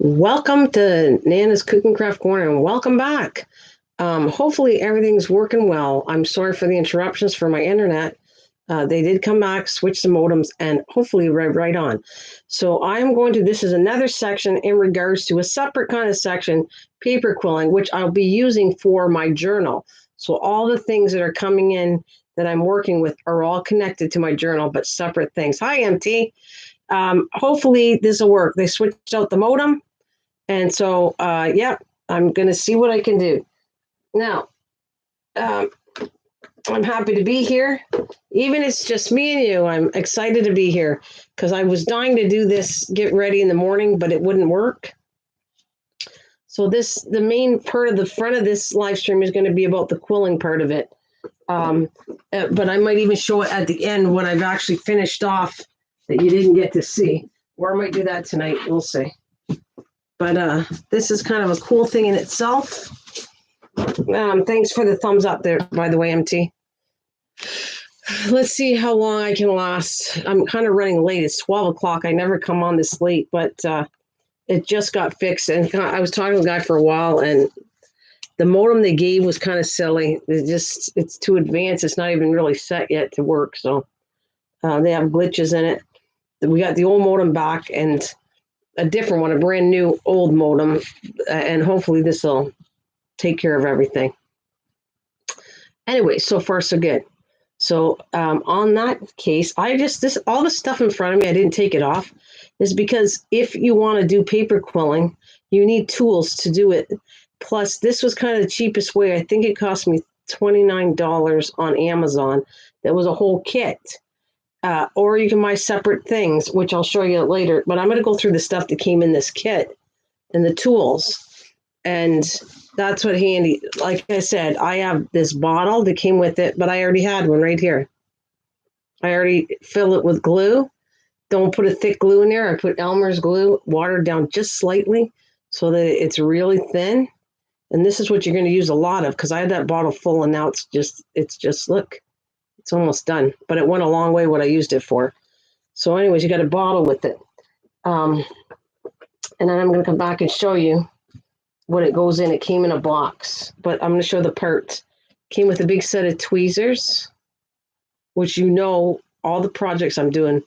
Welcome to Nana's Cooking Craft Corner and welcome back. Hopefully everything's working well. I'm sorry for the interruptions for my internet. They did come back, switch the modems, and hopefully right on. So I'm going to, this is another section in regards to a separate kind of section, paper quilling, which I'll be using for my journal. So all the things that are coming in that I'm working with are all connected to my journal, but separate things. Hi, MT. Hopefully this will work. They switched out the modem. And so, yeah, I'm going to see what I can do. Now, I'm happy to be here. Even it's just me and you, I'm excited to be here because I was dying to do this, get ready in the morning, but it wouldn't work. So the main part of the front of this live stream is going to be about the quilling part of it. But I might even show it at the end when I've actually finished off that you didn't get to see. Or I might do that tonight. We'll see. But this is kind of a cool thing in itself. Thanks for the thumbs up there, by the way, MT. Let's see how long I can last. I'm kind of running late. It's 12 o'clock. I never come on this late, but it just got fixed. And I was talking to a guy for a while, and the modem they gave was kind of silly. It's too advanced. It's not even really set yet to work. So they have glitches in it. We got the old modem back, and a different one, a brand new old modem, and hopefully this will take care of everything. Anyway, so far so good. So on that case, all the stuff in front of me, I didn't take it off, is because if you want to do paper quilling, you need tools to do it. Plus, this was kind of the cheapest way. I think it cost me $29 on Amazon. That was a whole kit. Or you can buy separate things, which I'll show you later. But I'm going to go through the stuff that came in this kit and the tools. And that's what handy. Like I said, I have this bottle that came with it, but I already had one right here. I already fill it with glue. Don't put a thick glue in there. I put Elmer's glue, watered down just slightly so that it's really thin. And this is what you're going to use a lot of because I had that bottle full and now it's just, look. It's almost done, but it went a long way what I used it for. So anyways, you got a bottle with it. And then I'm going to come back and show you what it goes in. It came in a box, but I'm going to show the parts. Came with a big set of tweezers, which all the projects I'm doing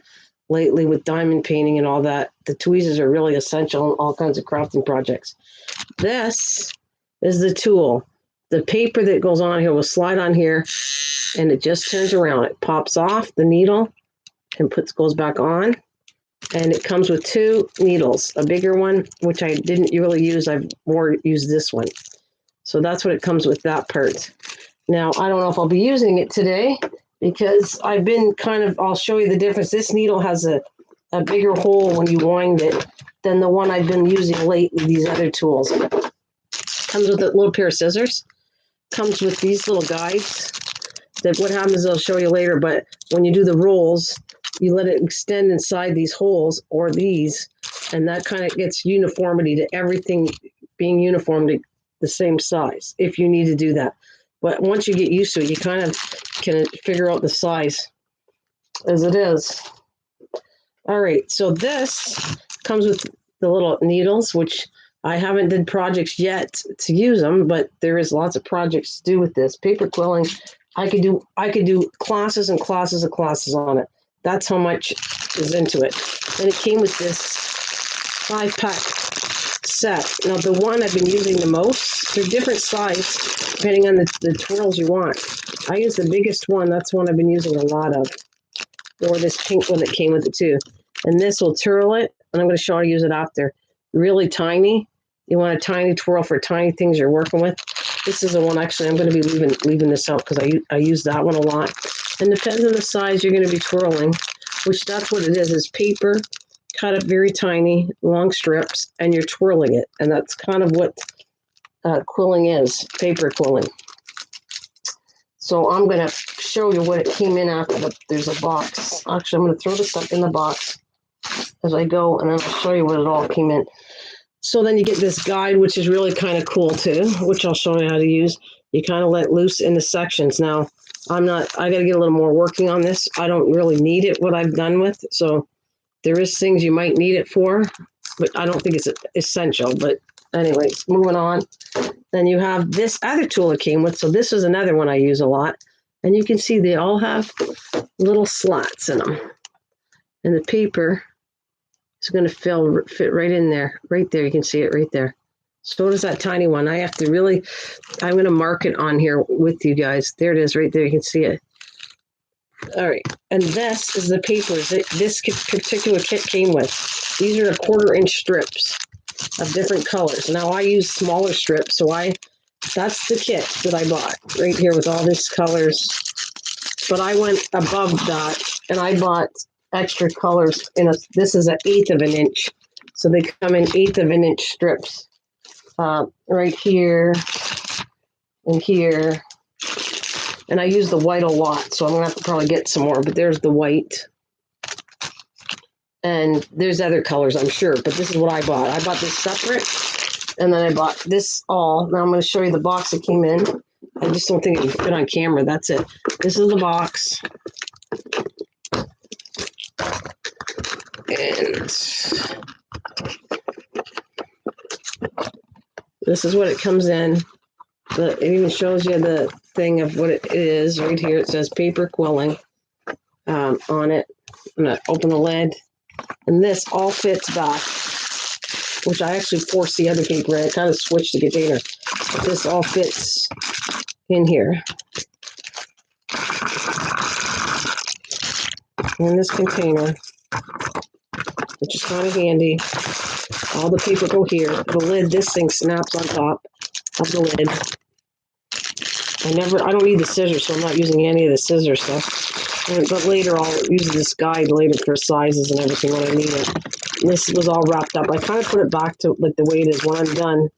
lately with diamond painting and all that, the tweezers are really essential in all kinds of crafting projects. This is the tool. The paper that goes on here will slide on here and it just turns around. It pops off the needle and goes back on. And it comes with two needles, a bigger one, which I didn't really use. I've more used this one. So that's what it comes with, that part. Now, I don't know if I'll be using it today because I've been I'll show you the difference. This needle has a bigger hole when you wind it than the one I've been using lately, these other tools. Comes with a little pair of scissors. Comes with these little guides that what happens I'll show you later, but when you do the rolls, you let it extend inside these holes or these, and that kind of gets uniformity to everything being uniform to the same size if you need to do that. But once you get used to it, you kind of can figure out the size as it is. All right, so this comes with the little needles, which I haven't did projects yet to use them, but there is lots of projects to do with this. Paper quilling, I could do classes and classes of classes on it. That's how much is into it. And it came with this 5-pack set. Now, the one I've been using the most, they're different size depending on the twirls you want. I use the biggest one. That's one I've been using a lot of. Or this pink one that came with it too. And this will twirl it, and I'm going to show you how to use it after. Really tiny. You want a tiny twirl for tiny things you're working with. This is the one, actually, I'm going to be leaving this out because I use that one a lot. And depends on the size you're going to be twirling, which that's what it is paper, cut up very tiny, long strips, and you're twirling it. And that's kind of what quilling is, paper quilling. So I'm going to show you what it came in after. There's a box. Actually, I'm going to throw this stuff in the box as I go, and I'll show you what it all came in. So then you get this guide, which is really kind of cool too, which I'll show you how to use. You kind of let loose in the sections. Now, I got to get a little more working on this. I don't really need it, what I've done with. So there is things you might need it for. but I don't think it's essential. But anyways, moving on. Then you have this other tool it came with. So this is another one I use a lot. And you can see they all have little slots in them. And the paper is going to fit right in there. Right there, you can see it right there. So does that tiny one. I have to really, I'm going to mark it on here with you guys. There it is right there. You can see it. All right. And this is the papers that this particular kit came with. These are the 1/4-inch strips of different colors. Now I use smaller strips. So that's the kit that I bought right here with all these colors. But I went above that and I bought extra colors this is an 1/8 of an inch. So they come in 1/8 of an inch strips. Right here and here. And I use the white a lot, so I'm going to have to probably get some more. But there's the white. And there's other colors, I'm sure. But this is what I bought. I bought this separate. And then I bought this all. Now I'm going to show you the box it came in. I just don't think it can fit on camera. That's it. This is the box. And this is what it comes in. It even shows you the thing of what it is right here. It says paper quilling on it. I'm going to open the lid. And this all fits back, which I actually forced the other paper. I kind of switched the container. But this all fits in here. In this container, which is kind of handy. All the paper go here. The lid, this thing snaps on top of the lid. I don't need the scissors, so I'm not using any of the scissors stuff. But later I'll use this guide later for sizes and everything when I need it. And this was all wrapped up. I kind of put it back to like the way it is. When I'm done,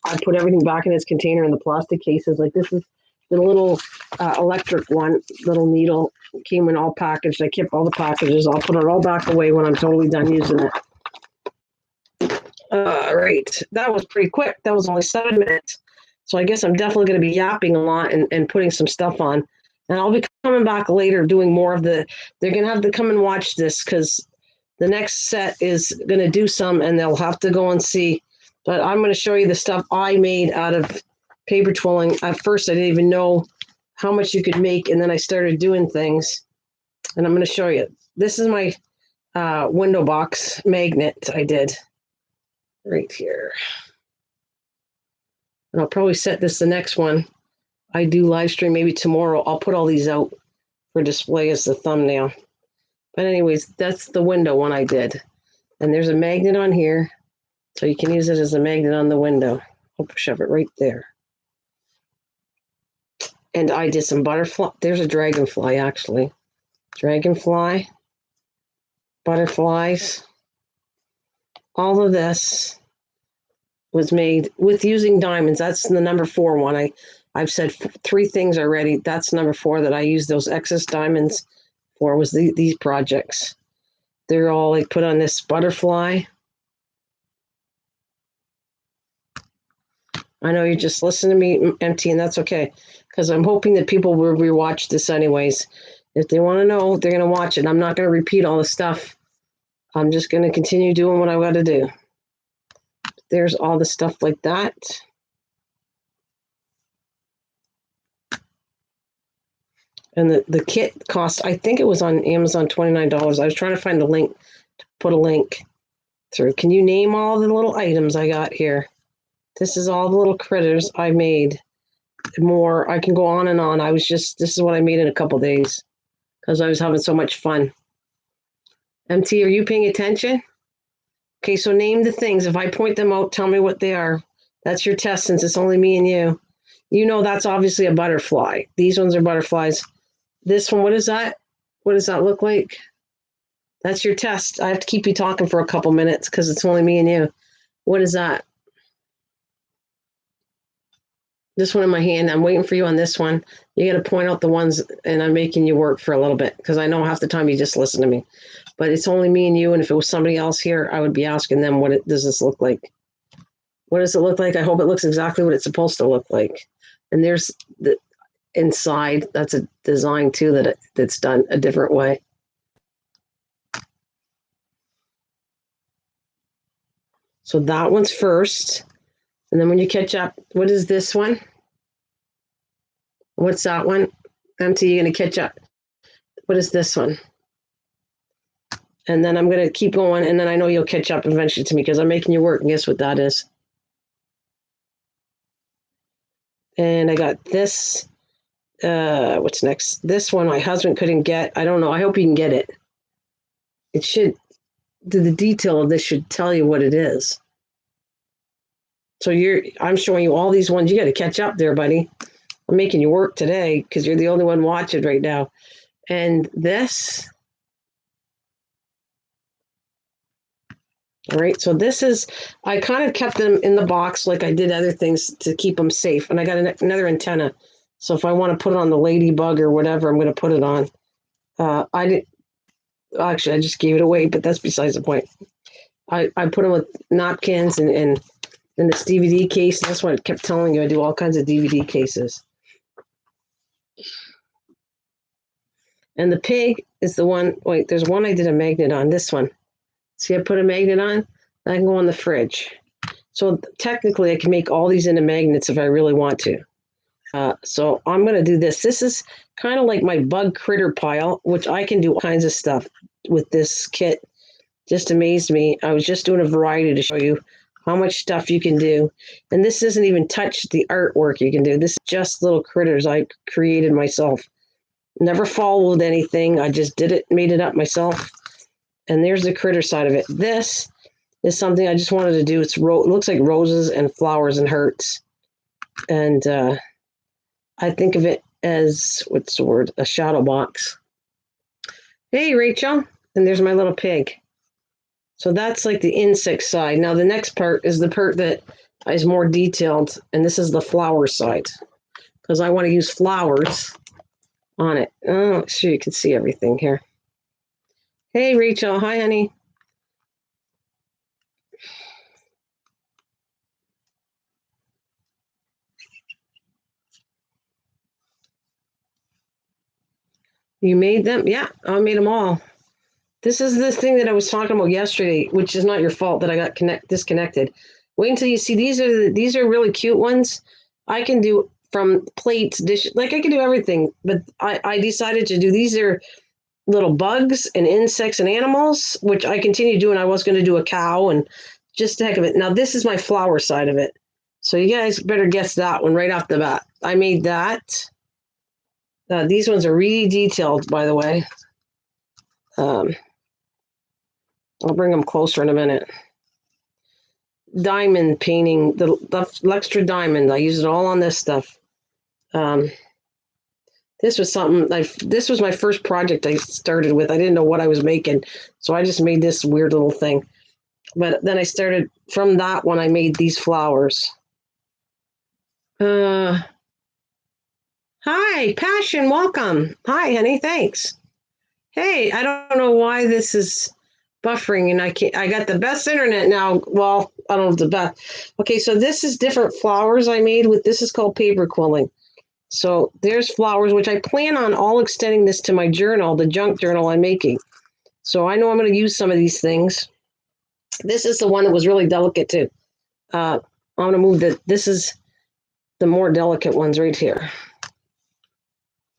I put everything back in its container in the plastic cases. Like this is the little electric one, little needle came in all packaged. I kept all the packages. I'll put it all back away when I'm totally done using it. All right, that was pretty quick. That was only 7 minutes. So I guess I'm definitely going to be yapping a lot and putting some stuff on. And I'll be coming back later doing more of they're going to have to come and watch this because the next set is going to do some and they'll have to go and see. But I'm going to show you the stuff I made out of paper twirling. At first, I didn't even know how much you could make. And then I started doing things. And I'm going to show you. This is my window box magnet I did right here. And I'll probably set this the next one. I do live stream maybe tomorrow. I'll put all these out for display as the thumbnail. But anyways, that's the window one I did. And there's a magnet on here. So you can use it as a magnet on the window. I'll shove it right there. And I did some butterfly. There's a dragonfly, actually. Dragonfly. Butterflies. All of this was made with using diamonds. That's the number 4 one. I've said 3 things already. That's number 4 that I used those excess diamonds for was these projects. They're all like put on this butterfly. I know you just listen to me empty, and that's okay because I'm hoping that people will rewatch this anyways. If they want to know, they're going to watch it. I'm not going to repeat all the stuff. I'm just going to continue doing what I got to do. There's all the stuff like that. And the kit cost, I think it was on Amazon, $29. I was trying to find the link to put a link through. Can you name all the little items I got here? This is all the little critters I made. More, I can go on and on. This is what I made in a couple days because I was having so much fun. MT, are you paying attention? Okay, so name the things. If I point them out, tell me what they are. That's your test since it's only me and you. You know that's obviously a butterfly. These ones are butterflies. This one, what is that? What does that look like? That's your test. I have to keep you talking for a couple minutes because it's only me and you. What is that? This one in my hand. I'm waiting for you on this one. You got to point out the ones, and I'm making you work for a little bit because I know half the time you just listen to me. But it's only me and you, and if it was somebody else here, I would be asking them, does this look like? What does it look like? I hope it looks exactly what it's supposed to look like. And there's the inside. That's a design, too, that's done a different way. So that one's first. And then when you catch up, what is this one? What's that one? Empty, you're going to catch up. What is this one? And then I'm going to keep going, and then I know you'll catch up eventually to me because I'm making you work. And guess what that is? And I got this. What's next? This one my husband couldn't get. I don't know. I hope you can get it. It should, the detail of this should tell you what it is. So I'm showing you all these ones. You got to catch up there, buddy. I'm making you work today because you're the only one watching right now. And this. All right, so this is, I kind of kept them in the box like I did other things to keep them safe. And I got another antenna. So if I want to put it on the ladybug or whatever, I'm going to put it on. Actually, I just gave it away, but that's besides the point. I put them with napkins and in this DVD case. That's what I kept telling you. I do all kinds of DVD cases. And the pig is the one, wait, there's one I did a magnet on, this one. See, I put a magnet on, I can go on the fridge. So technically, I can make all these into magnets if I really want to. So I'm going to do this. This is kind of like my bug critter pile, which I can do all kinds of stuff with this kit. Just amazed me. I was just doing a variety to show you how much stuff you can do. And this doesn't even touch the artwork you can do. This is just little critters I created myself. Never followed anything. I just did it, made it up myself. And there's the critter side of it. This is something I just wanted to do. It looks like roses and flowers and hearts. And I think of it as, what's the word? A shadow box. Hey, Rachel. And there's my little pig. So that's like the insect side. Now the next part is the part that is more detailed. And this is the flower side. Because I want to use flowers on it. Oh, sure you can see everything here. Hey, Rachel. Hi, honey. You made them? Yeah, I made them all. This is this thing that I was talking about yesterday, which is not your fault that I got disconnected. Wait until you see these are really cute ones. I can do from plates, dishes, like I can do everything. But I decided to do these are little bugs and insects and animals, which I continue doing. I was going to do a cow and just the heck of it. Now this is my flower side of it. So you guys better guess that one right off the bat. I made that. These ones are really detailed, by the way. I'll bring them closer in a minute. Diamond painting, the extra diamond. I use it all on this stuff. This was something, this was my first project I started with. I didn't know what I was making, so I just made this weird little thing. But then I started, from that one, I made these flowers. Hi, Passion, welcome. Hi, honey, thanks. Hey, I don't know why this is buffering and I got the best internet now. Well, I don't know if the best. Okay, so this is different flowers I made with, this is called paper quilling. So there's flowers, which I plan on all extending this to my journal, the junk journal I'm making. So I know I'm going to use some of these things. This is the one that was really delicate too. I'm going to move this is the more delicate ones right here.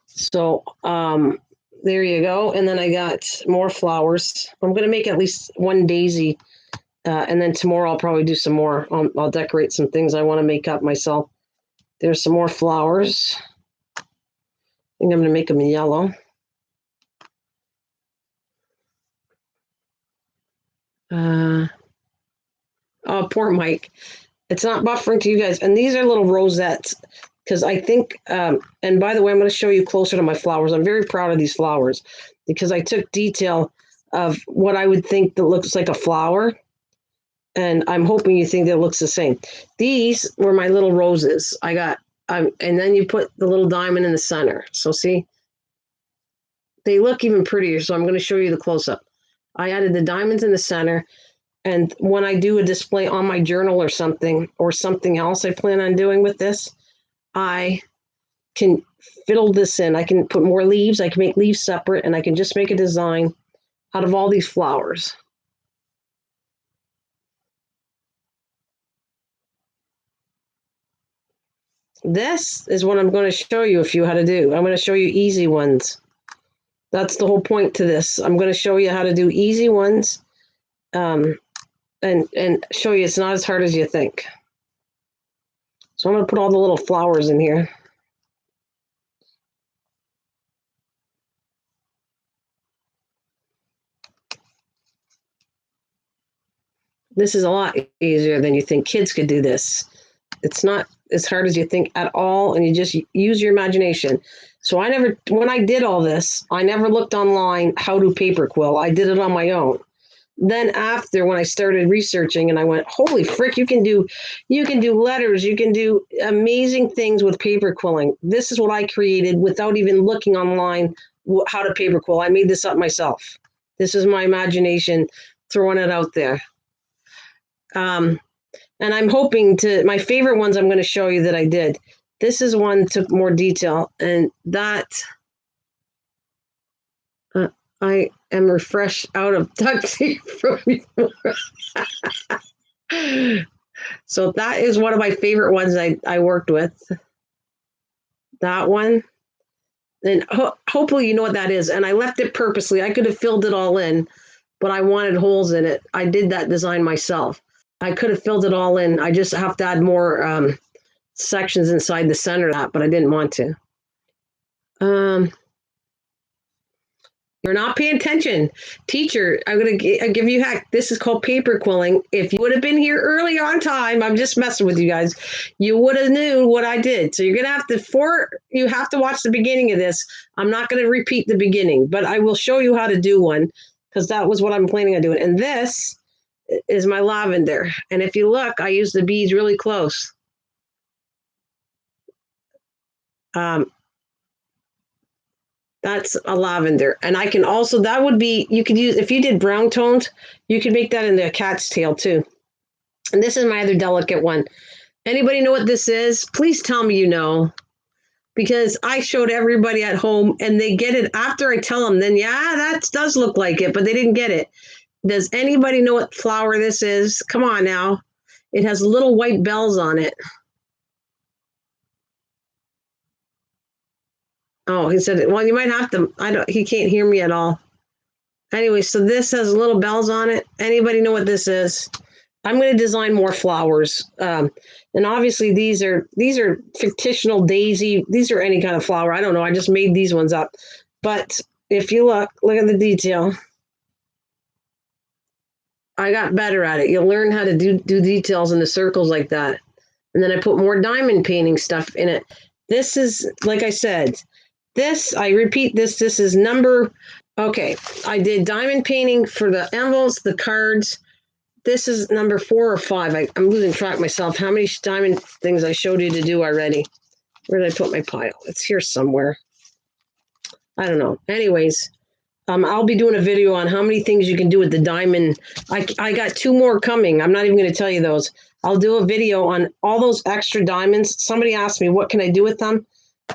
So there you go. And then I got more flowers. I'm going to make at least one daisy. And then tomorrow I'll probably do some more. I'll decorate some things I want to make up myself. There's some more flowers. I think I'm going to make them in yellow. Oh, poor Mike. It's not buffering to you guys. And these are little rosettes because I think, and by the way, I'm going to show you closer to my flowers. I'm very proud of these flowers because I took detail of what I would think that looks like a flower. And I'm hoping you think that it looks the same. These were my little roses. I got, and then you put the little diamond in the center. So see, they look even prettier. So I'm going to show you the close-up. I added the diamonds in the center. And when I do a display on my journal or something else I plan on doing with this, I can fiddle this in. I can put more leaves. I can make leaves separate, and I can just make a design out of all these flowers. This is what I'm going to show you how to do. I'm going to show you easy ones. That's the whole point to this. I'm going to show you how to do easy ones, and show you it's not as hard as you think. So I'm going to put all the little flowers in here. This is a lot easier than you think. Kids could do this. It's not as hard as you think at all, and you just use your imagination. So when I did all this, I never looked online how to paper quill. I did it on my own. Then after, when I started researching, and I went, holy frick, you can do letters, you can do amazing things with paper quilling. This is what I created without even looking online how to paper quill. I made this up myself. This is my imagination throwing it out there. And I'm hoping my favorite ones I'm going to show you that I did. This is one took more detail, and that I am refreshed out of duct tape from before. So that is one of my favorite ones I worked with. That one. And hopefully you know what that is. And I left it purposely. I could have filled it all in, but I wanted holes in it. I did that design myself. I could have filled it all in. I just have to add more sections inside the center of that, but I didn't want to. You're not paying attention. Teacher, I'm going to give you a hack. This is called paper quilling. If you would have been here early on time, I'm just messing with you guys, you would have knew what I did. So you're going to have to, you have to watch the beginning of this. I'm not going to repeat the beginning, but I will show you how to do one, because that was what I'm planning on doing. And this is my lavender. And if you look, I use the beads really close. That's a lavender. And I can also, that would be, you could use, if you did brown tones, you could make that into a cat's tail too. And this is my other delicate one. Anybody know what this is? Please tell me you know, because I showed everybody at home and they get it after I tell them, then yeah, that does look like it, but they didn't get it. Does anybody know what flower this is? Come on now. It has little white bells on it. Oh, he said, well, you might have to, he can't hear me at all. Anyway, so this has little bells on it. Anybody know what this is? I'm going to design more flowers. And obviously these are fictional daisy. These are any kind of flower. I don't know. I just made these ones up. But if you look at the detail. I got better at it. You'll learn how to do details in the circles like that. And then I put more diamond painting stuff in it. This is, like I said, I repeat this is number, okay, I did diamond painting for the envelopes, the cards. This is number 4 or 5. I'm losing track myself. How many diamond things I showed you to do already? Where did I put my pile? It's here somewhere. I don't know. Anyways, I'll be doing a video on how many things you can do with the diamond. I got 2 more coming. I'm not even going to tell you those. I'll do a video on all those extra diamonds. Somebody asked me, what can I do with them?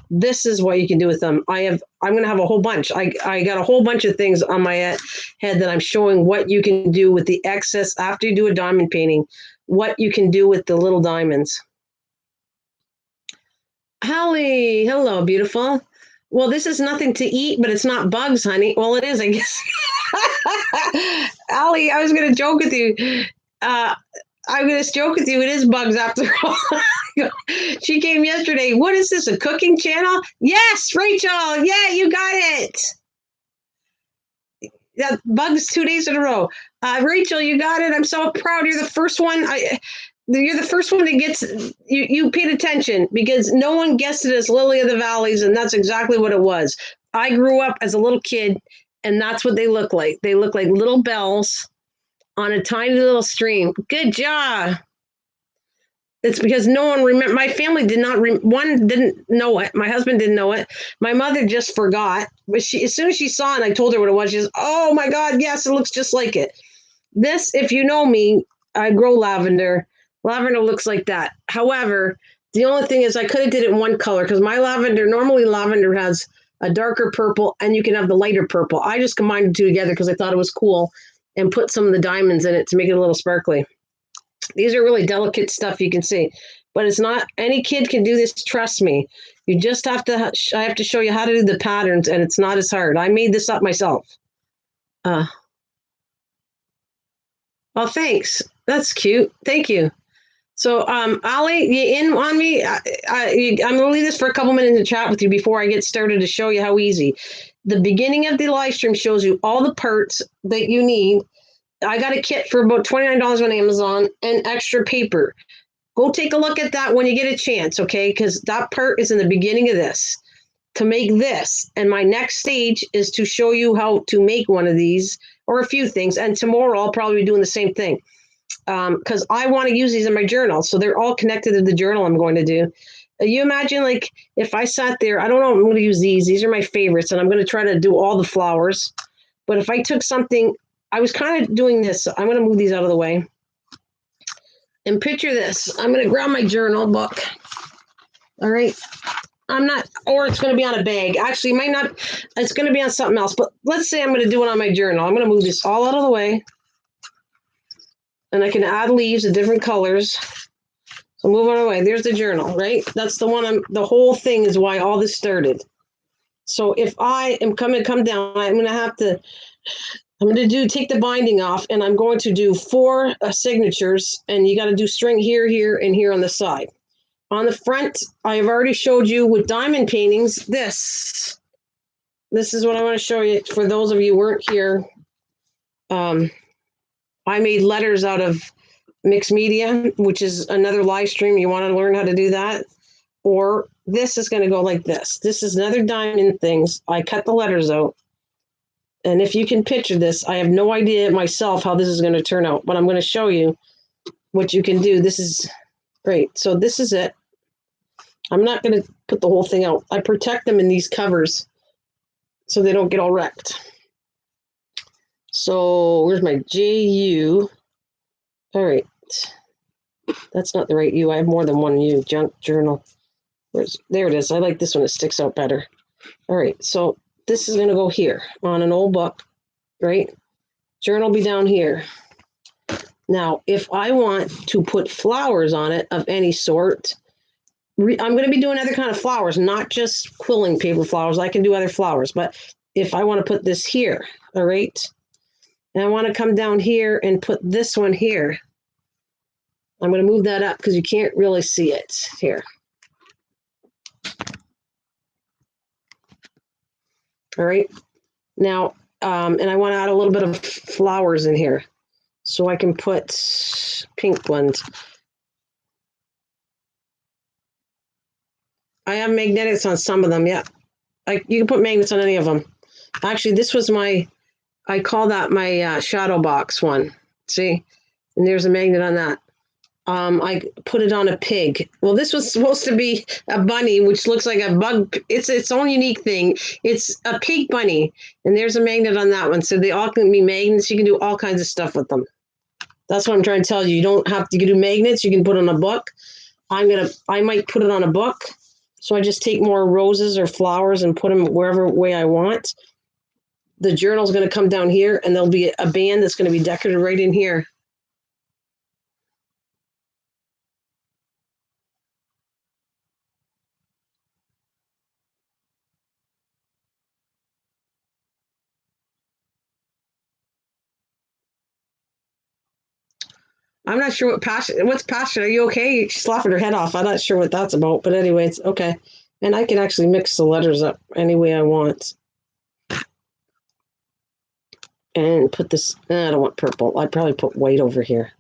This is what you can do with them. I'm going to have a whole bunch. I got a whole bunch of things on my head that I'm showing what you can do with the excess after you do a diamond painting, what you can do with the little diamonds. Holly, hello, beautiful. Well, this is nothing to eat, but it's not bugs, honey. Well, it is, I guess. Allie, I was going to joke with you. I'm going to joke with you. It is bugs after all. She came yesterday. What is this, a cooking channel? Yes, Rachel. Yeah, you got it. Yeah, bugs 2 days in a row. Rachel, you got it. I'm so proud. You're the first one. You're the first one that gets, you paid attention, because no one guessed it as Lily of the Valleys, and that's exactly what it was. I grew up as a little kid, and that's what they look like. They look like little bells on a tiny little stream. Good job. It's because no one remember. My family did not. One didn't know it. My husband didn't know it. My mother just forgot. But as soon as she saw it, I told her what it was. She says, "Oh my God, yes, it looks just like it." This, if you know me, I grow lavender. Lavender looks like that. However, the only thing is I could have did it in one color, because my normally lavender has a darker purple and you can have the lighter purple. I just combined the two together because I thought it was cool and put some of the diamonds in it to make it a little sparkly. These are really delicate stuff, you can see. but it's not, any kid can do this, trust me. You just have to, I have to show you how to do the patterns, and it's not as hard. I made this up myself. Oh, thanks. That's cute. Thank you. So, Ali, you in on me? I'm going to leave this for a couple minutes to chat with you before I get started to show you how easy. The beginning of the live stream shows you all the parts that you need. I got a kit for about $29 on Amazon and extra paper. Go take a look at that when you get a chance, okay? Because that part is in the beginning of this. To make this, and my next stage is to show you how to make one of these or a few things. And tomorrow I'll probably be doing the same thing because I want to use these in my journal. So they're all connected to the journal I'm going to do. You imagine, like, if I sat there, I don't know, I'm going to use these. These are my favorites, and I'm going to try to do all the flowers. But if I took something, I was kind of doing this. So I'm going to move these out of the way. And picture this. I'm going to grab my journal book. All right. I'm not, or it's going to be on a bag. Actually, it might not, it's going to be on something else. But let's say I'm going to do it on my journal. I'm going to move this all out of the way. And I can add leaves of different colors. So move on away. There's the journal, right? That's the one the whole thing is why all this started. So if I am come down, I'm going to take the binding off, and I'm going to do 4 signatures, and you got to do string here, here, and here on the side. On the front, I have already showed you with diamond paintings, this is what I want to show you for those of you who weren't here. I made letters out of mixed media, which is another live stream. You want to learn how to do that? Or this is going to go like this. This is another diamond things. I cut the letters out. And if you can picture this, I have no idea myself how this is going to turn out, but I'm going to show you what you can do. This is great. So this is it. I'm not going to put the whole thing out. I protect them in these covers so they don't get all wrecked. So where's my JU? All right. That's not the right U. I have more than one U. Junk journal. There it is. I like this one. It sticks out better. All right. So this is going to go here on an old book, right? Journal will be down here. Now, if I want to put flowers on it of any sort, I'm going to be doing other kind of flowers, not just quilling paper flowers. I can do other flowers, but if I want to put this here, all right, and I want to come down here and put this one here, I'm going to move that up because you can't really see it here. All right, now, and I want to add a little bit of flowers in here, so I can put pink ones. I have magnets on some of them, yeah. You can put magnets on any of them. Actually, this was I call that my shadow box one. See? And there's a magnet on that. I put it on a pig. Well, this was supposed to be a bunny, which looks like a bug. It's its own unique thing. It's a pig bunny, and there's a magnet on that one. So they all can be magnets. You can do all kinds of stuff with them. That's what I'm trying to tell you. You don't have to do magnets. You can put on a book. I might put it on a book. So I just take more roses or flowers and put them wherever way I want. The journal is going to come down here, and there'll be a band that's going to be decorated right in here. I'm not sure what's passion. Are you okay? She's laughing her head off. I'm not sure what that's about, but anyway, it's okay. And I can actually mix the letters up any way I want. And put this, I don't want purple. I'd probably put white over here.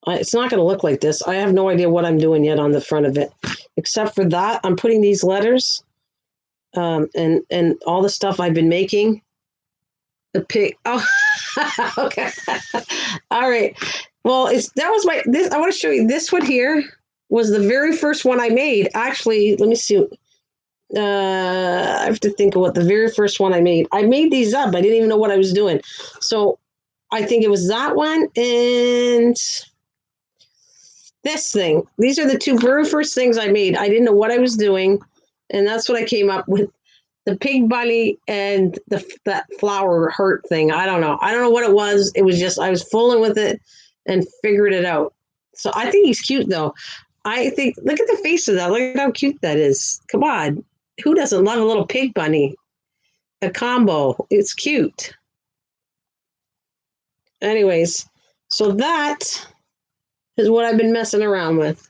It's not going to look like this. I have no idea what I'm doing yet on the front of it. Except for that, I'm putting these letters and all the stuff I've been making. The pig. Oh, okay. All right. Well, I want to show you this one here was the very first one I made. Actually, let me see. I have to think of what the very first one I made. I made these up. I didn't even know what I was doing. So I think it was that one and this thing. These are the two very first things I made. I didn't know what I was doing. And that's what I came up with. The pig bunny and that flower heart thing. I don't know. I don't know what it was. It was just, I was fooling with it and figured it out. So I think he's cute though. I think, look at the face of that. Look at how cute that is. Come on. Who doesn't love a little pig bunny? A combo. It's cute. Anyways, so that is what I've been messing around with.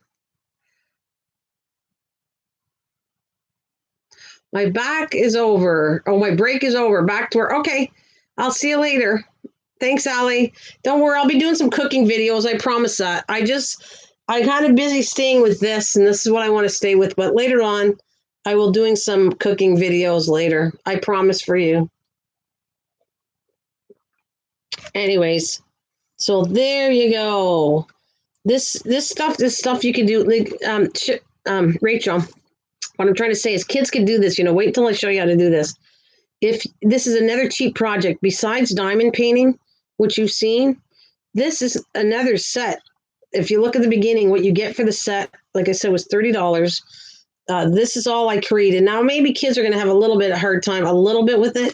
My back is over. Oh, my break is over. Back to work. Okay. I'll see you later. Thanks, Allie. Don't worry. I'll be doing some cooking videos. I promise that. I'm kind of busy staying with this, and this is what I want to stay with. But later on, I will doing some cooking videos later. I promise for you. Anyways, so there you go. This stuff you can do. Like, Rachel, what I'm trying to say is kids can do this. Wait until I show you how to do this. If this is another cheap project besides diamond painting, which you've seen, this is another set. If you look at the beginning, what you get for the set, like I said, was $30. This is all I created. Now, maybe kids are going to have a little bit of hard time, a little bit with it,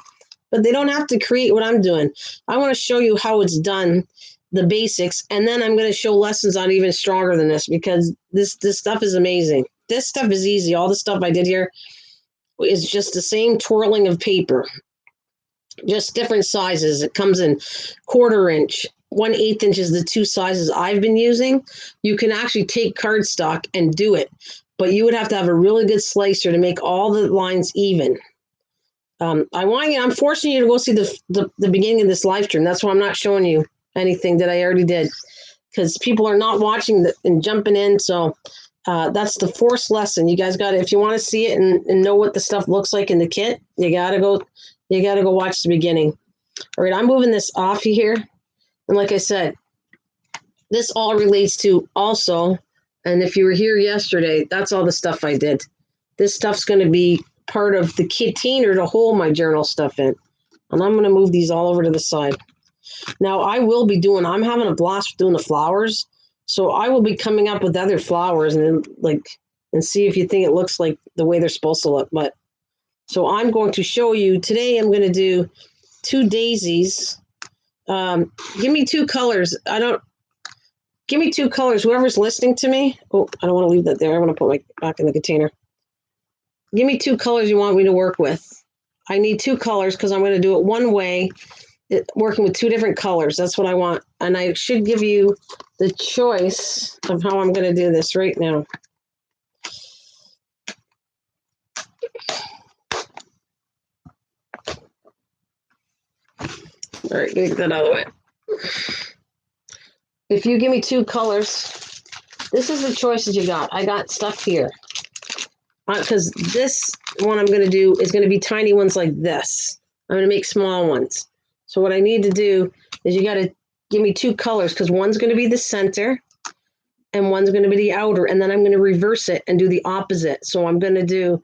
but they don't have to create what I'm doing. I want to show you how it's done, the basics, and then I'm going to show lessons on even stronger than this, because this stuff is amazing. This stuff is easy. All the stuff I did here is just the same twirling of paper, just different sizes. It comes in 1/4 inch, 1/8 inch is the two sizes I've been using. You can actually take cardstock and do it, but you would have to have a really good slicer to make all the lines even. I'm forcing you to go see the beginning of this live stream. That's why I'm not showing you anything that I already did, because people are not watching and jumping in. So that's the forced lesson. You guys got to, if you want to see it and know what the stuff looks like in the kit, you got to go watch the beginning. All right, I'm moving this off here. And like I said, this all relates to also, and if you were here yesterday, that's all the stuff I did. This stuff's going to be part of the container to hold my journal stuff in. And I'm going to move these all over to the side. Now, I'm having a blast doing the flowers. So I will be coming up with other flowers and see if you think it looks like the way they're supposed to look. But so I'm going to show you today. I'm going to do 2 daisies. Give me 2 colors. Give me 2 colors. Whoever's listening to me. Oh, I don't want to leave that there. I want to put my back in the container. Give me 2 colors you want me to work with. I need 2 colors because I'm going to do it one way, working with 2 different colors. That's what I want. And I should give you the choice of how I'm going to do this right now. All right, get that out of the way. If you give me 2 colors, this is the choices you got. I got stuff here. Because this one I'm going to do is going to be tiny ones like this. I'm going to make small ones. So what I need to do is you got to give me 2 colors, because one's going to be the center and one's going to be the outer. And then I'm going to reverse it and do the opposite. So I'm going to do,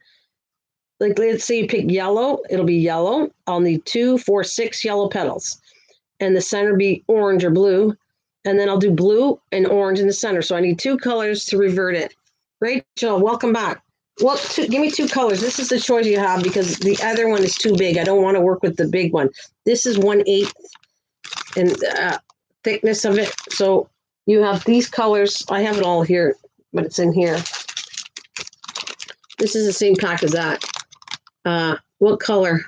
like, let's say you pick yellow. It'll be yellow. I'll need 2, 4, 6 yellow petals. And the center be orange or blue. And then I'll do blue and orange in the center. So I need 2 colors to revert it. Rachel, welcome back. Well, give me 2 colors. This is the choice you have because the other one is too big. I don't want to work with the big one. This is 1/8 in thickness of it. So you have these colors. I have it all here, but it's in here. This is the same pack as that. What color?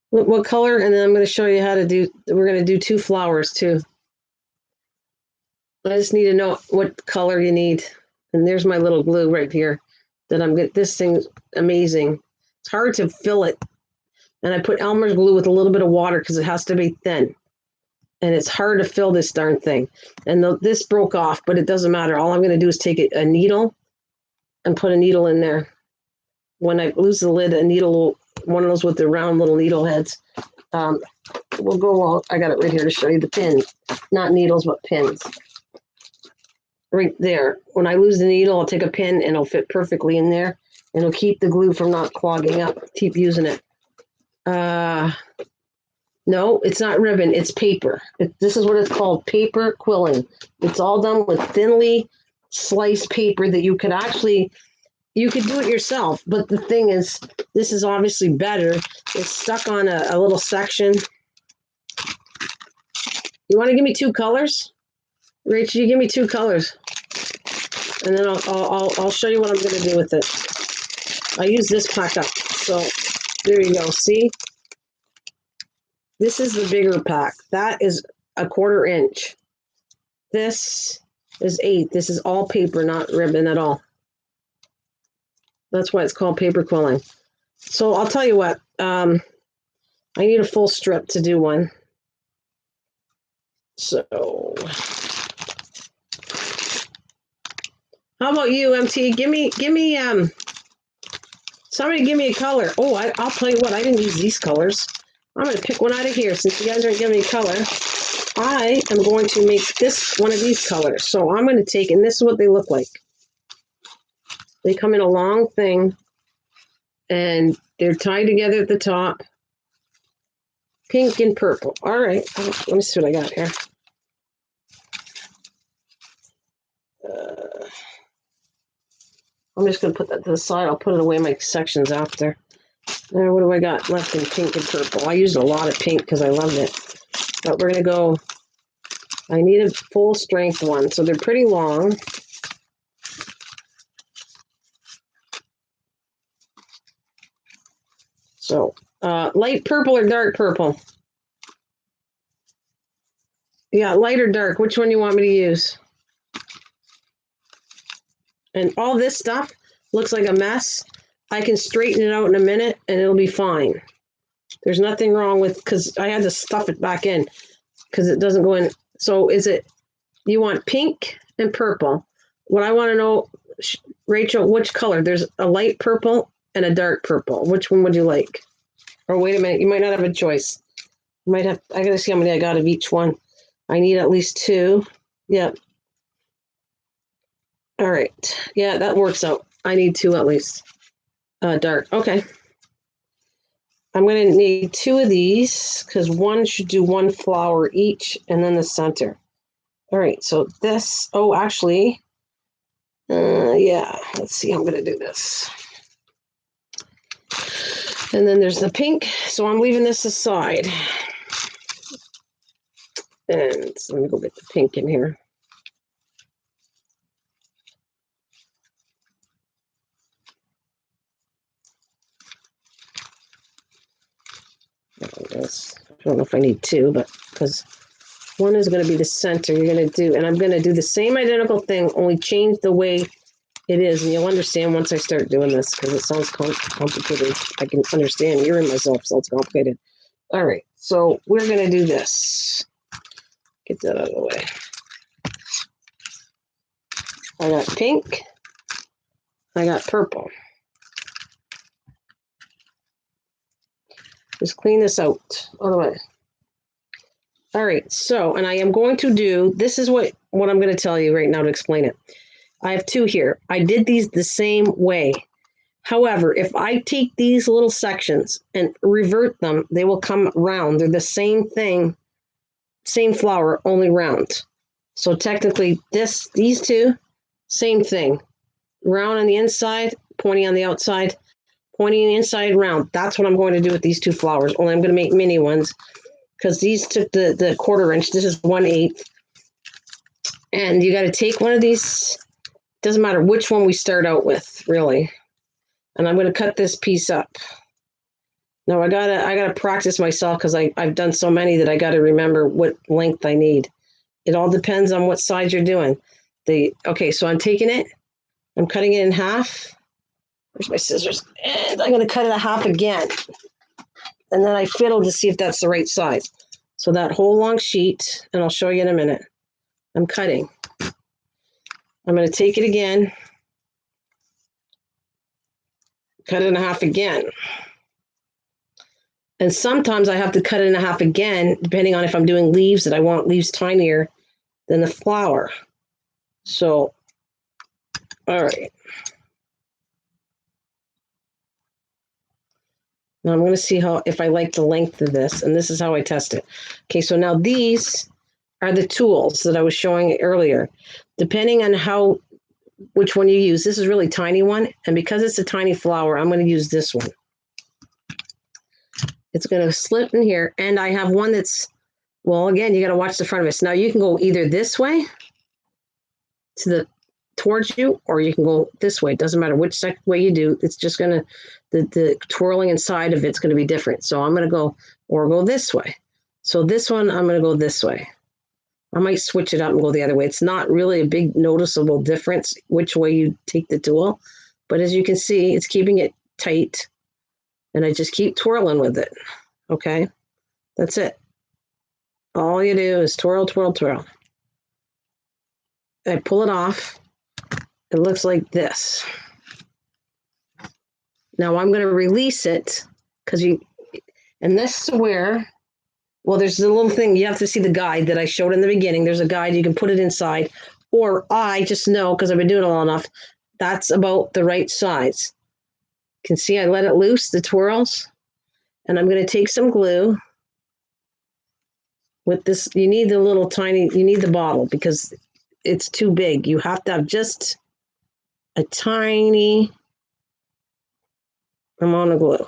What color? And then I'm going to show you how to do. We're going to do 2 flowers too. I just need to know what color you need. And there's my little glue right here that I'm getting. This thing's amazing. It's hard to fill it. And I put Elmer's glue with a little bit of water because it has to be thin. And it's hard to fill this darn thing. And this broke off, but it doesn't matter. All I'm going to do is take a needle and put a needle in there. When I lose the lid, a needle, one of those with the round little needle heads, will go along. I got it right here to show you the pins. Not needles, but pins. Right there. When I lose the needle, I'll take a pin and it'll fit perfectly in there. And it'll keep the glue from not clogging up. Keep using it. No, it's not ribbon. It's paper. This is what it's called, paper quilling. It's all done with thinly sliced paper that you could do it yourself. But the thing is, this is obviously better. It's stuck on a little section. You want to give me 2 colors? Rachel, you give me 2 colors. and then I'll show you what I'm going to do with it. I use this pack up. So there you go. See? This is the bigger pack. That is a 1/4 inch. This is 8. This is all paper, not ribbon at all. That's why it's called paper quilling. So I'll tell you what. I need a full strip to do one. So how about you, MT? Give me somebody give me a color. Oh, I'll tell you what, I didn't use these colors. I'm going to pick one out of here since you guys aren't giving me a color. I am going to make this one of these colors. So I'm going to take, and this is what they look like. They come in a long thing, and they're tied together at the top. Pink and purple. All right. Let me see what I got here. I'm just going to put that to the side. I'll put it away in my sections after. Now, what do I got left in pink and purple? I used a lot of pink because I loved it. But we're going to go, I need a full strength one. So they're pretty long. So light purple or dark purple? Yeah, light or dark. Which one do you want me to use? And all this stuff looks like a mess. I can straighten it out in a minute and it'll be fine. There's nothing wrong with, because I had to stuff it back in because it doesn't go in. So is it, you want pink and purple? What I want to know, Rachel, which color? There's a light purple and a dark purple. Which one would you like? Or wait a minute, you might not have a choice. You might have, I got to see how many I got of each one. I need at least 2. Yep. All right. Yeah, that works out. I need 2 at least. Dark. Okay. I'm going to need 2 of these because one should do 1 flower each and then the center. All right. So this, oh, actually, yeah, let's see how I'm going to do this. And then there's the pink. So I'm leaving this aside. And so let me go get the pink in here. I don't know if I need 2, but because one is going to be the center, you're going to do, and I'm going to do the same identical thing, only change the way it is, and you'll understand once I start doing this because it sounds complicated. I can understand hearing myself sounds complicated. All right, so we're going to do this. Get that out of the way. I got pink. I got purple. Just clean this out all the way. All right, so, and I am going to do, this is what I'm going to tell you right now to explain it. I have 2 here. I did these the same way. However, if I take these little sections and revert them, they will come round. They're the same thing, same flower, only round. So technically, these 2, same thing. Round on the inside, pointy on the outside, pointy on the inside, round. That's what I'm going to do with these 2 flowers. Only I'm going to make mini ones because these took the 1/4 inch. This is 1/8. And you got to take one of these. Doesn't matter which one we start out with, really. And I'm going to cut this piece up. Now I gotta practice myself because I've done so many that I got to remember what length I need. It all depends on what size you're doing. Okay, so I'm taking it. I'm cutting it in half. Where's my scissors? And I'm going to cut it in half again. And then I fiddle to see if that's the right size. So that whole long sheet, and I'll show you in a minute. I'm cutting. I'm going to take it again. Cut it in half again. And sometimes I have to cut it in half again, depending on if I'm doing leaves that I want leaves tinier than the flower. So, all right. Now I'm going to see if I like the length of this, and this is how I test it. Okay, so now these are the tools that I was showing earlier. Depending on which one you use, this is a really tiny one, and because it's a tiny flower, I'm going to use this one. It's going to slip in here, and I have one that's, well, again, you got to watch the front of it. So now you can go either this way to towards you, or you can go this way. It doesn't matter which way you do. It's just going to, the twirling inside of it's going to be different. So I'm going to go, or go this way. So this one, I'm going to go this way. I might switch it up and go the other way. It's not really a big noticeable difference which way you take the tool. But as you can see, it's keeping it tight. And I just keep twirling with it. Okay, that's it. All you do is twirl, twirl, twirl. I pull it off. It looks like this. Now I'm going to release it because and this is where, well, there's a little thing. You have to see the guide that I showed in the beginning. There's a guide. You can put it inside, or I just know because I've been doing it long enough. That's about the right size. You can see I let it loose, the twirls, and I'm going to take some glue. With this, you need the little tiny, you need the bottle because it's too big. You have to have just a tiny amount of glue.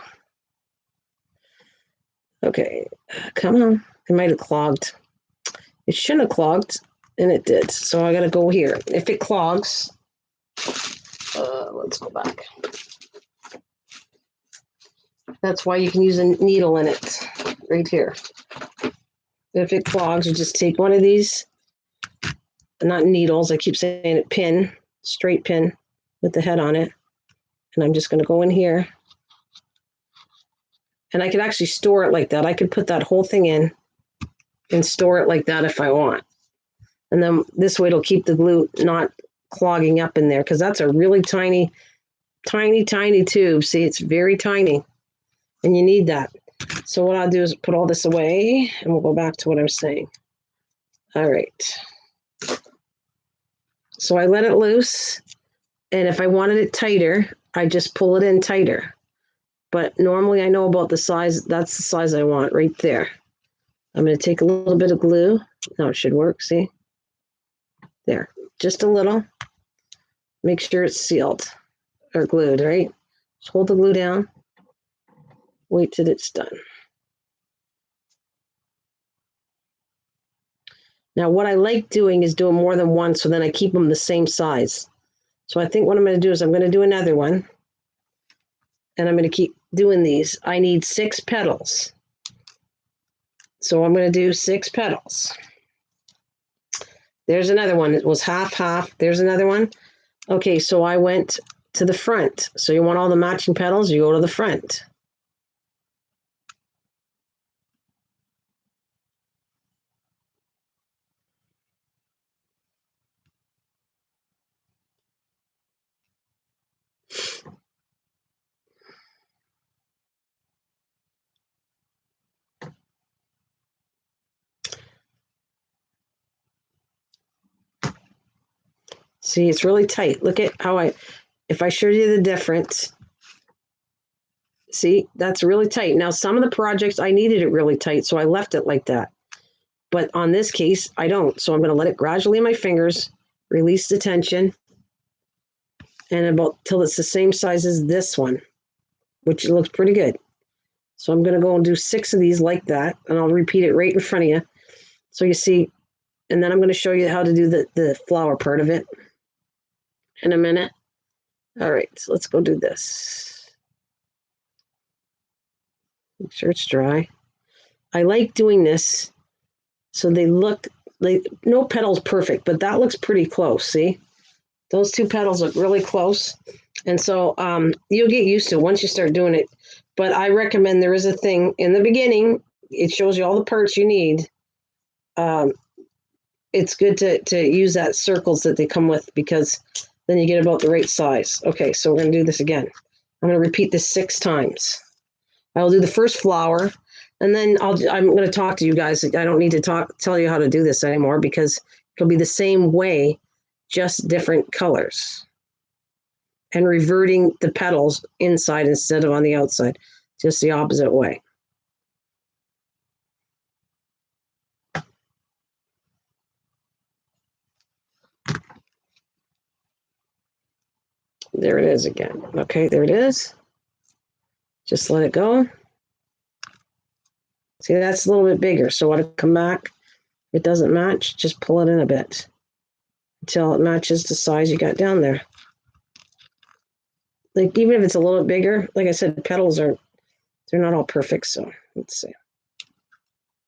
Okay, come on. It might have clogged. It shouldn't have clogged, and it did. So I got to go here. If it clogs, let's go back. That's why you can use a needle in it, right here. If it clogs, you just take one of these, not needles, I keep saying it, pin, straight pin with the head on it. And I'm just going to go in here. And I could actually store it like that. I could put that whole thing in and store it like that if I want. And then this way it'll keep the glue not clogging up in there because that's a really tiny, tiny, tiny tube. See, it's very tiny. And you need that. So what I'll do is put all this away and we'll go back to what I'm saying. All right. So I let it loose. And if I wanted it tighter, I just pull it in tighter. But normally I know about the size. That's the size I want right there. I'm going to take a little bit of glue. Now it should work. See? There. Just a little. Make sure it's sealed or glued, right? Just hold the glue down. Wait till it's done. Now, what I like doing is doing more than one, so then I keep them the same size. So I think what I'm going to do is I'm going to do another one, and I'm going to keep doing these. I need 6 petals. So I'm going to do 6 petals. There's another one. It was half, half. There's another one. Okay, so I went to the front. So you want all the matching petals, you go to the front. See, it's really tight. Look at how if I showed you the difference, see, that's really tight. Now, some of the projects, I needed it really tight, so I left it like that. But on this case, I don't. So I'm going to let it gradually in my fingers, release the tension, and about till it's the same size as this one, which looks pretty good. So I'm going to go and do 6 of these like that, and I'll repeat it right in front of you. So you see, and then I'm going to show you how to do the flower part of it in a minute. All right, so let's go do this. Make sure it's dry. I like doing this so they look like, no petal's perfect, but that looks pretty close, see? Those 2 petals look really close. And so you'll get used to it once you start doing it. But I recommend there is a thing in the beginning. It shows you all the parts you need. It's good to use that circles that they come with because then you get about the right size. Okay, so we're going to do this again. I'm going to repeat this 6 times. I'll do the first flower, and then I'm going to talk to you guys. I don't need to tell you how to do this anymore because it'll be the same way, just different colors. And reverting the petals inside instead of on the outside, just the opposite way. There it is again. Okay, there it is. Just let it go. See, that's a little bit bigger. So when I come back, it doesn't match. Just pull it in a bit. until it matches the size you got down there. Like, even if it's a little bit bigger, like I said, petals they're not all perfect, so let's see.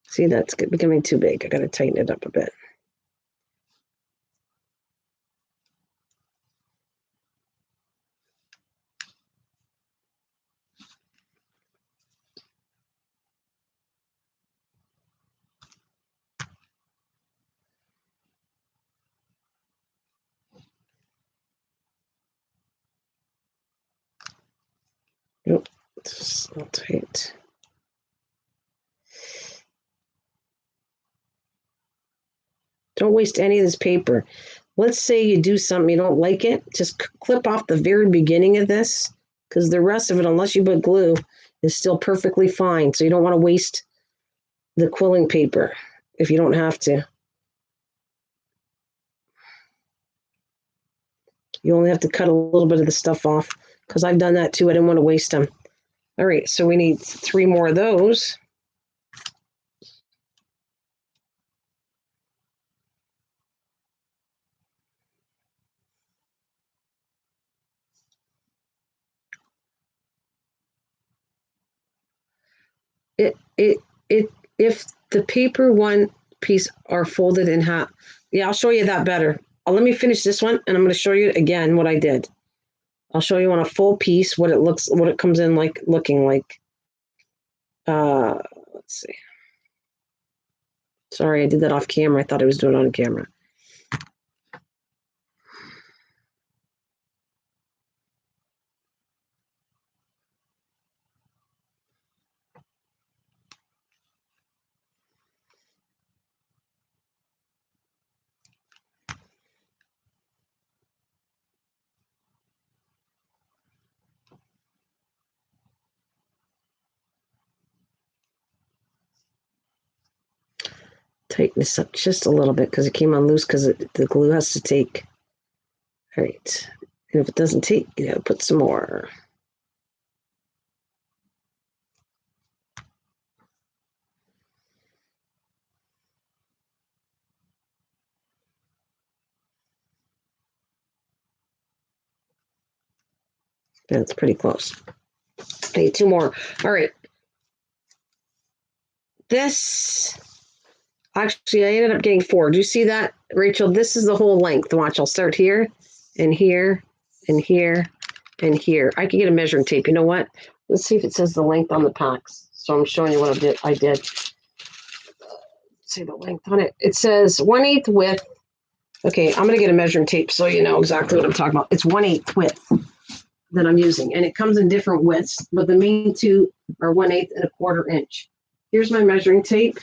See, that's becoming too big. I got to tighten it up a bit. Nope, it's not tight. Don't waste any of this paper. Let's say you do something, you don't like it, just clip off the very beginning of this, because the rest of it, unless you put glue, is still perfectly fine. So you don't want to waste the quilling paper if you don't have to. You only have to cut a little bit of the stuff off, because I've done that too. I didn't want to waste them. All right, so we need 3 more of those. If the paper one piece are folded in half, yeah, I'll show you that better. Let me finish this one, and I'm going to show you again what I did. I'll show you on a full piece what it comes in like, looking like. Let's see. Sorry, I did that off camera. I thought I was doing it on camera. Tighten this up just a little bit because it came on loose because the glue has to take. All right. And if it doesn't take, put some more. That's pretty close. I need 2 more. All right. This, actually, I ended up getting 4. Do you see that, Rachel? This is the whole length. Watch, I'll start here and here and here and here. I can get a measuring tape. You know what? Let's see if it says the length on the packs. So I'm showing you what I did. Let's see the length on it. It says 1/8 width. Okay, I'm going to get a measuring tape so you know exactly what I'm talking about. It's 1/8 width that I'm using, and it comes in different widths, but the main 2 are 1/8 and 1/4 inch. Here's my measuring tape.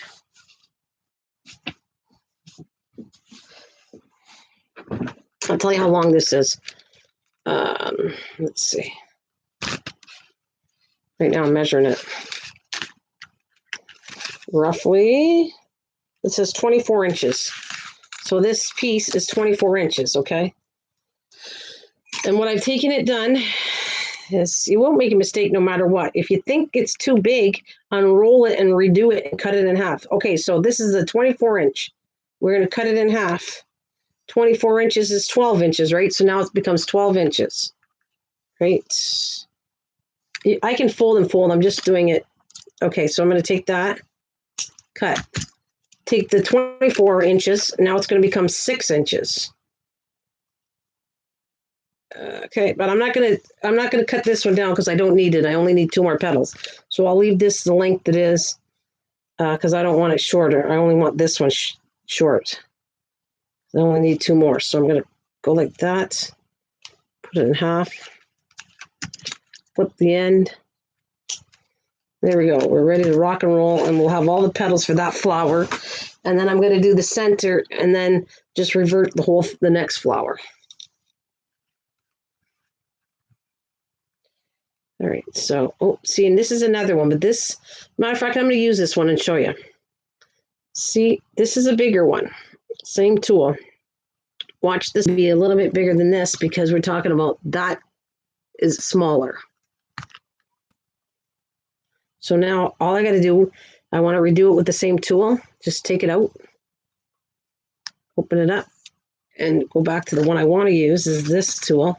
I'll tell you how long this is. Let's see. Right now I'm measuring it. Roughly, it says 24 inches. So this piece is 24 inches, okay? And what I've taken it done is, you won't make a mistake no matter what. If you think it's too big, unroll it and redo it and cut it in half. Okay, so this is a 24 inch. We're going to cut it in half. 24 inches is 12 inches, right? So now it becomes 12 inches, right? I can fold and fold. I'm just doing it. Okay, so I'm going to take that, cut. Take the 24 inches. Now it's going to become 6 inches. Okay, but I'm not gonna cut this one down because I don't need it. I only need 2 more petals. So I'll leave this the length it is because I don't want it shorter. I only want this one short. I only need 2 more. So I'm gonna go like that, put it in half, flip the end. There we go. We're ready to rock and roll, and we'll have all the petals for that flower. And then I'm gonna do the center and then just revert the next flower. All right, so, see, and this is another one, but this, matter of fact, I'm going to use this one and show you. See, this is a bigger one, same tool. Watch this be a little bit bigger than this because we're talking about that is smaller. So now all I got to do, I want to redo it with the same tool. Just take it out, open it up, and go back to the one I want to use is this tool.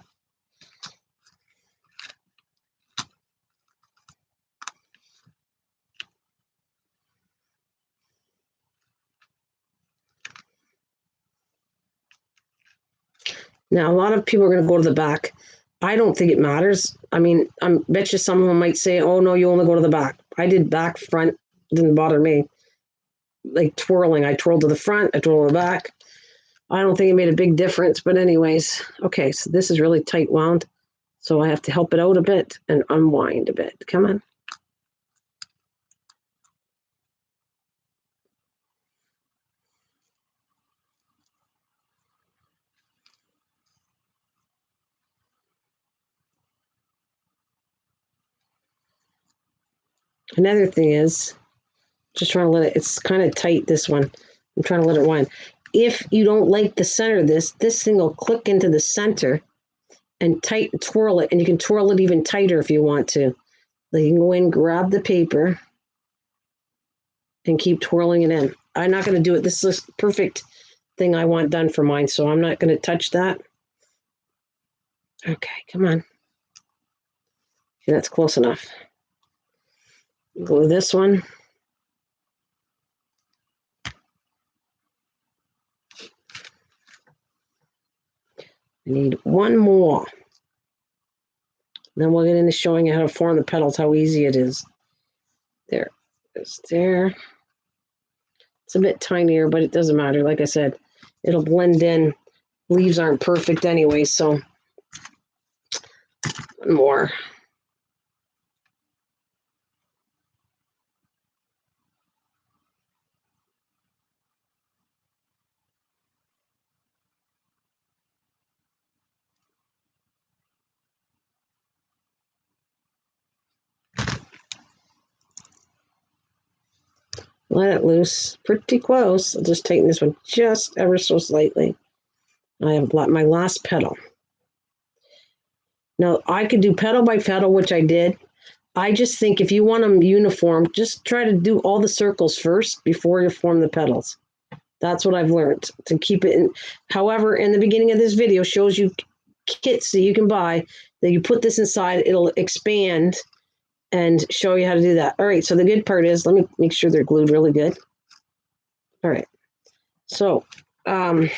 Now, a lot of people are going to go to the back. I don't think it matters. I mean, I bet you someone might say, oh, no, you only go to the back. I did back, front, didn't bother me. Like twirling, I twirled to the front, I twirled to the back. I don't think it made a big difference, but anyways. Okay, so this is really tight wound. So I have to help it out a bit and unwind a bit. Come on. Another thing is, just trying to let it, it's kind of tight, this one. I'm trying to let it wind. If you don't like the center of this thing will click into the center and twirl it, and you can twirl it even tighter if you want to. Then you can go in, grab the paper, and keep twirling it in. I'm not going to do it. This is the perfect thing I want done for mine, so I'm not going to touch that. Okay, come on. Okay, that's close enough. Glue this one. I need one more. Then we'll get into showing you how to form the petals, how easy it is. There. It's there. It's a bit tinier, but it doesn't matter. Like I said, it'll blend in. Leaves aren't perfect anyway, so one more. Let it loose. Pretty close. I'll just tighten this one just ever so slightly. I have my last petal. Now, I could do petal by petal, which I did. I just think if you want them uniform, just try to do all the circles first before you form the petals. That's what I've learned, to keep it in. However, in the beginning of this video shows you kits that you can buy that you put this inside, it'll expand and show you how to do that. All right, so the good part is, let me make sure they're glued really good. All right, so I'm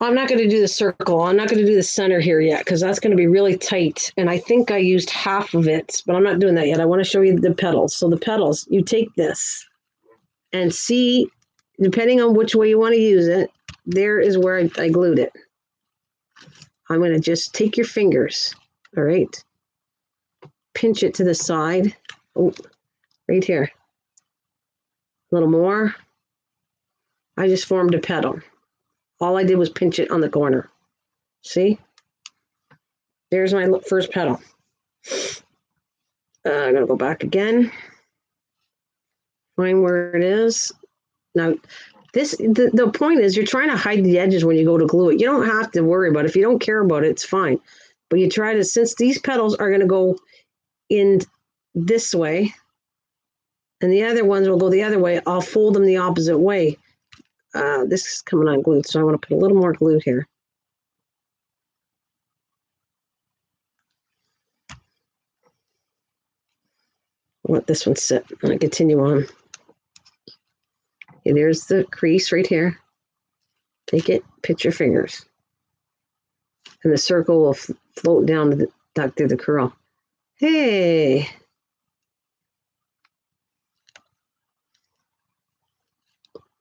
not going to do the circle. I'm not going to do the center here yet because that's going to be really tight. And I think I used half of it, but I'm not doing that yet. I want to show you the petals. So the petals, you take this and see, depending on which way you want to use it, there is where I glued it. I'm going to just take your fingers, all right, pinch it to the side. Oh, right here. A little more. I just formed a petal. All I did was pinch it on the corner. See? There's my first petal. I'm going to go back again. Find where it is. Now, the point is you're trying to hide the edges when you go to glue it. You don't have to worry about it. If you don't care about it, it's fine. But you try to, since these petals are going to go in this way, and the other ones will go the other way, I'll fold them the opposite way. This is coming unglued, so I want to put a little more glue here. I'll let this one sit and I continue on. Okay, there's the crease right here. Take it, pinch your fingers. And the circle will float down duck through the curl. Hey!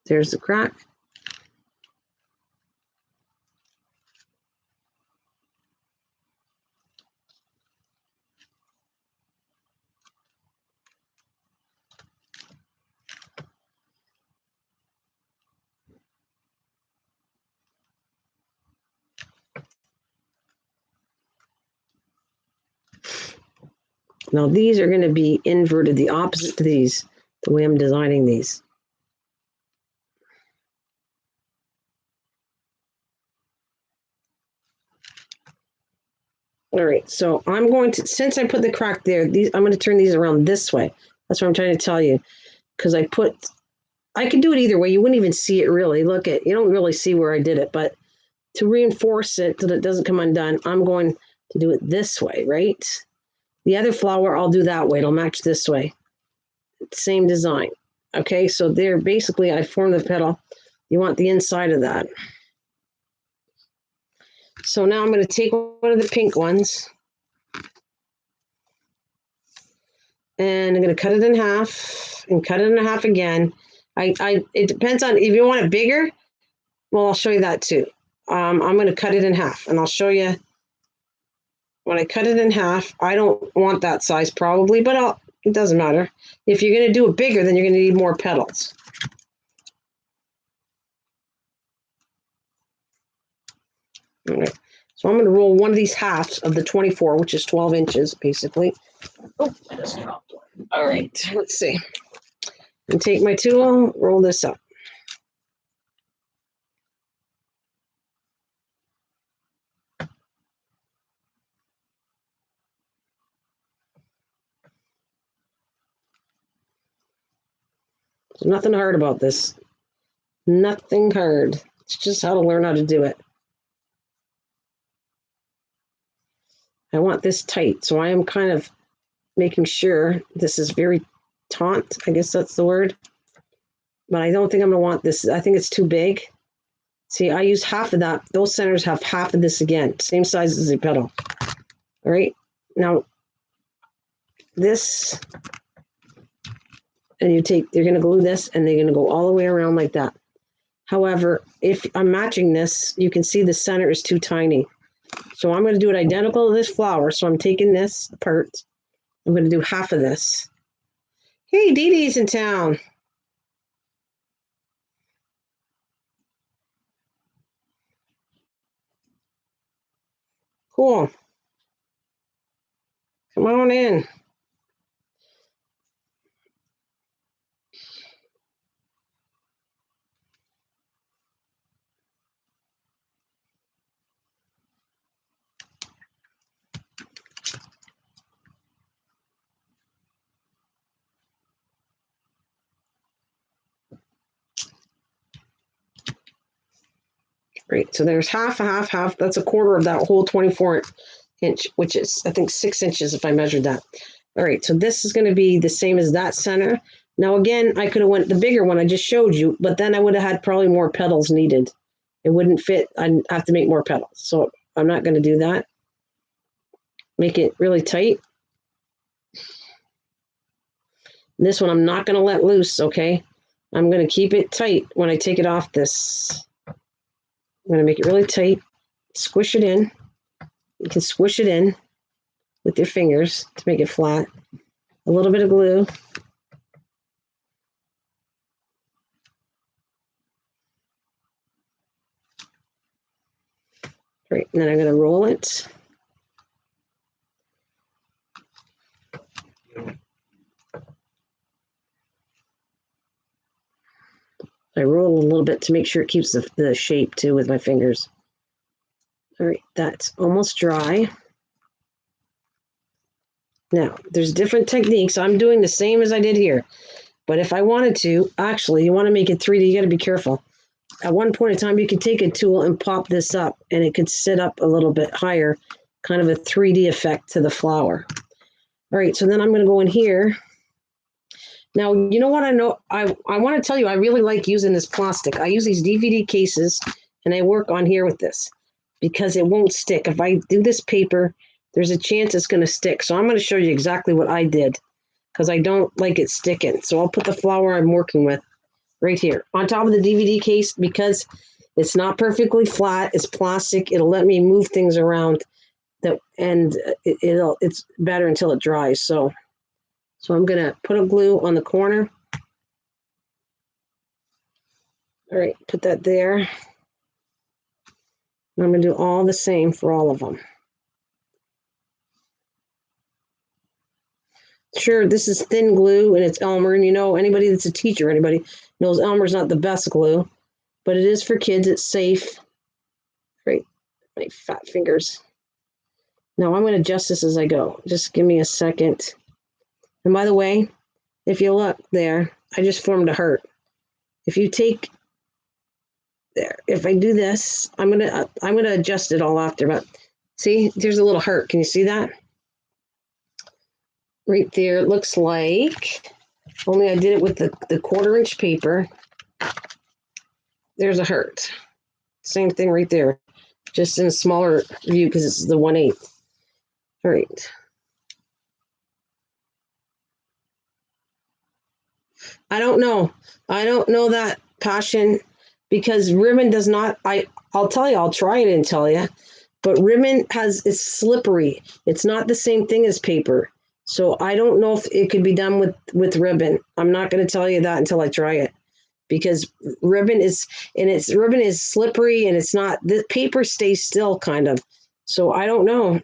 There's the crack. Now these are going to be inverted, the opposite to these, the way I'm designing these. All right, so I'm going to, since I put the crack there, I'm going to turn these around this way. That's what I'm trying to tell you, because I put I could do it either way. You wouldn't even see it really. You don't really see where I did it, but to reinforce it so that it doesn't come undone, I'm going to do it this way, right? The other flower, I'll do that way. It'll match this way. Same design. Okay, so there, basically, I formed the petal. You want the inside of that. So now I'm going to take one of the pink ones, and I'm going to cut it in half and cut it in half again. It depends on if you want it bigger. Well, I'll show you that too. I'm going to cut it in half, and I'll show you when I cut it in half. I don't want that size probably, but it doesn't matter. If you're going to do it bigger, then you're going to need more petals. All right. So I'm going to roll one of these halves of the 24, which is 12 inches, basically. Oh, I just dropped one. All right, let's see. And take my tool, roll this up. There's nothing hard about this. Nothing hard. It's just how to learn how to do it. I want this tight, so I am kind of making sure this is very taut. I guess that's the word. But I don't think I'm going to want this. I think it's too big. See, I use half of that. Those centers have half of this again. Same size as the petal. All right. Now, this, and you're going to glue this, and they're going to go all the way around like that. However, if I'm matching this, you can see the center is too tiny. So I'm going to do it identical to this flower. So I'm taking this apart. I'm going to do half of this. Hey, Dee Dee's in town. Cool. Come on in. Right, so there's half, half. That's a quarter of that whole 24 inch, which is, I think, 6 inches if I measured that. All right, so this is going to be the same as that center. Now, again, I could have went the bigger one I just showed you, but then I would have had probably more petals needed. It wouldn't fit. I'd have to make more petals. So I'm not going to do that. Make it really tight. This one I'm not going to let loose, okay? I'm going to keep it tight when I take it off this. I'm going to make it really tight, squish it in. You can squish it in with your fingers to make it flat. A little bit of glue. Right, and then I'm going to roll it. I roll a little bit to make sure it keeps the shape too with my fingers. All right, that's almost dry. Now, there's different techniques. I'm doing the same as I did here. But if I wanted to, actually, you want to make it 3D, you got to be careful. At one point in time, you could take a tool and pop this up, and it could sit up a little bit higher, kind of a 3D effect to the flower. All right, so then I'm going to go in here. Now, you know what I know? I want to tell you, I really like using this plastic. I use these DVD cases, and I work on here with this because it won't stick. If I do this paper, there's a chance it's going to stick. So I'm going to show you exactly what I did because I don't like it sticking. So I'll put the flower I'm working with right here on top of the DVD case because it's not perfectly flat. It's plastic. It'll let me move things around, and it's better until it dries. So I'm going to put a glue on the corner. All right, put that there. And I'm going to do all the same for all of them. Sure, this is thin glue and it's Elmer. And you know, anybody that's a teacher, anybody knows Elmer's not the best glue, but it is for kids. It's safe. Right, my fat fingers. Now I'm going to adjust this as I go. Just give me a second. And by the way, if you look there, I just formed a heart. if you take there, if I do this, I'm gonna adjust it all after, but see, there's a little heart. Can you see that? Right there, it looks like, only I did it with the 1/4-inch paper. There's a heart. Same thing right there, just in a smaller view because it's the 1/8. All right. I don't know. I don't know that, Passion, because ribbon does not, I'll tell you, I'll try it and tell you, but ribbon it's slippery. It's not the same thing as paper. So I don't know if it could be done with ribbon. I'm not going to tell you that until I try it, because ribbon is slippery, and it's not, the paper stays still kind of. So I don't know.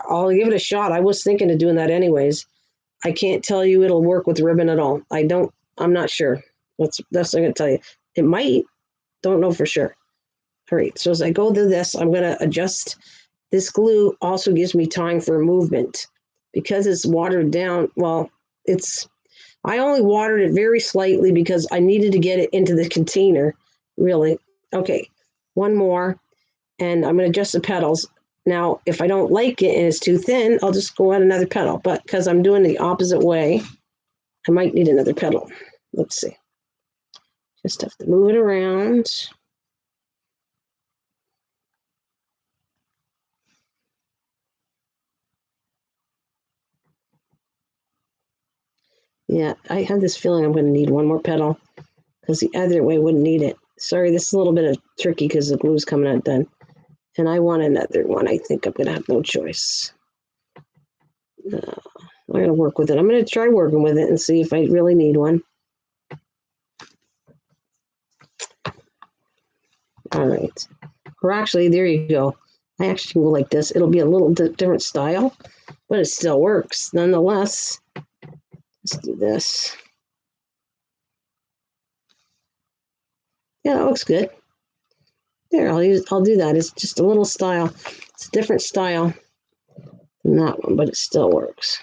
I'll give it a shot. I was thinking of doing that anyways. I can't tell you it'll work with ribbon at all. I'm not sure. That's what I'm going to tell you. It might. Don't know for sure. All right. So as I go through this, I'm going to adjust. This glue also gives me time for movement because it's watered down. Well, I only watered it very slightly because I needed to get it into the container, really. Okay. One more. And I'm going to adjust the petals. Now, if I don't like it and it's too thin, I'll just go add another petal. But because I'm doing the opposite way, I might need another petal. Let's see. Just have to move it around. Yeah, I have this feeling I'm going to need one more petal because the other way wouldn't need it. Sorry, this is a little bit of tricky because the glue's coming out done. And I want another one. I think I'm going to have no choice. I'm going to work with it. I'm going to try working with it and see if I really need one. All right. Or actually, there you go. I actually can go like this. It'll be a little different style, but it still works nonetheless. Let's do this. Yeah, that looks good. There, I'll do that. It's just a little style. It's a different style than that one, but it still works.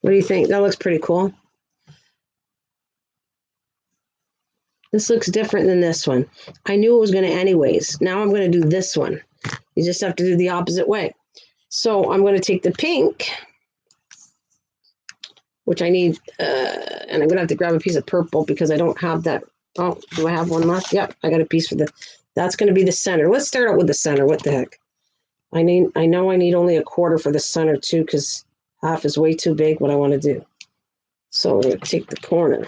What do you think? That looks pretty cool. This looks different than this one. I knew it was going to anyways. Now I'm going to do this one. You just have to do the opposite way. So I'm going to take the pink, which I need, and I'm going to have to grab a piece of purple because I don't have that. Oh, do I have one left? Yep, I got a piece for that's going to be the center. Let's start out with the center. What the heck? I know I need only a 1/4 for the center too because half is way too big what I want to do. So I'm going to take the corner.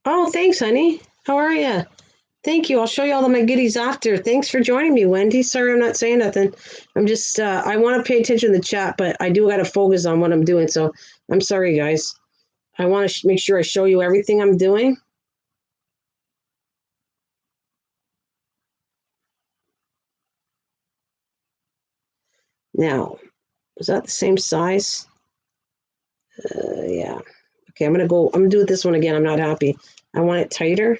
Oh, thanks, honey. How are you? Thank you. I'll show you all of my goodies after. Thanks for joining me, Wendy. Sorry I'm not saying nothing. I'm just, I want to pay attention to the chat, but I do got to focus on what I'm doing. So I'm sorry, guys. I want to make sure I show you everything I'm doing. Now, is that the same size? Yeah. Okay, I'm going to do it this one again. I'm not happy. I want it tighter.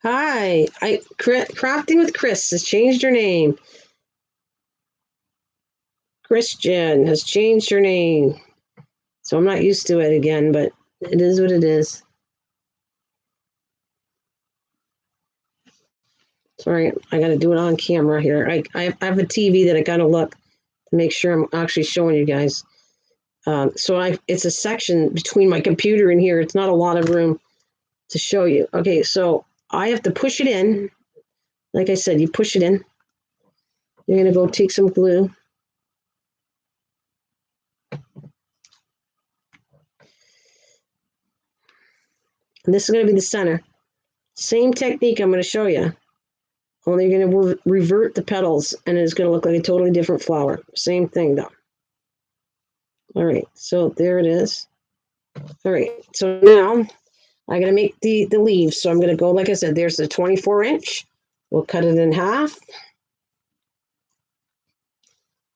Hi, Crafting with Chris has changed her name. Christian has changed her name. So I'm not used to it again, but it is what it is. Sorry, I got to do it on camera here. I have a TV that I got to look to make sure I'm actually showing you guys. It's a section between my computer and here. It's not a lot of room to show you. Okay, so I have to push it in. Like I said, you push it in. You're going to go take some glue. And this is going to be the center. Same technique I'm going to show you. Only you're going to revert the petals, and it's going to look like a totally different flower. Same thing, though. All right, so there it is. All right, so now I got to make the leaves. So I'm going to go, like I said, there's the 24-inch. We'll cut it in half.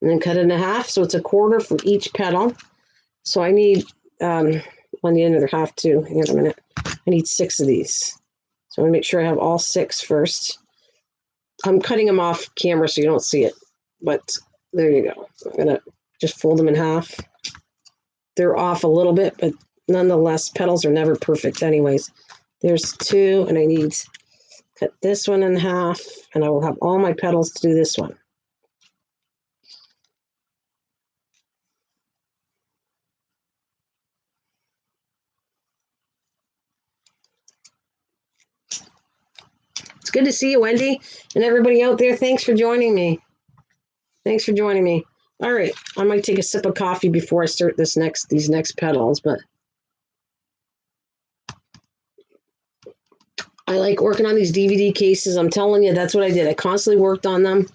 and then cut it in half. So it's a quarter for each petal. So I need on the other half too. Hang on a minute. I need 6 of these. So I'm going to make sure I have all 6 first. I'm cutting them off camera so you don't see it. But there you go. I'm going to just fold them in half. They're off a little bit, but nonetheless, petals are never perfect anyways. There's 2, and I need to cut this one in half, and I will have all my petals to do this one. It's good to see you, Wendy, and everybody out there. Thanks for joining me. Thanks for joining me. All right, I might take a sip of coffee before I start these next petals, but I like working on these DVD cases. I'm telling you, that's what I did. I constantly worked on them,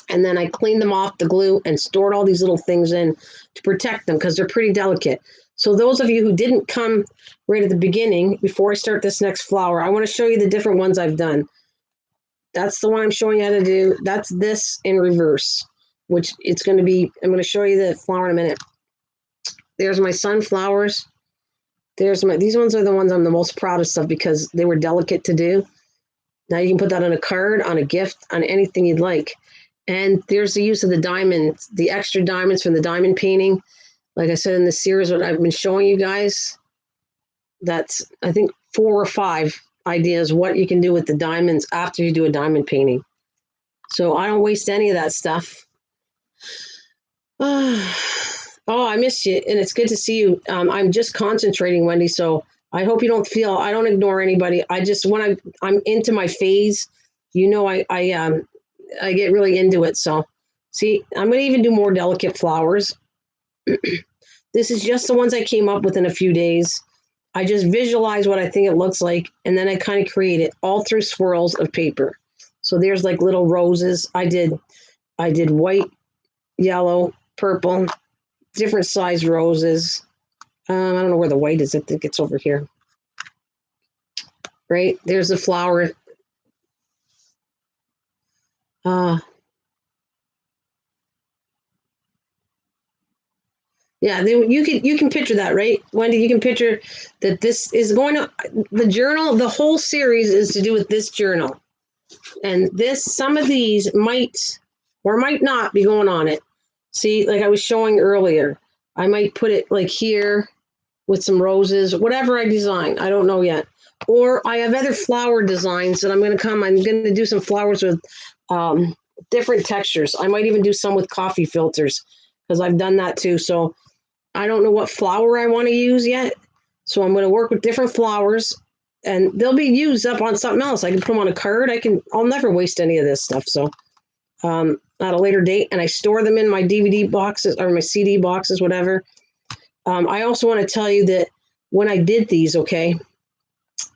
and then I cleaned them off the glue and stored all these little things in to protect them because they're pretty delicate. So those of you who didn't come right at the beginning, before I start this next flower, I want to show you the different ones I've done. That's the one I'm showing you how to do. That's this in reverse, which it's going to be, I'm going to show you the flower in a minute. There's my sunflowers. These ones are the ones I'm the most proudest of because they were delicate to do. Now you can put that on a card, on a gift, on anything you'd like. And there's the use of the diamonds, the extra diamonds from the diamond painting. Like I said in the series, what I've been showing you guys, that's, I think, 4 or 5 ideas what you can do with the diamonds after you do a diamond painting. So I don't waste any of that stuff. Oh, I missed you, and it's good to see you. I'm just concentrating, Wendy, so I hope you don't feel, I don't ignore anybody. I just, when I'm into my phase, you know, I get really into it. So, see, I'm going to even do more delicate flowers. This is just the ones I came up with in a few days. I just visualize what I think it looks like, and then I kind of create it all through swirls of paper. So there's like little roses. I did white, yellow, purple, different size roses. I don't know where the white is. I think it's over here. Right? There's the flower. Yeah, you can picture that, right, Wendy? You can picture that this is going to, the journal, the whole series is to do with this journal. And some of these might or might not be going on it. See, like I was showing earlier, I might put it like here with some roses, whatever I design. I don't know yet. Or I have other flower designs that I'm going to do some flowers with different textures. I might even do some with coffee filters because I've done that too. So I don't know what flower I want to use yet. So I'm going to work with different flowers and they'll be used up on something else. I can put them on a card. I'll never waste any of this stuff. So at a later date, and I store them in my DVD boxes or my CD boxes, whatever. I also want to tell you that when I did these, okay,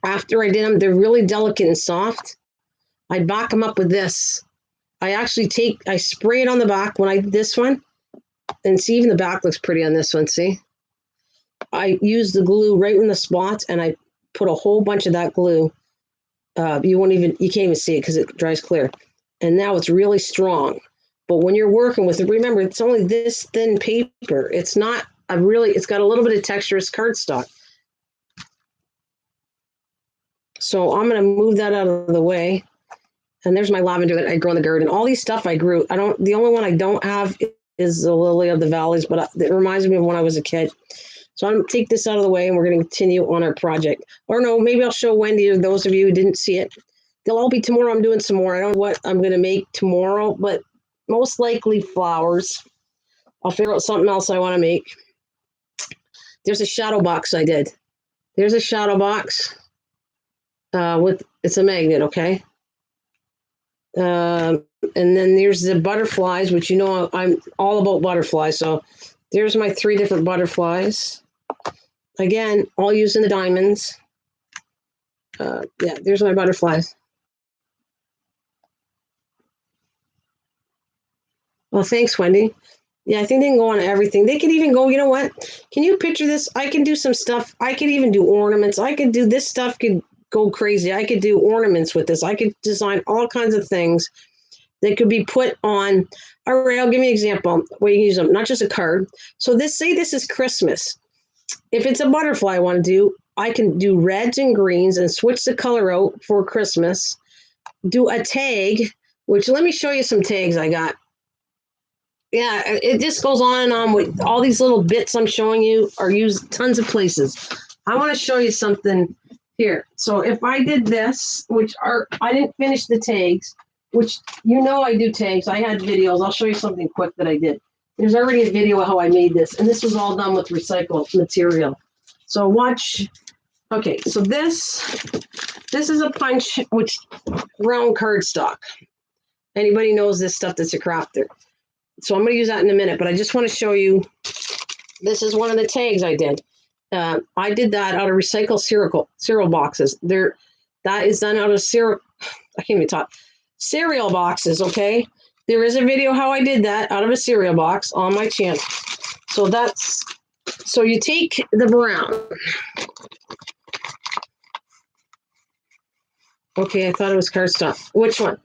after I did them, they're really delicate and soft. I back them up with this. I spray it on the back when I did this one. And see, even the back looks pretty on this one, see? I use the glue right in the spots, and I put a whole bunch of that glue. You can't even see it because it dries clear. And now it's really strong. But when you're working with it, remember, it's only this thin paper. It's not it's got a little bit of texture. It's cardstock. So I'm going to move that out of the way. And there's my lavender that I grow in the garden. All these stuff I grew. The only one I don't have is the lily of the valleys, but it reminds me of when I was a kid. So I'm going to take this out of the way and we're going to continue on our project. Or no, maybe I'll show Wendy or those of you who didn't see it. They'll all be tomorrow. I'm doing some more. I don't know what I'm going to make tomorrow, but most likely flowers. I'll figure out something else I want to make. There's a shadow box I did. There's a shadow box it's a magnet, okay? And then there's the butterflies, which you know I'm all about butterflies. So there's my 3 different butterflies. Again, all using the diamonds. Yeah, there's my butterflies. Well, thanks, Wendy. Yeah, I think they can go on everything. They could even go, you know what? Can you picture this? I can do some stuff. I could even do ornaments. I could do this stuff could go crazy. I could do ornaments with this. I could design all kinds of things. They could be put on. All right, I'll give you an example where you use them, not just a card. So say this is Christmas. If it's a butterfly I want to do, I can do reds and greens and switch the color out for Christmas. Do a tag, which let me show you some tags I got. Yeah, it just goes on and on with all these little bits I'm showing you are used tons of places. I want to show you something here. So if I did this, I didn't finish the tags, which I do tags. I had videos. I'll show you something quick that I did. There's already a video of how I made this, and this was all done with recycled material. So watch. Okay, so this is a punch, which round cardstock. Anybody knows this stuff that's a crafter. So I'm going to use that in a minute, but I just want to show you, this is one of the tags I did. I did that out of recycled cereal boxes. That is done out of cereal. I can't even talk. Cereal boxes, okay? There is a video how I did that out of a cereal box on my channel. So you take the brown. Okay, I thought it was cardstock. Which one?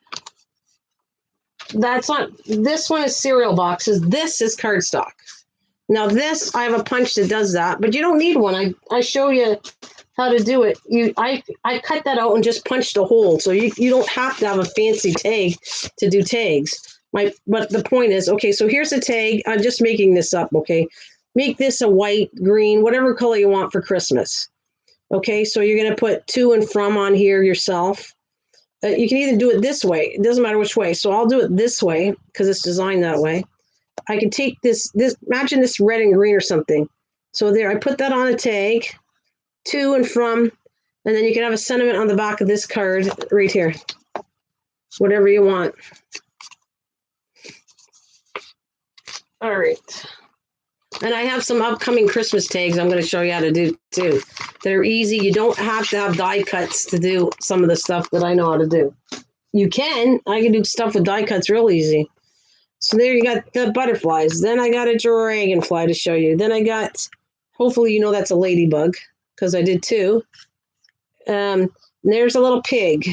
That's not, this one is cereal boxes. This is cardstock. Now this, I have a punch that does that, but you don't need one. I show you how to do it. I cut that out and just punched a hole. So you don't have to have a fancy tag to do tags. But the point is, okay, so here's a tag. I'm just making this up, okay? Make this a white, green, whatever color you want for Christmas. Okay, so you're going to put to and from on here yourself. You can either do it this way. It doesn't matter which way. So I'll do it this way because it's designed that way. I can take this, imagine this red and green or something. So there, I put that on a tag, to and from, and then you can have a sentiment on the back of this card right here. Whatever you want. All right. And I have some upcoming Christmas tags I'm going to show you how to do too. They're easy. You don't have to have die cuts to do some of the stuff that I know how to do. You can. I can do stuff with die cuts real easy. So there you got the butterflies. Then I got a dragonfly to show you. Then I got, hopefully you know that's a ladybug because I did two. There's a little pig.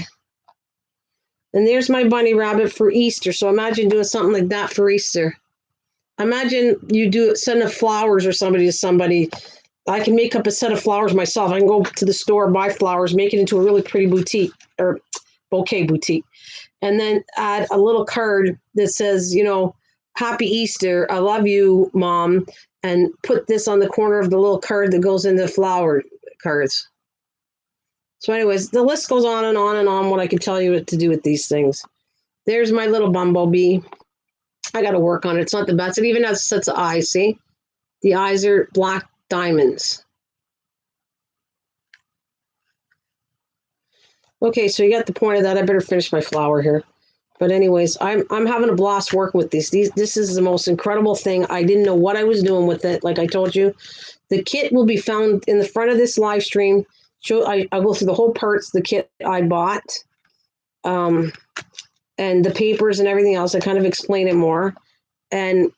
And there's my bunny rabbit for Easter. So imagine doing something like that for Easter. Imagine you send a flowers or somebody to somebody. I can make up a set of flowers myself. I can go to the store, buy flowers, make it into a really pretty boutique or bouquet boutique. And then add a little card that says, Happy Easter, I love you, Mom, and put this on the corner of the little card that goes in the flower cards. So anyways, the list goes on and on and on what I can tell you what to do with these things. There's my little bumblebee. I got to work on it. It's not the best. It even has sets of eyes, see? The eyes are black diamonds. Okay, so you got the point of that. I better finish my flower here. But anyways, I'm having a blast working with these. This is the most incredible thing. I didn't know what I was doing with it. Like I told you, the kit will be found in the front of this live stream. I go through the whole parts, the kit I bought, and the papers and everything else. I kind of explain it more. And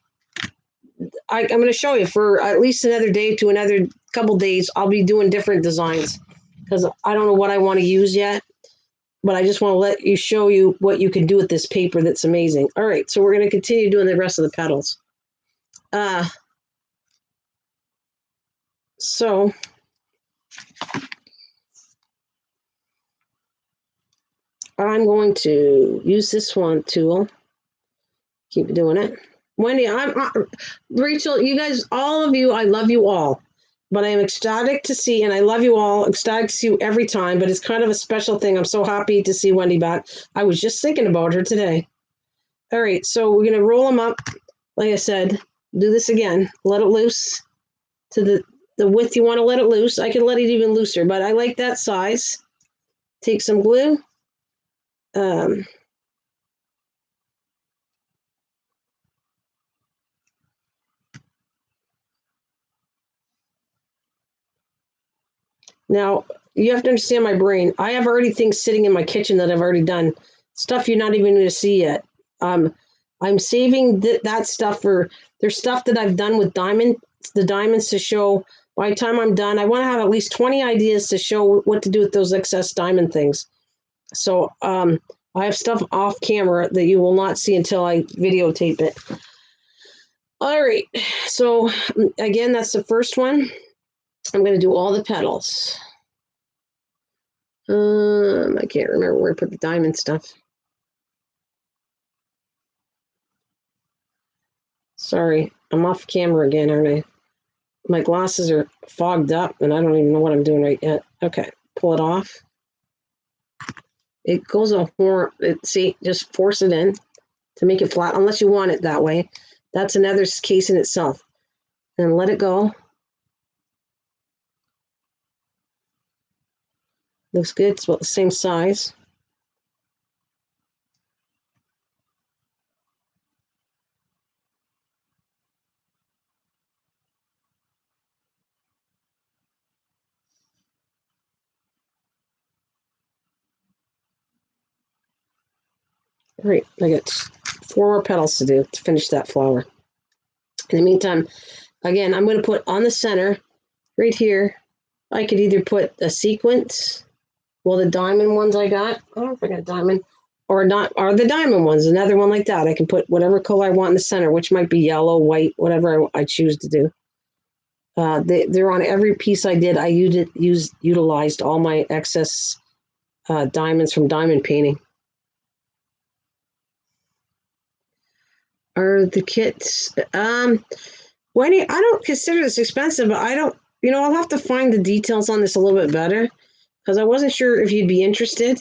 I'm going to show you for at least another day to another couple days. I'll be doing different designs because I don't know what I want to use yet. But I just want to show you what you can do with this paper that's amazing. All right, so we're going to continue doing the rest of the petals. So I'm going to use this one tool. Keep doing it. Wendy, Rachel, you guys, all of you, I love you all. But I am ecstatic to see, and I love you all, ecstatic to see you every time, but it's kind of a special thing. I'm so happy to see Wendy back. I was just thinking about her today. All right, so we're going to roll them up. Like I said, do this again. Let it loose to the width you want to let it loose. I can let it even looser, but I like that size. Take some glue. Now, you have to understand my brain. I have already things sitting in my kitchen that I've already done. Stuff you're not even going to see yet. I'm saving that stuff for, there's stuff that I've done with the diamonds to show by the time I'm done. I want to have at least 20 ideas to show what to do with those excess diamond things. So I have stuff off camera that you will not see until I videotape it. All right, so again, that's the first one. I'm going to do all the petals. I can't remember where I put the diamond stuff. Sorry, I'm off camera again, aren't I? My glasses are fogged up, and I don't even know what I'm doing right yet. Okay, pull it off. It goes a horn. See, just force it in to make it flat, unless you want it that way. That's another case in itself. And let it go. Looks good. It's about the same size. All right, I got 4 more petals to do to finish that flower. In the meantime, again, I'm going to put on the center, right here, I could either put a sequence, well, the diamond ones I got, I don't know if I got a diamond, or not, or the diamond ones, another one like that. I can put whatever color I want in the center, which might be yellow, white, whatever I choose to do. They're on every piece I did. I utilized all my excess diamonds from diamond painting. Are the kits? Wendy, I don't consider this expensive, but I don't. I'll have to find the details on this a little bit better because I wasn't sure if you'd be interested.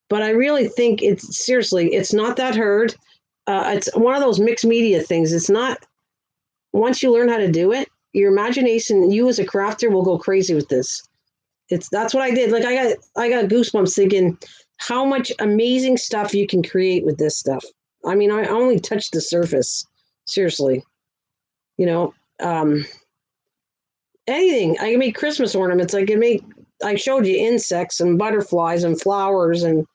But I really think it's not that hard. It's one of those mixed media things. It's not. Once you learn how to do it, your imagination, you as a crafter, will go crazy with this. That's what I did. Like I got goosebumps thinking how much amazing stuff you can create with this stuff. I mean, I only touched the surface. Seriously, you know, um, anything. I can make Christmas ornaments. I showed you insects and butterflies and flowers, and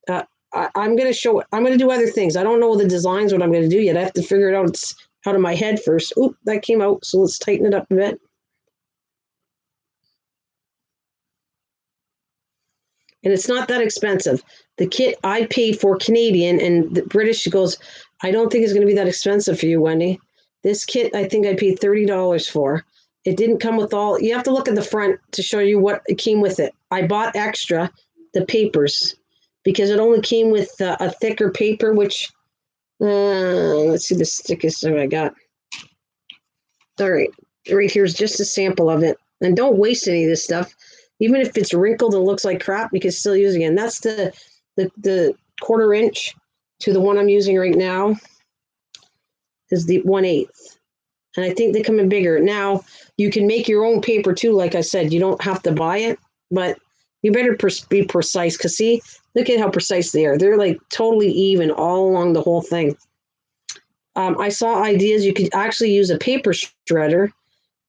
I'm going to show. I'm going to do other things. I don't know the designs what I'm going to do yet. I have to figure it out of my head first. Oop, that came out. So let's tighten it up a bit. And it's not that expensive. The kit I paid for Canadian, and the British goes, I don't think it's going to be that expensive for you, Wendy. This kit, I think I paid $30 for. It didn't come with all. You have to look at the front to show you what it came with it. I bought extra, the papers, because it only came with a thicker paper, which, let's see the thickest I got. All right. Right here's just a sample of it. And don't waste any of this stuff. Even if it's wrinkled and looks like crap, you can still use it again. That's the 1/4 inch to the one I'm using right now is the 1/8. And I think they come in bigger. Now, you can make your own paper too. Like I said, you don't have to buy it, but you better be precise. Because see, look at how precise they are. They're like totally even all along the whole thing. I saw ideas. You could actually use a paper shredder.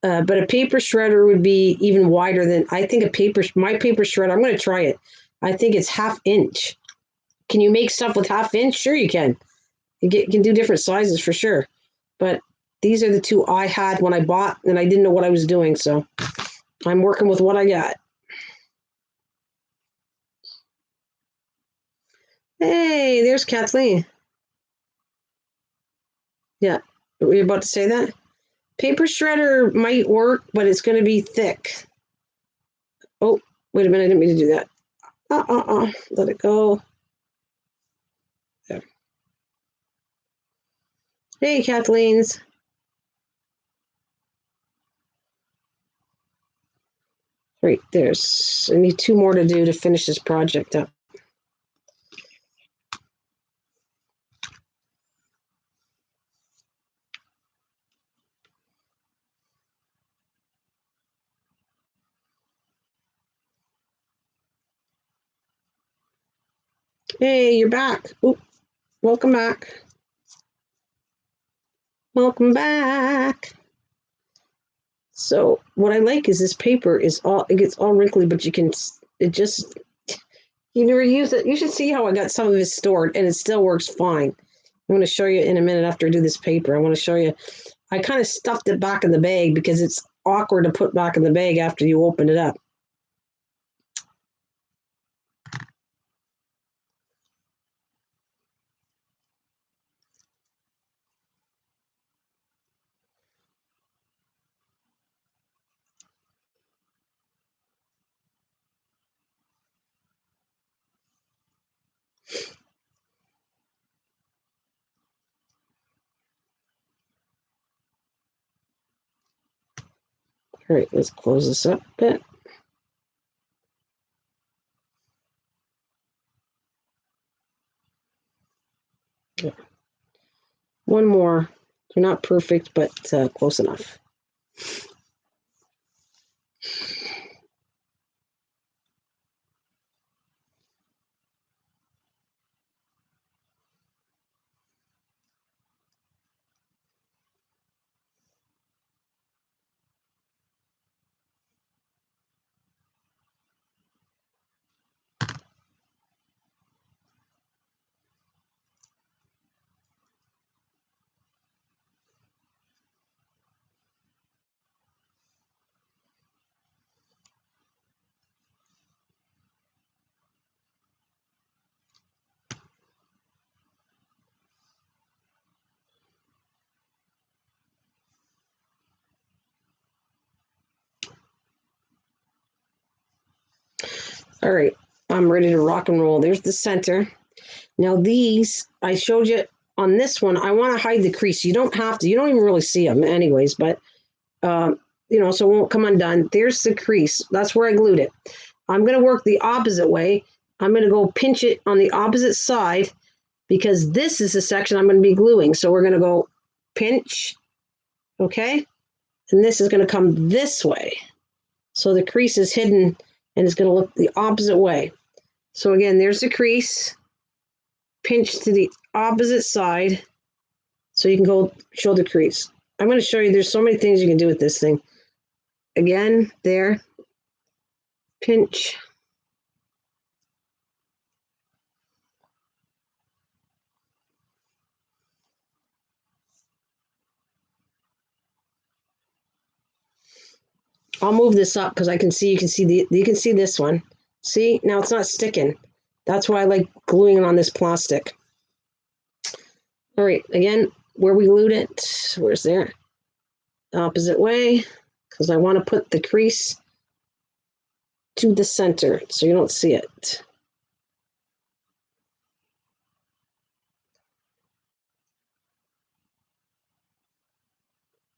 But a paper shredder would be even wider than I think my paper shredder. I'm going to try it. I think it's 1/2 inch. Can you make stuff with 1/2 inch? Sure, you can. You can do different sizes for sure. But these are the two I had when I bought, and I didn't know what I was doing. So I'm working with what I got. Hey, there's Kathleen. Yeah, were you about to say that? Paper shredder might work, but it's going to be thick. Oh, wait a minute. I didn't mean to do that. Let it go. There. Hey, Kathleen's. Right, I need 2 more to do to finish this project up. Hey, you're back. Oop, welcome back. Welcome back. So what I like is this paper it gets all wrinkly, but you never use it. You should see how I got some of it stored and it still works fine. I'm going to show you in a minute after I do this paper. I want to show you. I kind of stuffed it back in the bag because it's awkward to put back in the bag after you open it up. All right, let's close this up a bit. One more. They're not perfect, but close enough. All right, I'm ready to rock and roll. There's the center. Now these, I showed you on this one, I want to hide the crease. You don't have to. You don't even really see them anyways, but, so it won't come undone. There's the crease. That's where I glued it. I'm going to work the opposite way. I'm going to go pinch it on the opposite side because this is the section I'm going to be gluing. So we're going to go pinch, okay? And this is going to come this way. So the crease is hidden and it's going to look the opposite way. So again, there's the crease. Pinch to the opposite side so you can go show the crease. I'm going to show you there's so many things you can do with this thing. Again, there, pinch. I'll move this up because you can see this one. See, now it's not sticking. That's why I like gluing it on this plastic. All right, again, where we glued it, where's there? Opposite way, because I want to put the crease to the center so you don't see it.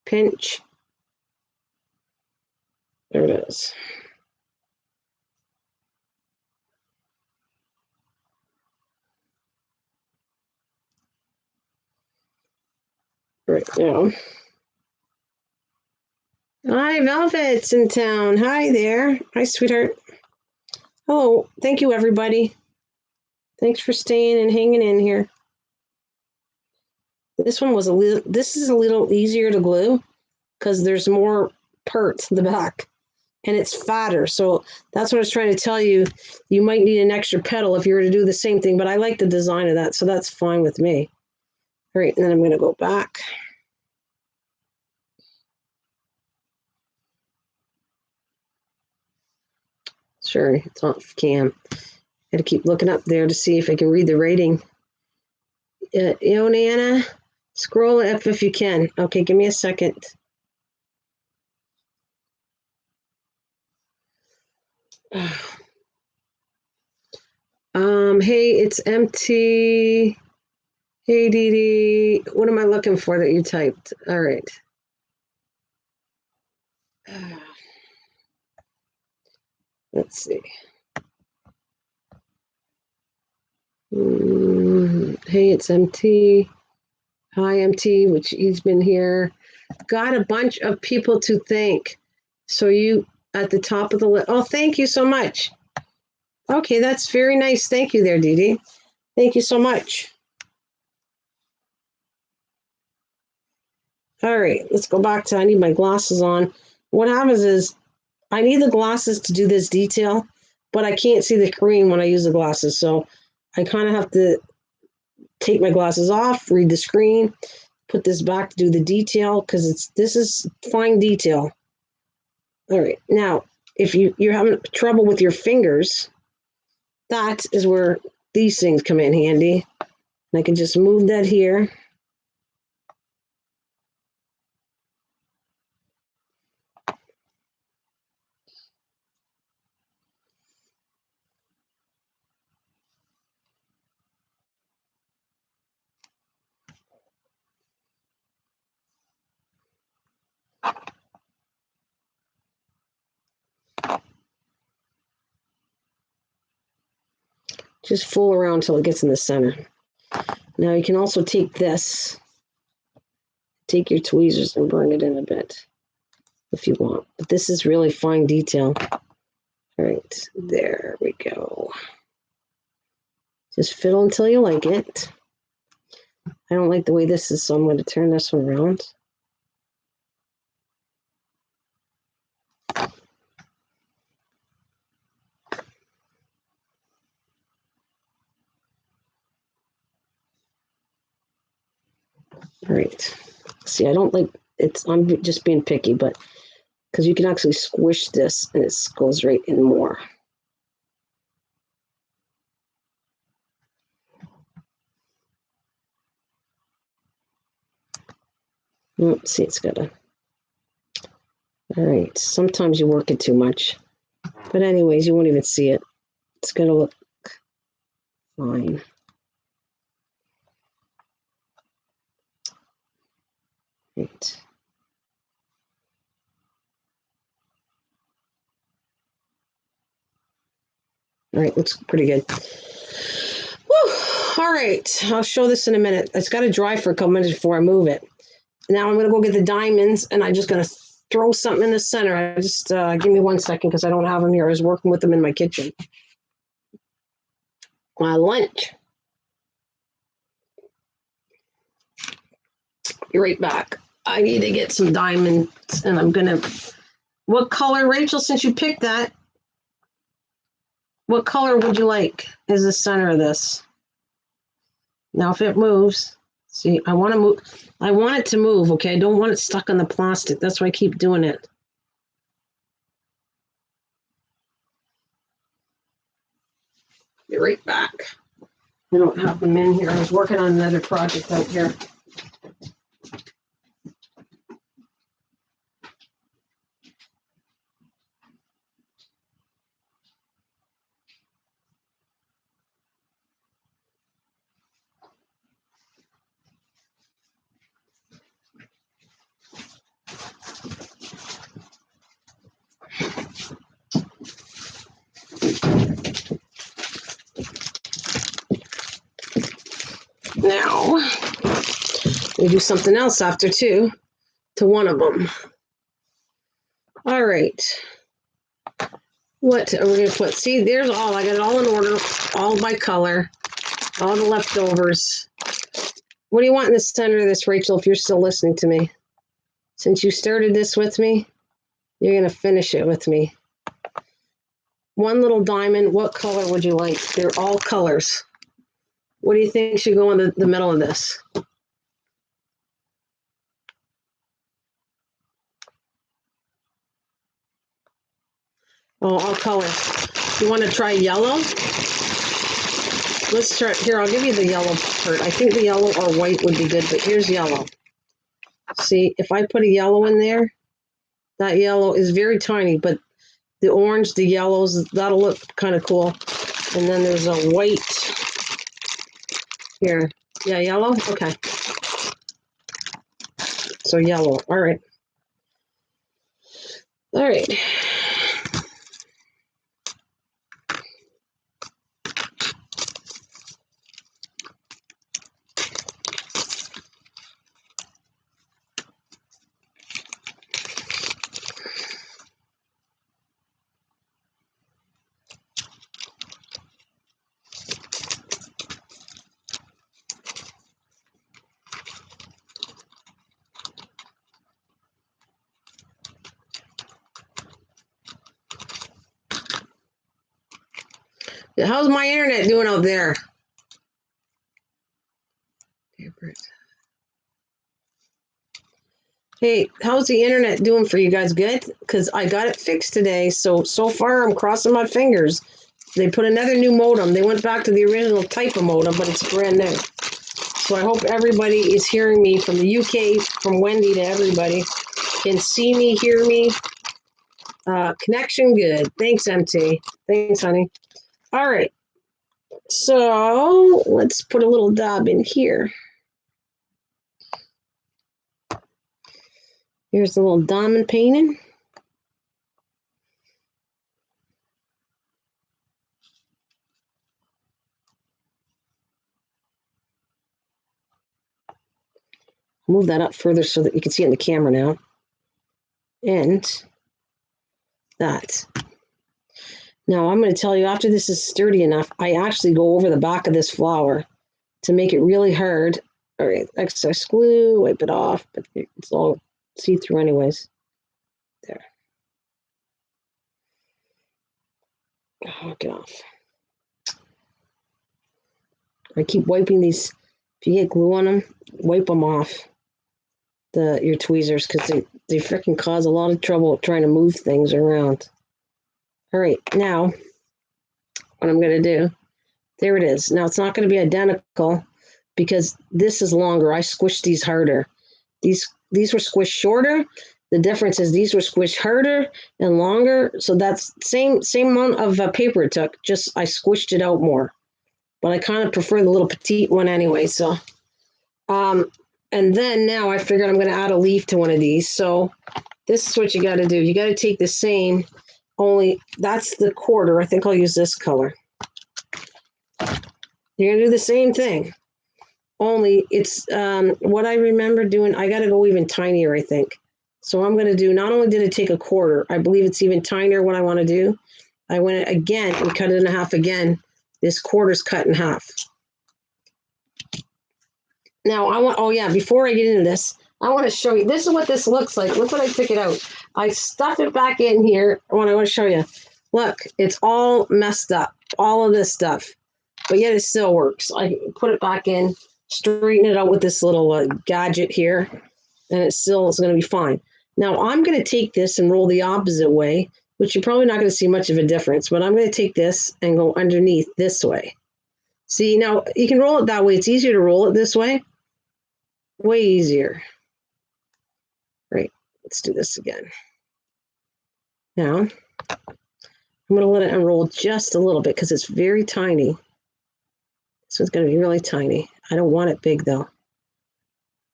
Pinch. There it is. Right now. Hi, Velvet's in town. Hi there. Hi, sweetheart. Hello. Thank you, everybody. Thanks for staying and hanging in here. This one was this is a little easier to glue because there's more parts in the back and it's fatter. So that's what I was trying to tell you. You might need an extra petal if you were to do the same thing, but I like the design of that. So that's fine with me. All right. And then I'm going to go back. Sure, it's off cam. Got to keep looking up there to see if I can read the rating. Nana, scroll up if you can. Okay, give me a second. Hey, it's empty. Hey, Dee Dee. What am I looking for that you typed? All right. Let's see. Hey, it's MT. Hi, MT, which he's been here. Got a bunch of people to thank. So you at the top of the list. Oh, thank you so much. Okay, that's very nice. Thank you there, Dee Dee. Thank you so much. All right, let's go back to I need my glasses on. What happens is I need the glasses to do this detail, but I can't see the screen when I use the glasses. So I kind of have to take my glasses off, read the screen, put this back to do the detail because this is fine detail. All right, now if you're having trouble with your fingers, that is where these things come in handy. And I can just move that here. Just fool around until it gets in the center. Now you can also take this, take your tweezers and burn it in a bit if you want. But this is really fine detail. All right, there we go. Just fiddle until you like it. I don't like the way this is, so I'm going to turn this one around. All right. See, I don't like it's. I'm just being picky, but because you can actually squish this and it goes right in more. See, it's got a. All right. Sometimes you work it too much, but anyways, you won't even see it. It's gonna look fine. Right. All right, looks pretty good. Whew. All right, I'll show this in a minute. It's got to dry for a couple minutes before I move it. Now I'm going to go get the diamonds, and I'm just going to throw something in the center. I just give me 1 second because I don't have them here. I was working with them in my kitchen. My lunch. Be right back. I need to get some diamonds, and I'm going to... What color, Rachel, since you picked that, what color would you like is the center of this? Now, if it moves, see, I want to move. I want it to move, okay? I don't want it stuck on the plastic. That's why I keep doing it. Be right back. I don't have them in here. I was working on another project out here. Now, we do something else after two to one of them. All right. What are we going to put? See, there's all. I got it all in order, all by color, all the leftovers. What do you want in the center of this, Rachel, if you're still listening to me? Since you started this with me, you're going to finish it with me. One little diamond. What color would you like? They're all colors. What do you think should go in the middle of this? Oh, all colors. You want to try yellow? Let's try. Here, I'll give you the yellow part. I think the yellow or white would be good, but here's yellow. See, if I put a yellow in there, that yellow is very tiny, but the orange, the yellows, that'll look kind of cool. And then there's a white here. Yeah, yellow? Okay. So yellow. All right. All right. How's my internet doing out there? Hey, how's the internet doing for you guys? Good? Because I got it fixed today. So far, I'm crossing my fingers. They put another new modem. They went back to the original type of modem, but it's brand new. So I hope everybody is hearing me from the UK, from Wendy to everybody. Can see me, hear me. Connection good. Thanks, MT. Thanks, honey. All right. So let's put a little dab in here. Here's a little diamond painting. Move that up further so that you can see it in the camera now. And that. Now I'm going to tell you, after this is sturdy enough, I actually go over the back of this flower to make it really hard. All right, excess glue, wipe it off, but it's all see-through anyways. There. Oh, get off. I keep wiping these. If you get glue on them, wipe them off, your tweezers, because they freaking cause a lot of trouble trying to move things around. All right, now what I'm going to do, there it is. Now it's not going to be identical because this is longer. I squished these harder. These were squished shorter. The difference is these were squished harder and longer. So that's same amount of paper it took. Just I squished it out more. But I kind of prefer the little petite one anyway. So, and then now I figured I'm going to add a leaf to one of these. So this is what you got to do. You got to take the same, only that's the quarter. I think I'll use this color. You're going to do the same thing. Only it's what I remember doing. I got to go even tinier, I think. So I'm going to do, not only did it take a quarter, I believe it's even tinier what I want to do. I went again and cut it in half again. This quarter's cut in half. Now I want, oh yeah, before I get into this, I want to show you, this is what this looks like. Look what I took it out. I stuffed it back in here. I want to show you. Look, it's all messed up, all of this stuff, but yet it still works. I put it back in, straighten it out with this little gadget here, and it still is going to be fine. Now I'm going to take this and roll the opposite way, which you're probably not going to see much of a difference, but I'm going to take this and go underneath this way. See, now you can roll it that way. It's easier to roll it this way. Way easier. Right, let's do this again. Now, I'm going to let it unroll just a little bit because it's very tiny. So it's going to be really tiny. I don't want it big though.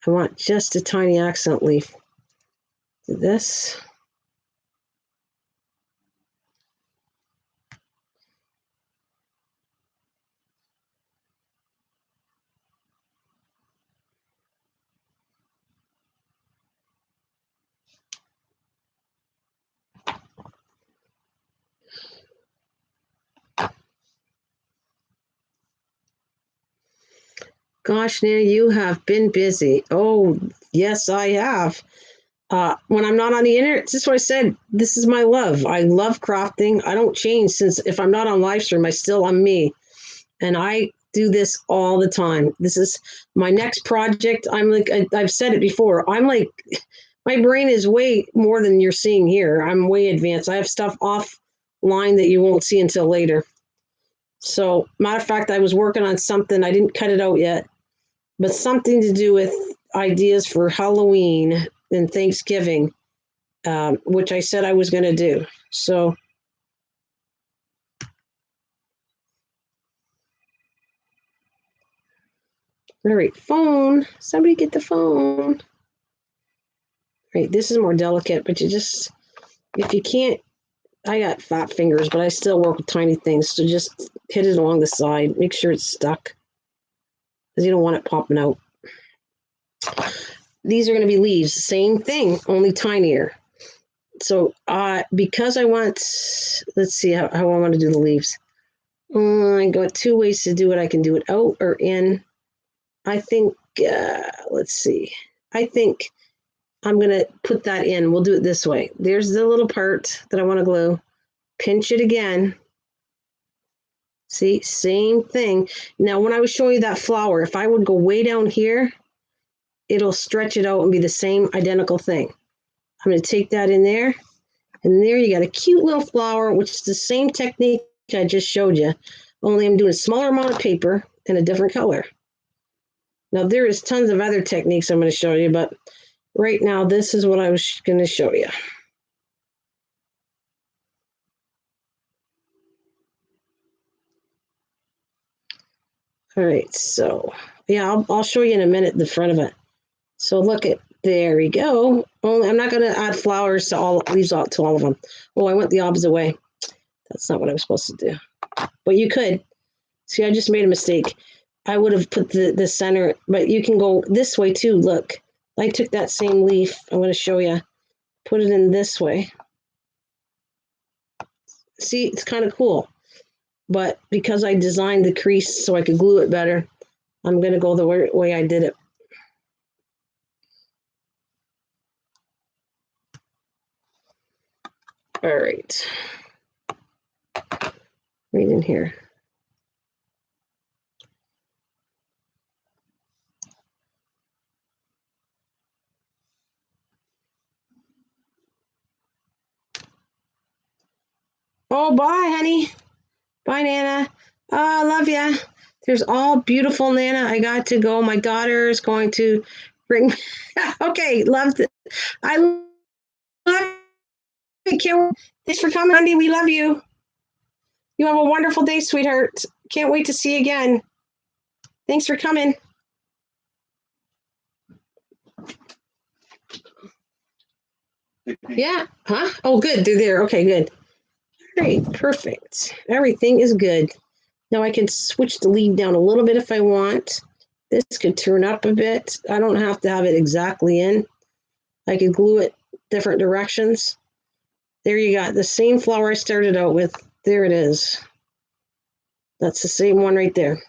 I want just a tiny accent leaf. Do this. Gosh, Nana, you have been busy. Oh, yes, I have. When I'm not on the internet, this is what I said. This is my love. I love crafting. I don't change since if I'm not on live stream, I'm me. And I do this all the time. This is my next project. I'm like, I've said it before. I'm like, my brain is way more than you're seeing here. I'm way advanced. I have stuff offline that you won't see until later. So, matter of fact, I was working on something. I didn't cut it out yet, but something to do with ideas for Halloween and Thanksgiving, which I said I was going to do. So, all right, phone. Somebody get the phone. All right, this is more delicate, but you just, if you can't, I got fat fingers, but I still work with tiny things. So just hit it along the side. Make sure it's stuck because you don't want it popping out. These are going to be leaves. Same thing, only tinier. So because I want, let's see how I want to do the leaves. I got two ways to do it. I can do it out or in. I think, let's see. I think I'm going to put that in. We'll do it this way. There's the little part that I want to glue. Pinch it again. See, same thing. Now, when I was showing you that flower, if I would go way down here, it'll stretch it out and be the same identical thing. I'm going to take that in there. And there you got a cute little flower, which is the same technique I just showed you, only I'm doing a smaller amount of paper and a different color. Now, there is tons of other techniques I'm going to show you, but right now, this is what I was going to show you. All right, so yeah, I'll show you in a minute the front of it. So look at, there we go. Only I'm not going to add flowers to all leaves to all of them. Oh, I went the opposite way. That's not what I was supposed to do. But you could. See, I just made a mistake. I would have put the center, but you can go this way too. Look, I took that same leaf. I'm going to show you. Put it in this way. See, it's kind of cool. But because I designed the crease so I could glue it better, I'm going to go the way I did it. All right. Right in here. Oh, bye, honey. Bye, Nana. Oh, I love ya. There's all beautiful Nana. I got to go. My daughter is going to bring. Okay, loved it. I love you, Kim. Thanks for coming, Andy. We love you. You have a wonderful day, sweetheart. Can't wait to see you again. Thanks for coming. Yeah. Huh? Oh, good. They're there. Okay, good. Great. Perfect. Everything is good. Now I can switch the lead down a little bit if I want. This could turn up a bit. I don't have to have it exactly in. I could glue it different directions. There you got the same flower I started out with. There it is. That's the same one right there.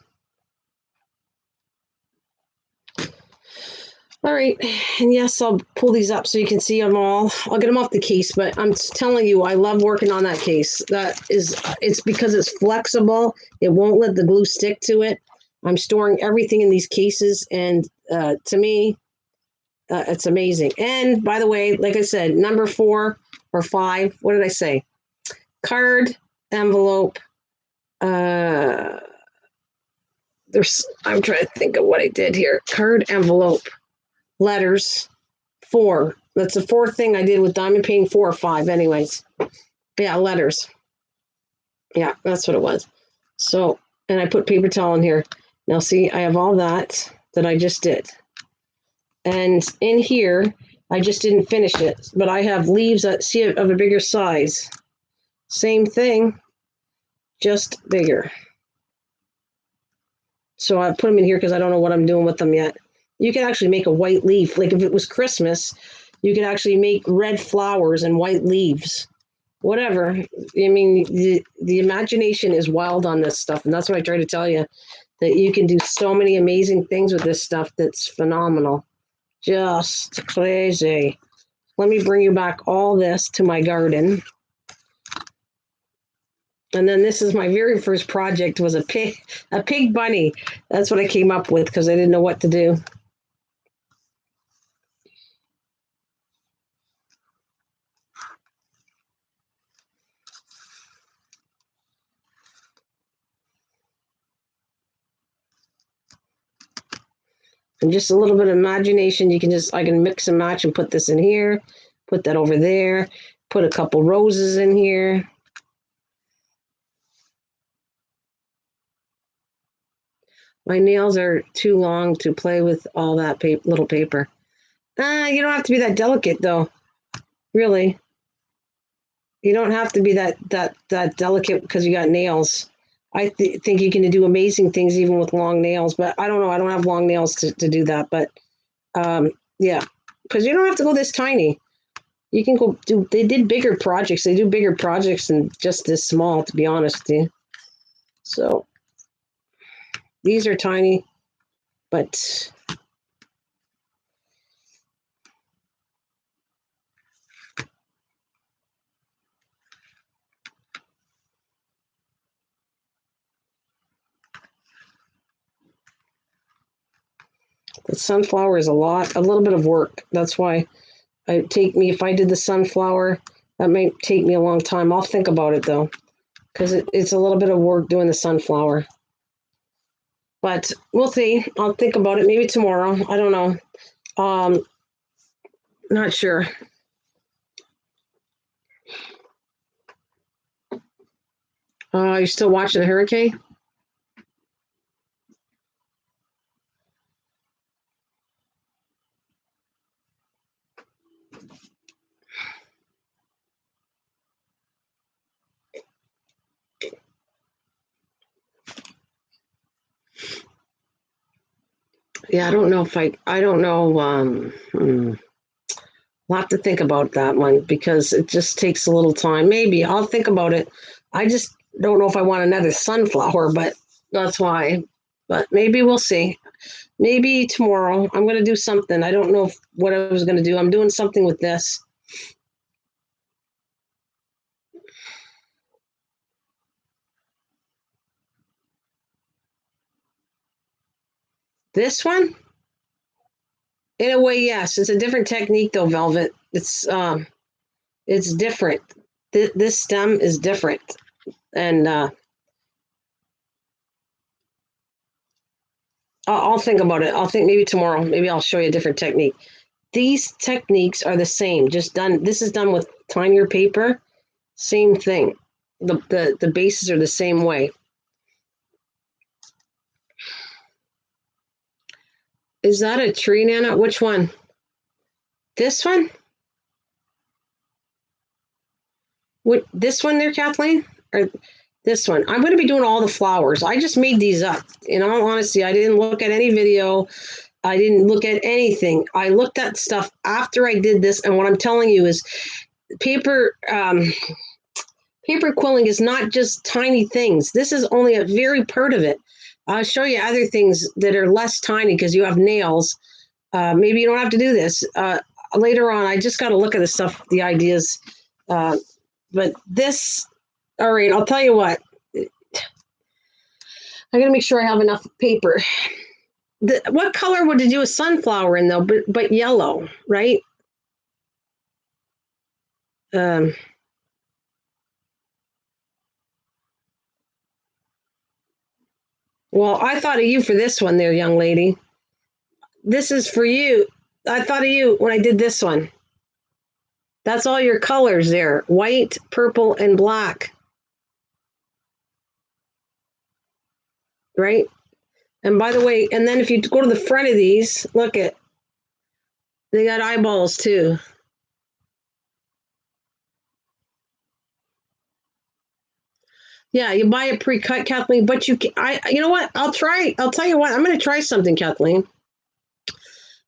All right, and yes, I'll pull these up so you can see them all. I'll get them off the case, but I'm telling you, I love working on that case. It's because it's flexible. It won't let the glue stick to it. I'm storing everything in these cases, and to me, it's amazing. And by the way, like I said, number 4 or 5, what did I say? Card, envelope. I'm trying to think of what I did here. Card, envelope, letters, 4. That's the 4th thing I did with diamond painting, 4 or 5 anyways. But yeah, letters. Yeah, that's what it was. So, and I put paper towel in here. Now see, I have all that I just did. And in here, I just didn't finish it, but I have leaves that see of a bigger size. Same thing, just bigger. So I put them in here because I don't know what I'm doing with them yet. You can actually make a white leaf. Like if it was Christmas, you could actually make red flowers and white leaves. Whatever. I mean, the imagination is wild on this stuff. And that's what I try to tell you, that you can do so many amazing things with this stuff that's phenomenal. Just crazy. Let me bring you back all this to my garden. And then this is my very first project was a pig bunny. That's what I came up with because I didn't know what to do. And just a little bit of imagination, I can mix and match and put this in here, put that over there, put a couple roses in here. My nails are too long to play with all that little paper. You don't have to be that delicate, though. Really, you don't have to be that delicate because you got nails. I think you can do amazing things even with long nails, but I don't know. I don't have long nails to do that. But yeah, because you don't have to go this tiny. You can go do. They did bigger projects. They do bigger projects than just this small, to be honest with you. So these are tiny, but the sunflower is a little bit of work. That's why if I did the sunflower, that might take me a long time. I'll think about it though, because it's a little bit of work doing the sunflower. But we'll see. I'll think about it maybe tomorrow. I don't know. Not sure. You're still watching the hurricane? Yeah, I don't know if I don't know. I'll have to think about that one because it just takes a little time. Maybe I'll think about it. I just don't know if I want another sunflower, but that's why. But maybe we'll see. Maybe tomorrow I'm going to do something. I don't know what I was going to do. I'm doing something with this. This one, in a way, yes. It's a different technique though, Velvet. It's different. This stem is different, and I'll think about it. I'll think maybe tomorrow. Maybe I'll show you a different technique. These techniques are the same, just done. This is done with tinier paper. Same thing. The bases are the same way. Is that a tree, Nana? Which one? This one? What? This one there, Kathleen? Or this one? I'm going to be doing all the flowers. I just made these up. In all honesty, I didn't look at any video. I didn't look at anything. I looked at stuff after I did this, and what I'm telling you is paper paper quilling is not just tiny things. This is only a very part of it. I'll show you other things that are less tiny because you have nails. Maybe you don't have to do this. Later on, I just got to look at the stuff, the ideas. But this, all right, I'll tell you what. I got to make sure I have enough paper. What color would you do a sunflower in, though? But yellow, right? Um, well, I thought of you for this one there, young lady. This is for you. I thought of you when I did this one. That's all your colors there, white, purple, and black, right? And by the way, and then if you go to the front of these, look at, they got eyeballs too. Yeah, you buy it pre-cut, Kathleen, but you know what? I'll try. I'll tell you what. I'm going to try something, Kathleen.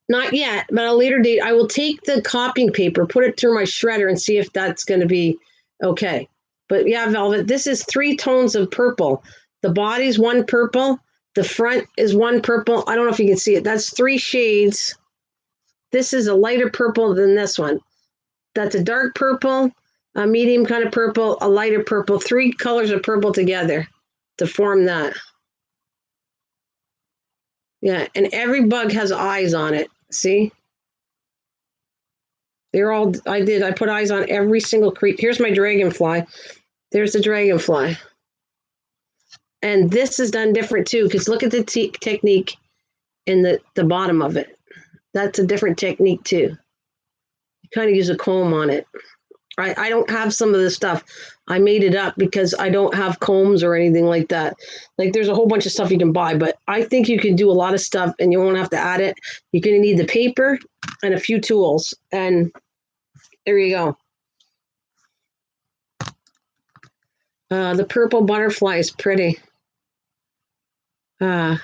Not yet, but at a later date, I will take the copying paper, put it through my shredder, and see if that's going to be okay. But yeah, Velvet, this is 3 tones of purple. The body's one purple. The front is one purple. I don't know if you can see it. That's 3 shades. This is a lighter purple than this one. That's a dark purple, a medium kind of purple, a lighter purple. 3 colors of purple together to form that. Yeah, and every bug has eyes on it. See? They're all, I put eyes on every single creature. Here's my dragonfly. There's the dragonfly. And this is done different too, because look at the technique in the bottom of it. That's a different technique too. You kind of use a comb on it. I don't have some of this stuff. I made it up because I don't have combs or anything like that. Like there's a whole bunch of stuff you can buy, but I think you can do a lot of stuff and you won't have to add it. You're going to need the paper and a few tools. And there you go. The purple butterfly is pretty. Yeah.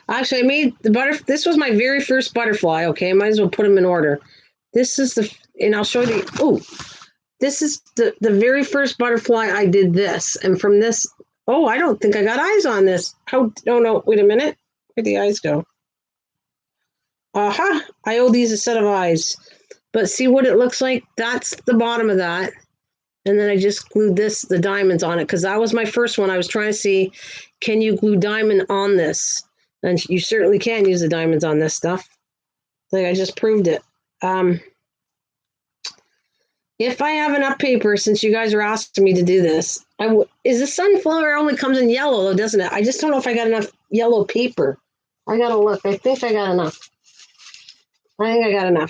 Actually, I made this was my very first butterfly. Okay, I might as well put them in order. This is and I'll show you. Oh, this is the very first butterfly I did this. And from this, oh, I don't think I got eyes on this. How, oh no, wait a minute. Where'd the eyes go? Aha, I owe these a set of eyes. But see what it looks like? That's the bottom of that. And then I just glued the diamonds on it because that was my first one. I was trying to see, can you glue diamond on this? And you certainly can use the diamonds on this stuff. Like I just proved it. If I have enough paper, since you guys are asking me to do this, is the sunflower only comes in yellow, though, doesn't it? I just don't know if I got enough yellow paper. I got to look. I think I got enough.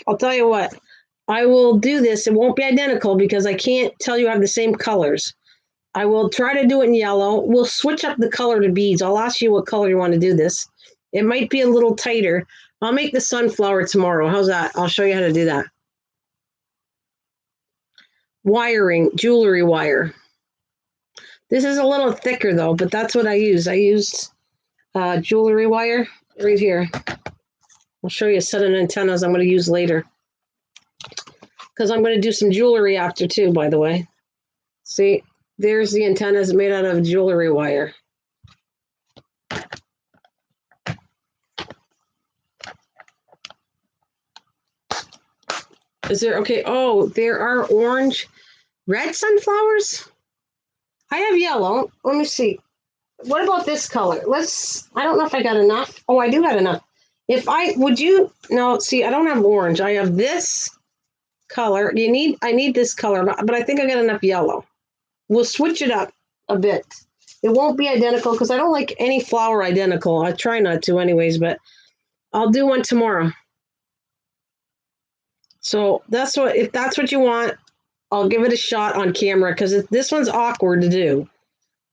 I'll tell you what. I will do this. It won't be identical because I can't tell you I have the same colors. I will try to do it in yellow. We'll switch up the color to beads. I'll ask you what color you want to do this. It might be a little tighter. I'll make the sunflower tomorrow. How's that? I'll show you how to do that. Wiring, jewelry wire. This is a little thicker though, but that's what I use. I used jewelry wire right here. I'll show you a set of antennas I'm going to use later. Because I'm going to do some jewelry after too, by the way. See, there's the antennas made out of jewelry wire. Is there, okay, oh, there are orange, red sunflowers? I have yellow. Let me see. What about this color? I don't know if I got enough. Oh, I do got enough. No, see, I don't have orange. I have this color. I need this color, but I think I got enough yellow. We'll switch it up a bit. It won't be identical because I don't like any flower identical. I try not to anyways, but I'll do one tomorrow. So if that's what you want, I'll give it a shot on camera because this one's awkward to do,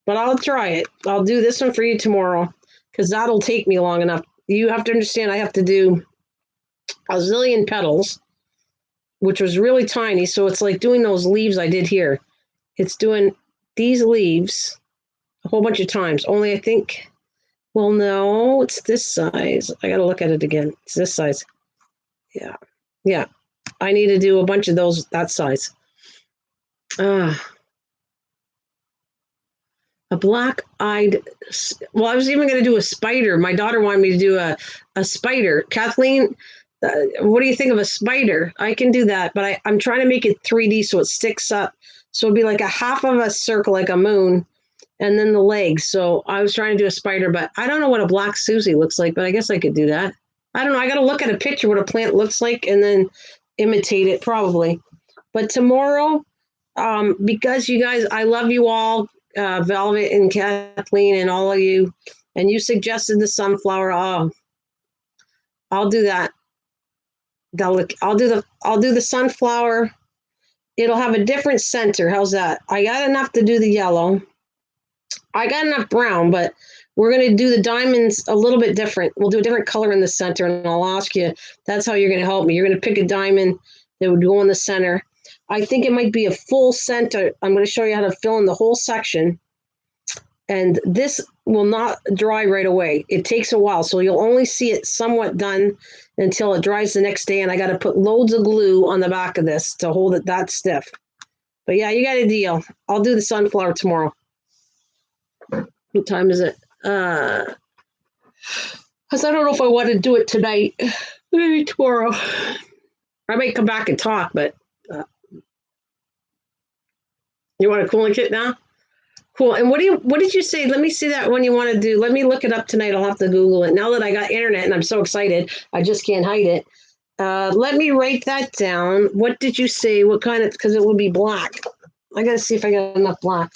but I'll try it. I'll do this one for you tomorrow because that'll take me long enough. You have to understand I have to do a zillion petals, which was really tiny. So it's like doing those leaves I did here. It's doing these leaves a whole bunch of times. Only I think, well, no, it's this size. I got to look at it again. It's this size. Yeah. Yeah. I need to do a bunch of those that size. A black-eyed, well, I was even going to do a spider. My daughter wanted me to do a spider. Kathleen, what do you think of a spider? I can do that, but I'm trying to make it 3D so it sticks up. So it'd be like a half of a circle, like a moon, and then the legs. So I was trying to do a spider, but I don't know what a black Susie looks like, but I guess I could do that. I don't know. I got to look at a picture what a plant looks like and then imitate it probably. But tomorrow, because you guys, I love you all, Velvet and Kathleen and all of you, and you suggested the sunflower. Oh, I'll do that. I'll do the sunflower. It'll have a different center. How's that? I got enough to do the yellow. I got enough brown, but we're going to do the diamonds a little bit different. We'll do a different color in the center, and I'll ask you, that's how you're going to help me. You're going to pick a diamond that would go in the center. I think it might be a full center. I'm going to show you how to fill in the whole section. And this will not dry right away. It takes a while, so you'll only see it somewhat done until it dries the next day. And I got to put loads of glue on the back of this to hold it that stiff. But yeah, you got a deal. I'll do the sunflower tomorrow. What time is it? Because I don't know if I want to do it tonight. Maybe tomorrow. I might come back and talk, but you want a cooling kit now? Cool. And what did you say? Let me see that one you want to do. Let me look it up tonight. I'll have to Google it. Now that I got internet and I'm so excited, I just can't hide it. Let me write that down. What did you say? What kind of, because it will be black. I got to see if I got enough black.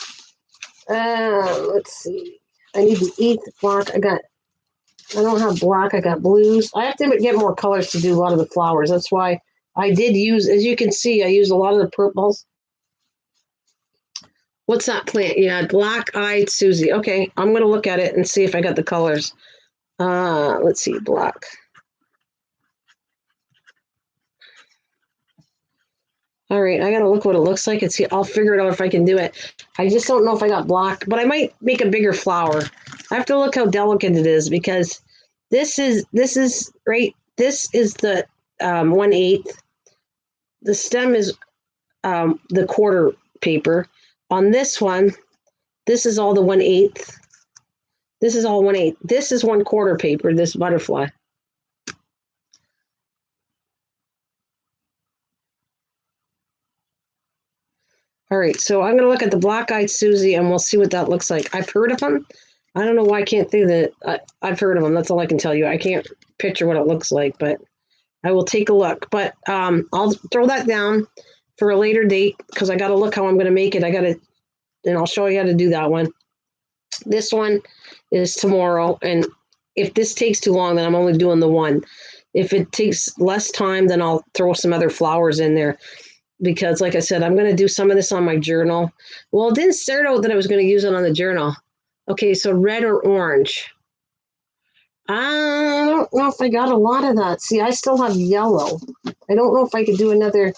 Let's see. I need the 8th black. I don't have black. I got blues. I have to get more colors to do a lot of the flowers. That's why I did use, as you can see, I used a lot of the purples. What's that plant? Yeah, black-eyed Susie. Okay, I'm going to look at it and see if I got the colors. Let's see, black. All right, I got to look what it looks like and see. I'll figure it out if I can do it. I just don't know if I got black, but I might make a bigger flower. I have to look how delicate it is because this is right. This is the 1/8. The stem is the quarter paper. On this one, this is all the 1/8. This is all 1/8. This is 1/4 paper, this butterfly. All right, so I'm going to look at the black-eyed Susie, and we'll see what that looks like. I've heard of them. I don't know why I can't think that. I've heard of them. That's all I can tell you. I can't picture what it looks like, but I will take a look. But I'll throw that down for a later date because I got to look how I'm going to make it. And I'll show you how to do that one. This one is tomorrow, and if this takes too long, then I'm only doing the one. If it takes less time, then I'll throw some other flowers in there because, like I said, I'm going to do some of this on my journal. Well, it didn't start out that I was going to use it on the journal. Okay, so red or orange. I don't know if I got a lot of that. See, I still have yellow. I don't know if I could do another.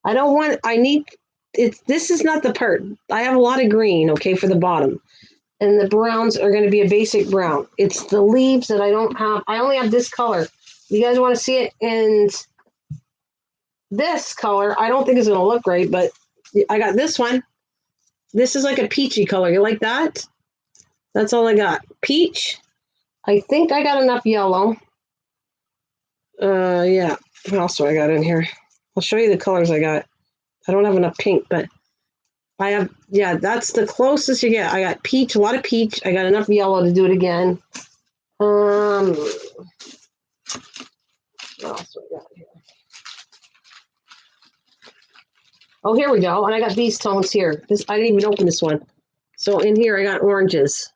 I need this is not the part. I have a lot of green, okay, for the bottom. And the browns are going to be a basic brown. It's the leaves that I don't have. I only have this color. You guys want to see it in this color? I don't think it's going to look right, but I got this one. This is like a peachy color. You like that? That's all I got. Peach. I think I got enough yellow. Yeah. What else do I got in here? I'll show you the colors I got. I don't have enough pink, but I have, yeah, that's the closest you get. I got peach, a lot of peach. I got enough yellow to do it again. What else do I got here? Oh, here we go. And I got these tones here. I didn't even open this one. So in here, I got oranges.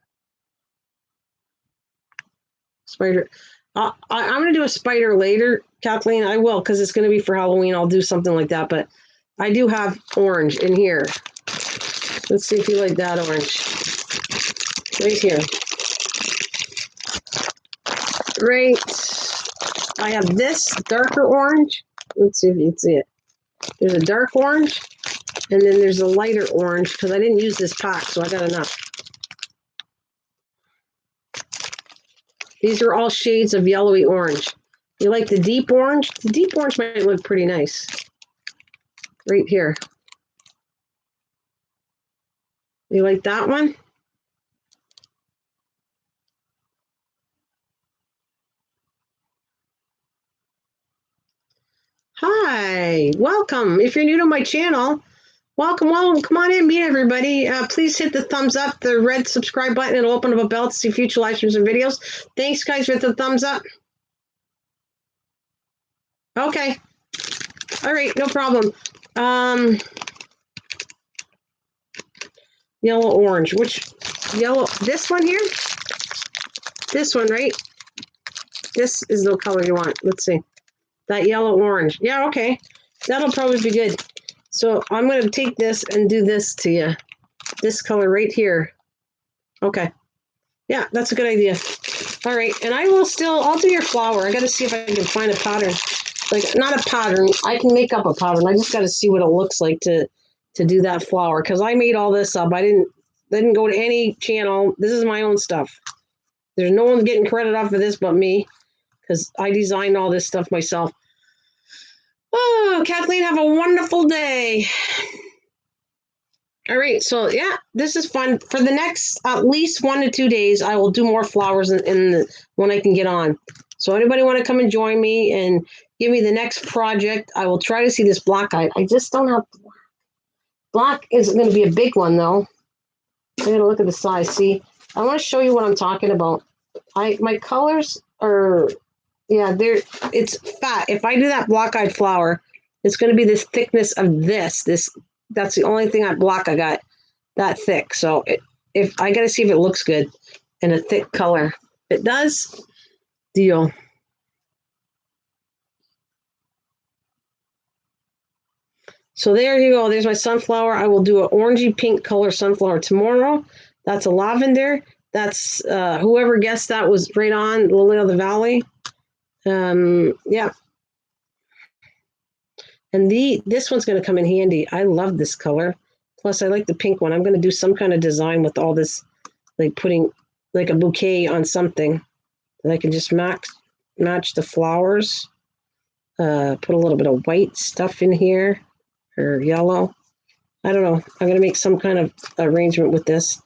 Spider. I'm going to do a spider later, Kathleen. I will, because it's going to be for Halloween. I'll do something like that. But I do have orange in here. Let's see if you like that orange. Right here. Right. I have this darker orange. Let's see if you can see it. There's a dark orange, and then there's a lighter orange, because I didn't use this pack, so I got enough. These are all shades of yellowy orange. You like the deep orange? The deep orange might look pretty nice. Right here. You like that one? Hi, welcome. If you're new to my channel, welcome. Come on in, meet everybody. Please hit the thumbs up, the red subscribe button. It'll open up a bell to see future live streams and videos. Thanks, guys, with the thumbs up. Okay. All right, no problem. Yellow, orange. Which yellow? This one here? This one, right? This is the color you want. Let's see. That yellow, orange. Yeah, okay. That'll probably be good. So I'm going to take this and do this to you. This color right here. Okay. Yeah, that's a good idea. All right. And I'll do your flower. I got to see if I can find a pattern. Like, not a pattern. I can make up a pattern. I just got to see what it looks like to do that flower. Because I made all this up. I didn't go to any channel. This is my own stuff. There's no one getting credit off of this but me. Because I designed all this stuff myself. Oh, Kathleen, have a wonderful day. All right, so yeah, this is fun. For the next at least 1 to 2 days, I will do more flowers when I can get on. So anybody want to come and join me and give me the next project? I will try to see this black eye. I just don't have black. Black is going to be a big one, though. I'm going to look at the size. See, I want to show you what I'm talking about. My colors are... Yeah, it's fat. If I do that black-eyed flower, it's going to be this thickness of this. That's the only thing black I got that thick. So if I got to see if it looks good in a thick color. If it does, deal. So there you go. There's my sunflower. I will do an orangey pink color sunflower tomorrow. That's a lavender. That's whoever guessed that was right on, Lily of the Valley. Yeah. And this one's going to come in handy. I love this color. Plus, I like the pink one. I'm going to do some kind of design with all this, like putting like a bouquet on something that I can just match the flowers. Put a little bit of white stuff in here or yellow. I don't know. I'm going to make some kind of arrangement with this.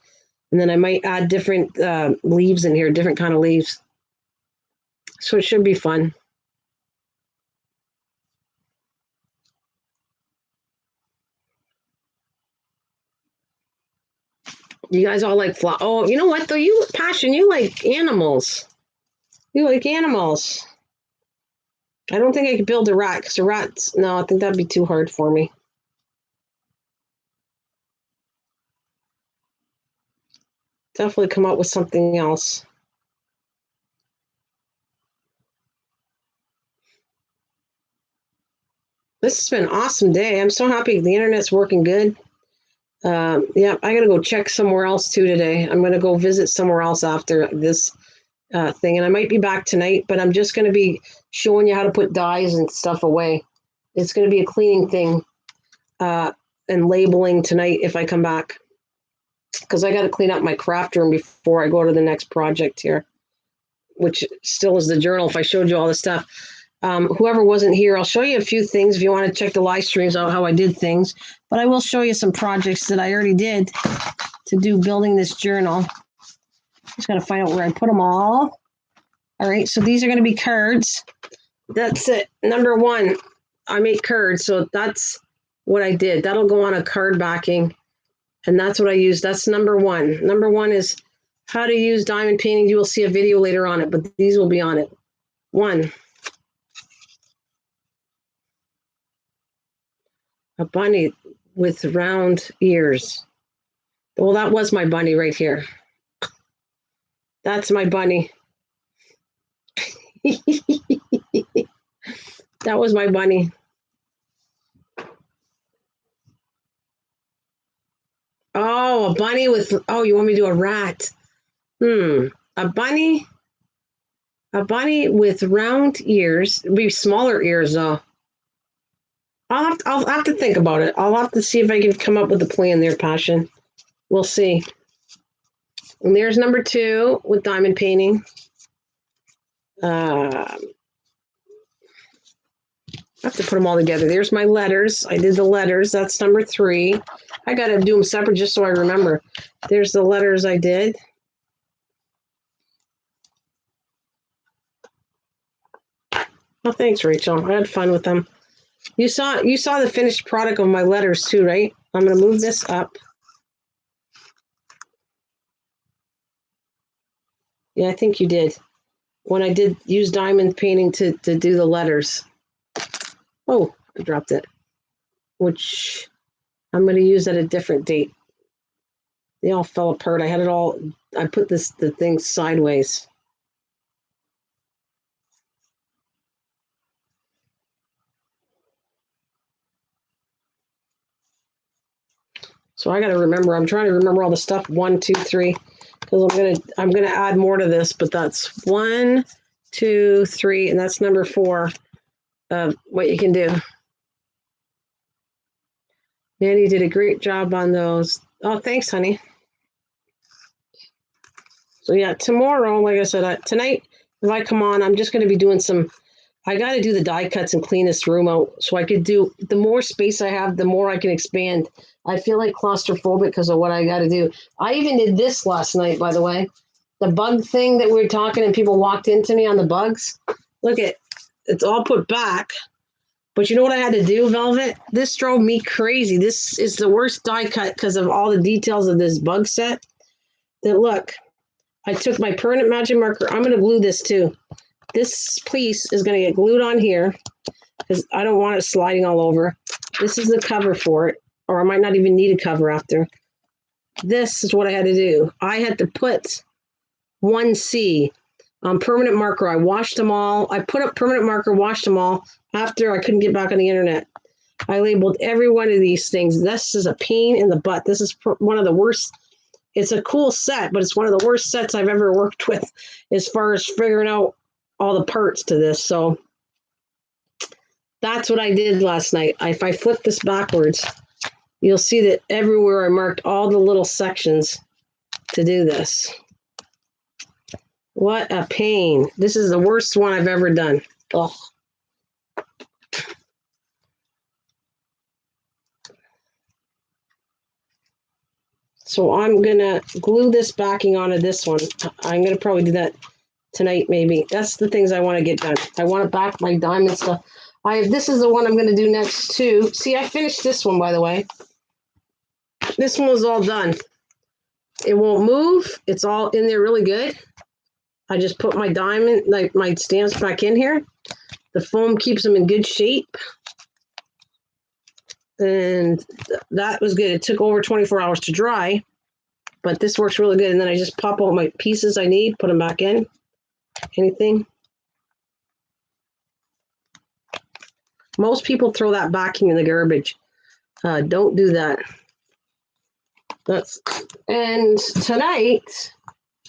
And then I might add different leaves in here, different kind of leaves. So it should be fun. You guys all like flowers. Oh, you know what, though? You like animals. You like animals. I don't think I could build a rat, because a rat's... No, I think that'd be too hard for me. Definitely come up with something else. This has been an awesome day. I'm so happy the internet's working good. Yeah, I got to go check somewhere else too today. I'm going to go visit somewhere else after this thing. And I might be back tonight, but I'm just going to be showing you how to put dyes and stuff away. It's going to be a cleaning thing. and labeling tonight if I come back, because I got to clean up my craft room before I go to the next project here, which still is the journal. If I showed you all the stuff, whoever wasn't here, I'll show you a few things if you want to check the live streams out how I did things. But I will show you some projects that I already did to do building this journal. Just got to find out where I put them all. All right, so these are going to be cards. That's it. Number one, I make cards, so that's what I did. That'll go on a card backing, and that's what I use. That's number one. Number one is how to use diamond painting. You will see a video later on it, but these will be on it. One, a bunny with round ears. Well, that was my bunny right here. That's my bunny. That was my bunny. Oh, a bunny with, oh, you want me to do a rat? A bunny with round ears. It'll be smaller ears though. I'll have to think about it. I'll have to see if I can come up with a plan there, Passion. We'll see. And there's number two with diamond painting. I have to put them all together. There's my letters. I did the letters. That's number three. I got to do them separate just so I remember. There's the letters I did. Oh, thanks, Rachel. I had fun with them. You saw the finished product of my letters too, right? I'm going to move this up. Yeah, I think you did. When I did use diamond painting to do the letters. Oh, I dropped it. Which I'm going to use at a different date. They all fell apart. I put the thing sideways. So I got to remember. I'm trying to remember all the stuff. 1, 2, 3, because I'm gonna add more to this. But that's 1, 2, 3, and that's number 4 of what you can do. Nanny did a great job on those. Oh, thanks, honey. So yeah, tomorrow, like I said, tonight, if I come on, I'm just going to be doing I got to do the die cuts and clean this room out so I could do, the more space I have, the more I can expand. I feel like claustrophobic because of what I got to do. I even did this last night, by the way. The bug thing that we were talking and people walked into me on the bugs. Look it's all put back. But you know what I had to do, Velvet? This drove me crazy. This is the worst die cut because of all the details of this bug set. That look, I took my permanent magic marker. I'm going to glue this too. This piece is going to get glued on here because I don't want it sliding all over. This is the cover for it, or I might not even need a cover after. This is what I had to do. I had to put 1C on permanent marker. I washed them all. I put up permanent marker, washed them all after I couldn't get back on the internet. I labeled every one of these things. This is a pain in the butt. This is one of the worst. It's a cool set, but it's one of the worst sets I've ever worked with as far as figuring out all the parts to this. So that's what I did last night. If I flip this backwards, you'll see that everywhere I marked all the little sections to do this. What a pain. This is the worst one I've ever done. Ugh. So I'm going to glue this backing onto this one. I'm going to probably do that tonight, maybe. That's the things I want to get done. I want to back my diamond stuff. This is the one I'm going to do next too. See, I finished this one, by the way. This one was all done. It won't move. It's all in there really good. I just put my diamond, like my stamps back in here. The foam keeps them in good shape. And that was good. It took over 24 hours to dry, but this works really good. And then I just pop all my pieces I need, put them back in. Anything. Most people throw that backing in the garbage. Don't do that. And tonight,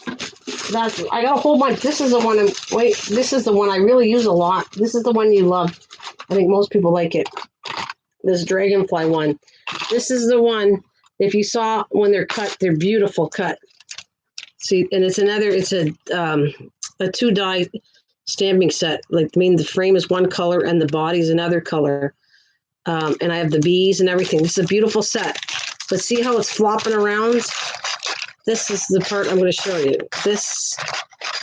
I got a whole bunch. This is the one. This is the one I really use a lot. This is the one you love. I think most people like it. This Dragonfly one. This is the one. If you saw when they're cut, they're beautiful cut. See, and it's a 2-dye stamping set. Like, I mean, the frame is one color and the body is another color. And I have the bees and everything. This is a beautiful set. But see how it's flopping around? This is the part I'm going to show you. This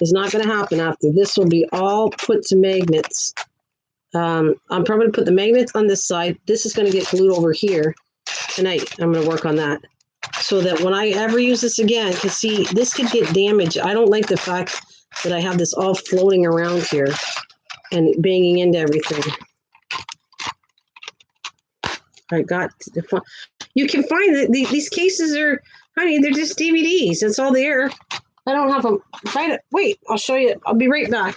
is not going to happen after. This will be all put to magnets. I'm probably going to put the magnets on this side. This is going to get glued over here tonight. I'm going to work on that. So that when I ever use this again, because see, this could get damaged. I don't like the fact that I have this all floating around here and banging into everything. I got the you can find that these cases are, honey, they're just DVDs. That's all they are. I don't have them. Wait, I'll show you. I'll be right back.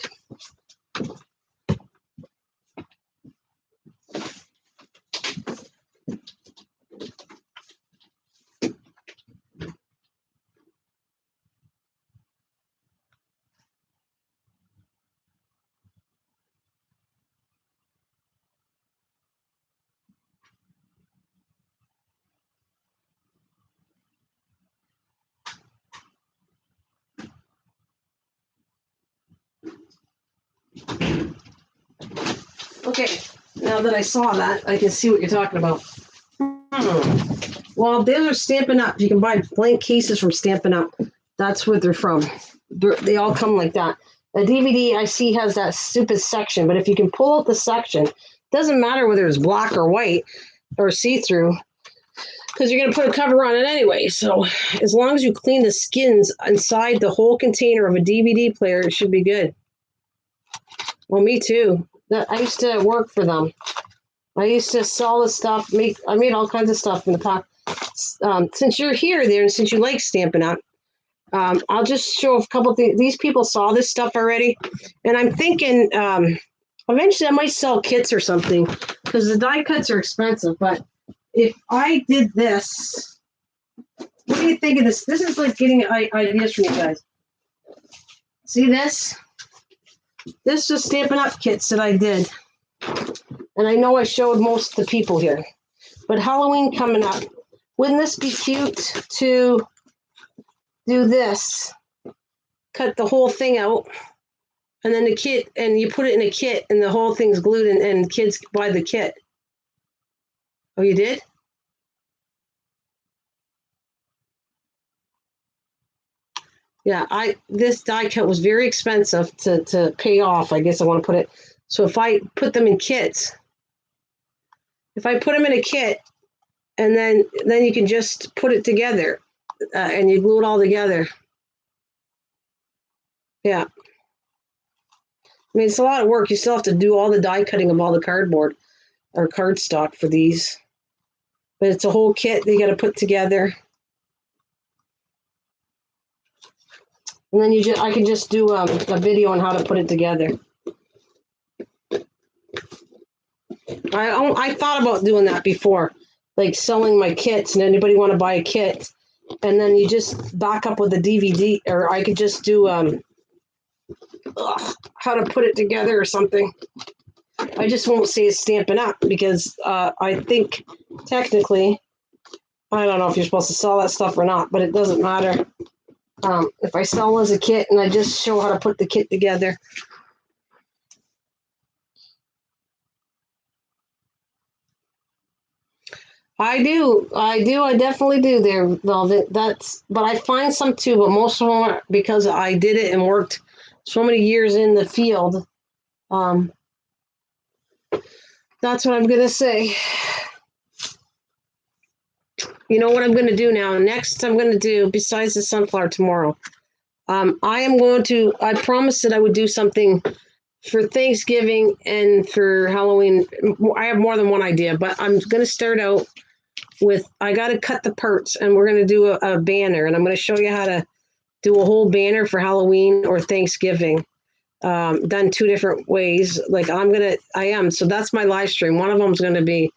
Okay, now that I saw that, I can see what you're talking about. Well, those are Stampin' Up. You can buy blank cases from Stampin' Up. That's what they're from. They all come like that. A DVD I see has that stupid section, but if you can pull out the section, it doesn't matter whether it's black or white or see-through, because you're going to put a cover on it anyway. So as long as you clean the skins inside the whole container of a DVD player, it should be good. Well, me too. I used to work for them. I used to sell the stuff. I made all kinds of stuff in the past. Since you're here there, and since you like Stampin' Up, I'll just show a couple of things. These people saw this stuff already, and I'm thinking eventually I might sell kits or something, because the die cuts are expensive. But if I did this, what do you think of this? This is like getting ideas from you guys. See this? This is Stampin' Up kits that I did. And I know I showed most of the people here. But Halloween coming up. Wouldn't this be cute to do this? Cut the whole thing out. And then the kit, and you put it in a kit, and the whole thing's glued, and kids buy the kit. Oh, you did? Yeah, this die cut was very expensive to pay off. I guess I want to put it. So if I put them in kits, if I put them in a kit, and then you can just put it together, and you glue it all together. Yeah. I mean, it's a lot of work. You still have to do all the die cutting of all the cardboard or cardstock for these. But it's a whole kit that you got to put together. And then I can just do a video on how to put it together. I thought about doing that before, like selling my kits, and anybody want to buy a kit, and then you just back up with a DVD, or I could just do how to put it together or something. I just won't say it's Stampin' Up, because I think technically, I don't know if you're supposed to sell that stuff or not, but it doesn't matter. If I sell as a kit and I just show how to put the kit together. I do. I definitely do there, Velvet. But I find some too, but most of them are because I did it and worked so many years in the field. That's what I'm going to say. You know what I'm going to do now? Next, I'm going to do, besides the sunflower tomorrow, I promised that I would do something for Thanksgiving and for Halloween. I have more than one idea, but I'm going to start out with, I got to cut the parts, and we're going to do a banner, and I'm going to show you how to do a whole banner for Halloween or Thanksgiving, done 2 different ways. Like so that's my live stream. One of them is going to be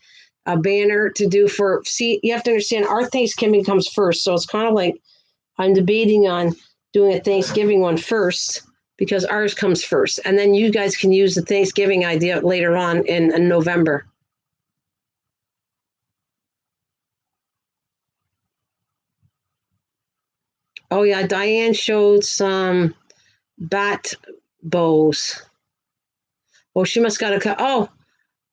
a banner to do you have to understand, our Thanksgiving comes first. So it's kind of like I'm debating on doing a Thanksgiving one first, because ours comes first. And then you guys can use the Thanksgiving idea later on in November. Oh yeah, Diane showed some bat bows. Oh, she must got a cut. Oh,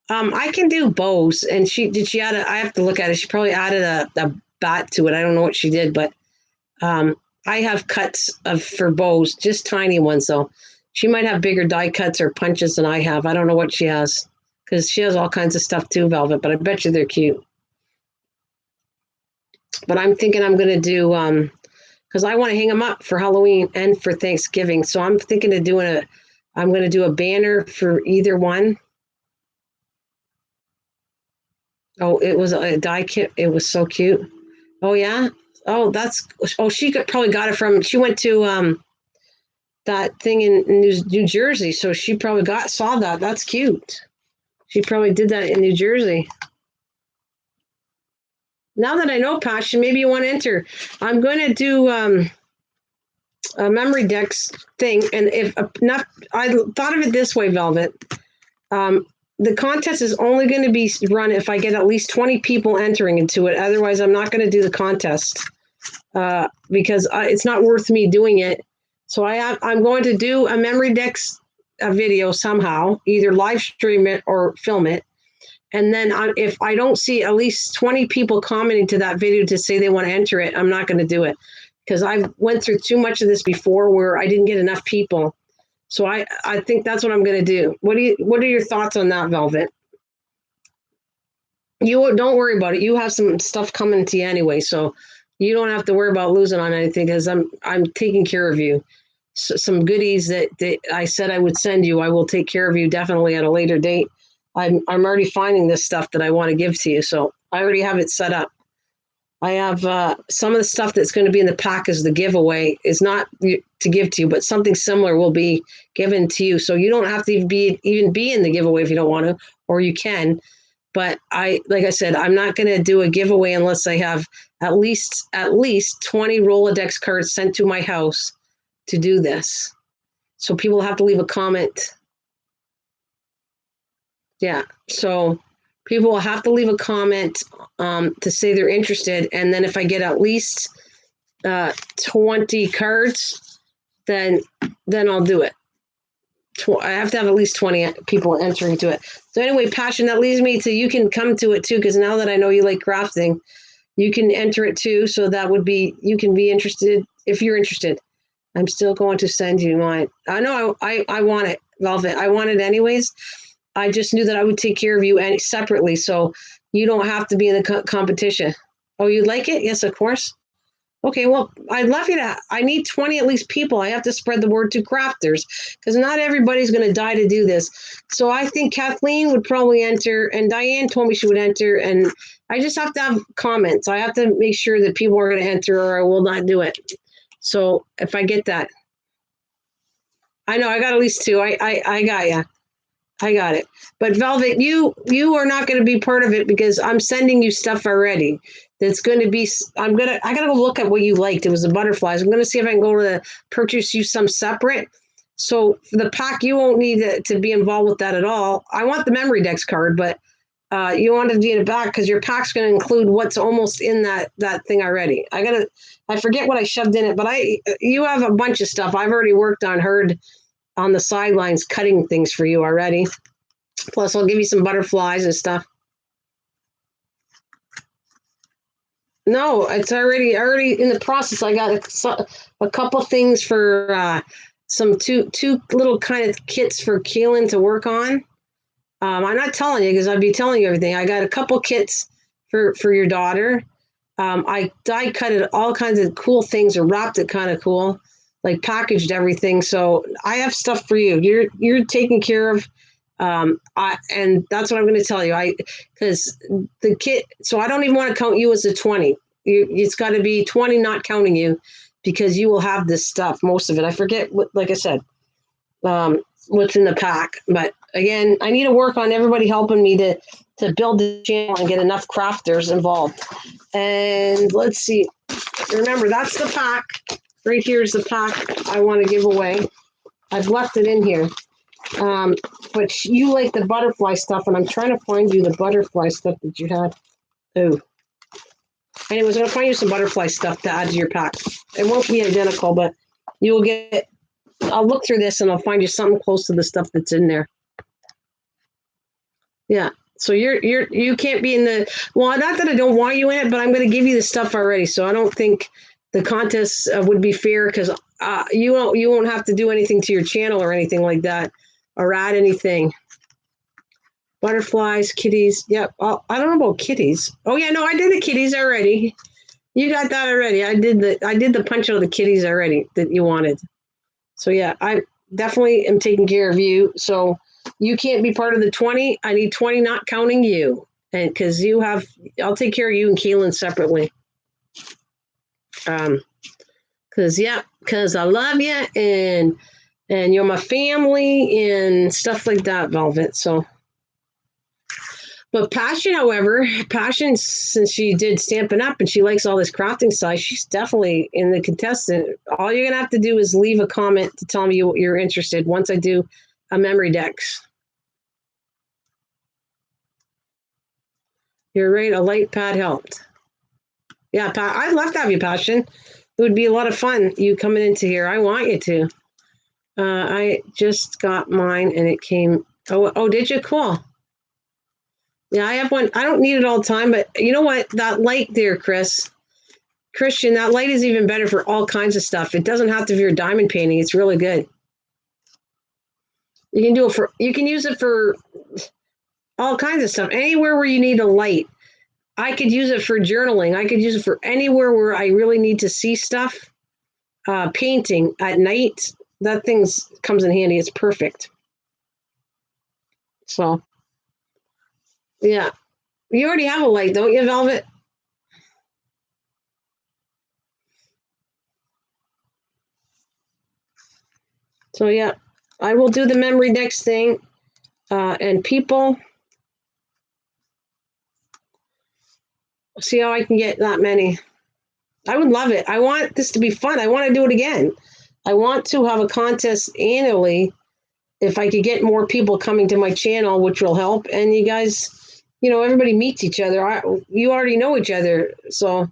I can do bows. And she add I have to look at it. She probably added a bat to it. I don't know what she did, but I have cuts for bows, just tiny ones though. She might have bigger die cuts or punches than I have. I don't know what she has because she has all kinds of stuff too, Velvet. But I bet you they're cute. But I'm thinking I'm gonna do because I want to hang them up for Halloween and for Thanksgiving. So I'm thinking of I'm going to do a banner for either one. Oh, it was a die kit. It was so cute. Oh yeah. Oh, she probably got it from. She went to that thing in New Jersey, so she probably saw that. That's cute. She probably did that in New Jersey. Now that I know, Passion, maybe you want to enter. I'm going to do a memory decks thing, and if enough, I thought of it this way, Velvet. The contest is only going to be run if I get at least 20 people entering into it. Otherwise, I'm not going to do the contest because it's not worth me doing it. So I'm going to do a memory decks video somehow, either live stream it or film it. And then if I don't see at least 20 people commenting to that video to say they want to enter it, I'm not going to do it because I went through too much of this before where I didn't get enough people. So I think that's what I'm going to do. What are your thoughts on that, Velvet? You don't worry about it. You have some stuff coming to you anyway, so you don't have to worry about losing on anything because I'm taking care of you. So some goodies that I said I would send you, I will take care of you definitely at a later date. I'm already finding this stuff that I want to give to you, so I already have it set up. I have some of the stuff that's going to be in the pack as the giveaway is not to give to you, but something similar will be given to you. So you don't have to even be in the giveaway if you don't want to, or you can. But like I said, I'm not going to do a giveaway unless I have at least 20 Rolodex cards sent to my house to do this. So people have to leave a comment. Yeah. So people will have to leave a comment to say they're interested. And then if I get at least 20 cards, then I'll do it. I have to have at least 20 people entering to it. So anyway, Passion, that leads me to you can come to it too, because now that I know you like crafting, you can enter it too. So that would be, you can be interested if you're interested. I'm still going to send you mine. I know I want it, Velvet. I want it anyways. I just knew that I would take care of you separately, so you don't have to be in the competition. Oh, you'd like it? Yes, of course. Okay, well, I'd love you to. I need 20 at least people. I have to spread the word to crafters because not everybody's going to die to do this. So I think Kathleen would probably enter, and Diane told me she would enter, and I just have to have comments. I have to make sure that people are going to enter or I will not do it. So if I get that. I know, I got at least 2. I got you. I got it. But Velvet, you are not going to be part of it because I'm sending you stuff already. That's going to be, I got to go look at what you liked. It was the butterflies. I'm going to see if I can go to purchase you some separate. So for the pack, you won't need to be involved with that at all. I want the memory decks card, but you want to be in the back because your pack's going to include what's almost in that thing already. I forget what I shoved in it, but you have a bunch of stuff I've already worked on, heard on the sidelines cutting things for you already. Plus, I'll give you some butterflies and stuff. No, it's already in the process. I got a couple things for some two little kind of kits for Quilling to work on. I'm not telling you because I'd be telling you everything. I got a couple kits for your daughter. I die cut it all kinds of cool things or wrapped it kind of cool, like packaged everything. So I have stuff for you. You're taken care of. And that's what I'm going to tell you. Because the kit, so I don't even want to count you as a 20. It's got to be 20, not counting you, because you will have this stuff, most of it. I forget like I said, what's in the pack. But again, I need to work on everybody helping me to build the channel and get enough crafters involved. And let's see. Remember, that's the pack. Right here is the pack I want to give away. I've left it in here. But you like the butterfly stuff, and I'm trying to find you the butterfly stuff that you had. Oh, Anyways, I'm going to find you some butterfly stuff to add to your pack. It won't be identical, but you will get, I'll look through this and I'll find you something close to the stuff that's in there. Yeah. So you can't be in the, well, not that I don't want you in it, but I'm going to give you the stuff already. So I don't think the contest would be fair because you won't have to do anything to your channel or anything like that or add anything. Butterflies, kitties. Yep. I don't know about kitties. Oh yeah, no, I did the kitties already. You got that already. I did the punch out of the kitties already that you wanted. So yeah, I definitely am taking care of you. So you can't be part of the 20. I need 20, not counting you. And because I'll take care of you and Keelan separately. Because I love you and you're my family and stuff like that, Velvet. So, but Passion, since she did Stampin' Up and she likes all this crafting side, she's definitely in the contestant. All you're gonna have to do is leave a comment to tell me you're interested once I do a memory decks. You're right. A light pad helped. Yeah, I'd love to have you, Passion. It would be a lot of fun. You coming into here. I want you to. I just got mine and it came. Oh, did you? Cool. Yeah, I have one. I don't need it all the time, but you know what? That light there, Christian, that light is even better for all kinds of stuff. It doesn't have to be your diamond painting. It's really good. You can use it for all kinds of stuff. Anywhere where you need a light. I could use it for journaling. I could use it for anywhere where I really need to see stuff. Painting at night, that thing comes in handy. It's perfect. So, yeah. You already have a light, don't you, Velvet? So, yeah, I will do the memory next thing. And people, see how I can get that many. I would love it. I want this to be fun. I want to do it again. I want to have a contest annually if I could get more people coming to my channel, which will help. And you guys, everybody meets each other. You already know each other. So,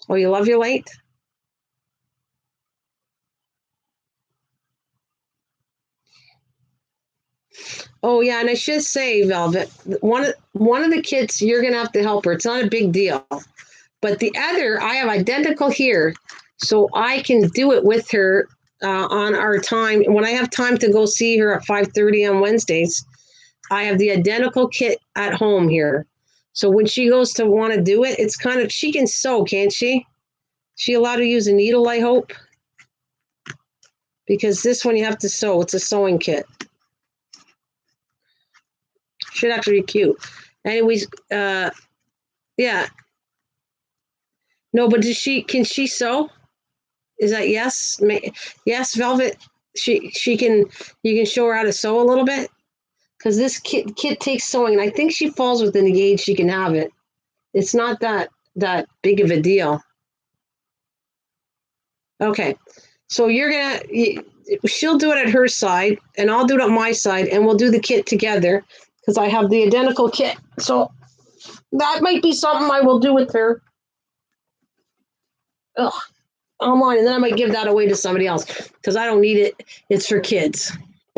oh, you love your light? Oh, yeah, and I should say, Velvet, one of the kids, you're going to have to help her. It's not a big deal. But the other, I have identical here, so I can do it with her on our time. When I have time to go see her at 5:30 on Wednesdays, I have the identical kit at home here. So when she goes to want to do it, it's kind of, she can sew, can't she? She allowed to use a needle, I hope? Because this one you have to sew. It's a sewing kit. Should actually be cute. Anyways, yeah. No, but can she sew? Is that yes? Yes, Velvet. You can show her how to sew a little bit. Because this kid takes sewing, and I think she falls within the age she can have it. It's not that big of a deal. Okay, so she'll do it at her side, and I'll do it on my side, and we'll do the kit together because I have the identical kit. So that might be something I will do with her. Ugh, online, and then I might give that away to somebody else because I don't need it. It's for kids.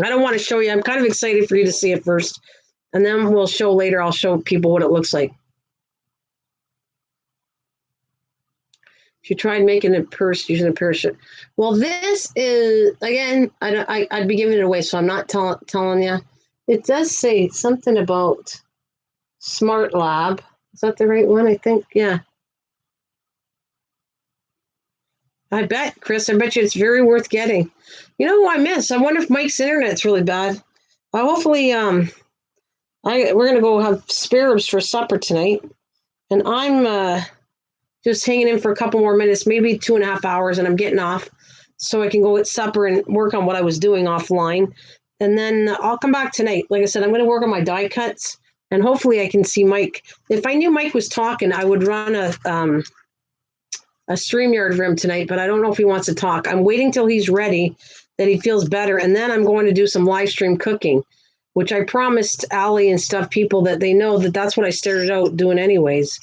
I don't want to show you. I'm kind of excited for you to see it first, and then we'll show later. I'll show people what it looks like. She tried making a purse using a parachute. Well, this is, again, I'd be giving it away, so I'm not telling you. It does say something about Smart Lab. Is that the right one? I think, yeah. I bet, Chris. I bet you it's very worth getting. You know who I miss? I wonder if Mike's internet's really bad. Hopefully, we're gonna go have spare ribs for supper tonight, and I'm just hanging in for a couple more minutes, maybe 2.5 hours, and I'm getting off so I can go at supper and work on what I was doing offline. And then I'll come back tonight. Like I said, I'm going to work on my die cuts, and hopefully I can see Mike. If I knew Mike was talking, I would run a StreamYard for him tonight, but I don't know if he wants to talk. I'm waiting till he's ready, that he feels better, and then I'm going to do some live stream cooking, which I promised Allie and stuff, people that they know that's what I started out doing anyways.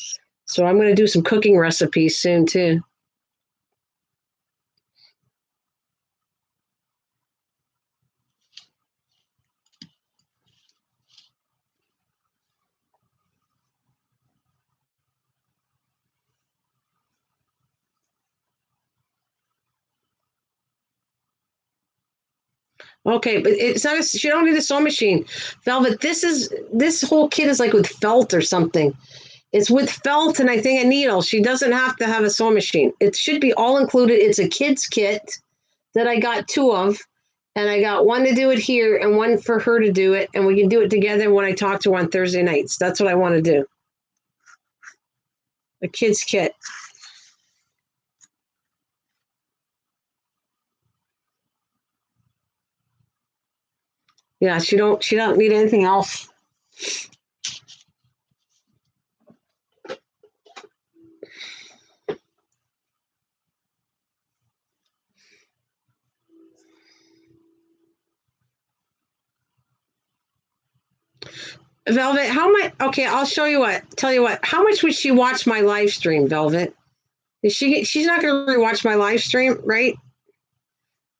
So I'm going to do some cooking recipes soon too. Okay, but it's not. She don't need a sewing machine, Velvet. This whole kit is like with felt or something. It's with felt and I think a needle. She doesn't have to have a sewing machine. It should be all included. It's a kid's kit that I got 2 of, and I got one to do it here and one for her to do it, and we can do it together when I talk to her on Thursday nights. That's what I want to do. A kid's kit. Yeah, she don't need anything else. Velvet, how much? Okay, I'll show you what. Tell you what. How much would she watch my live stream, Velvet? She's not going to rewatch my live stream, right?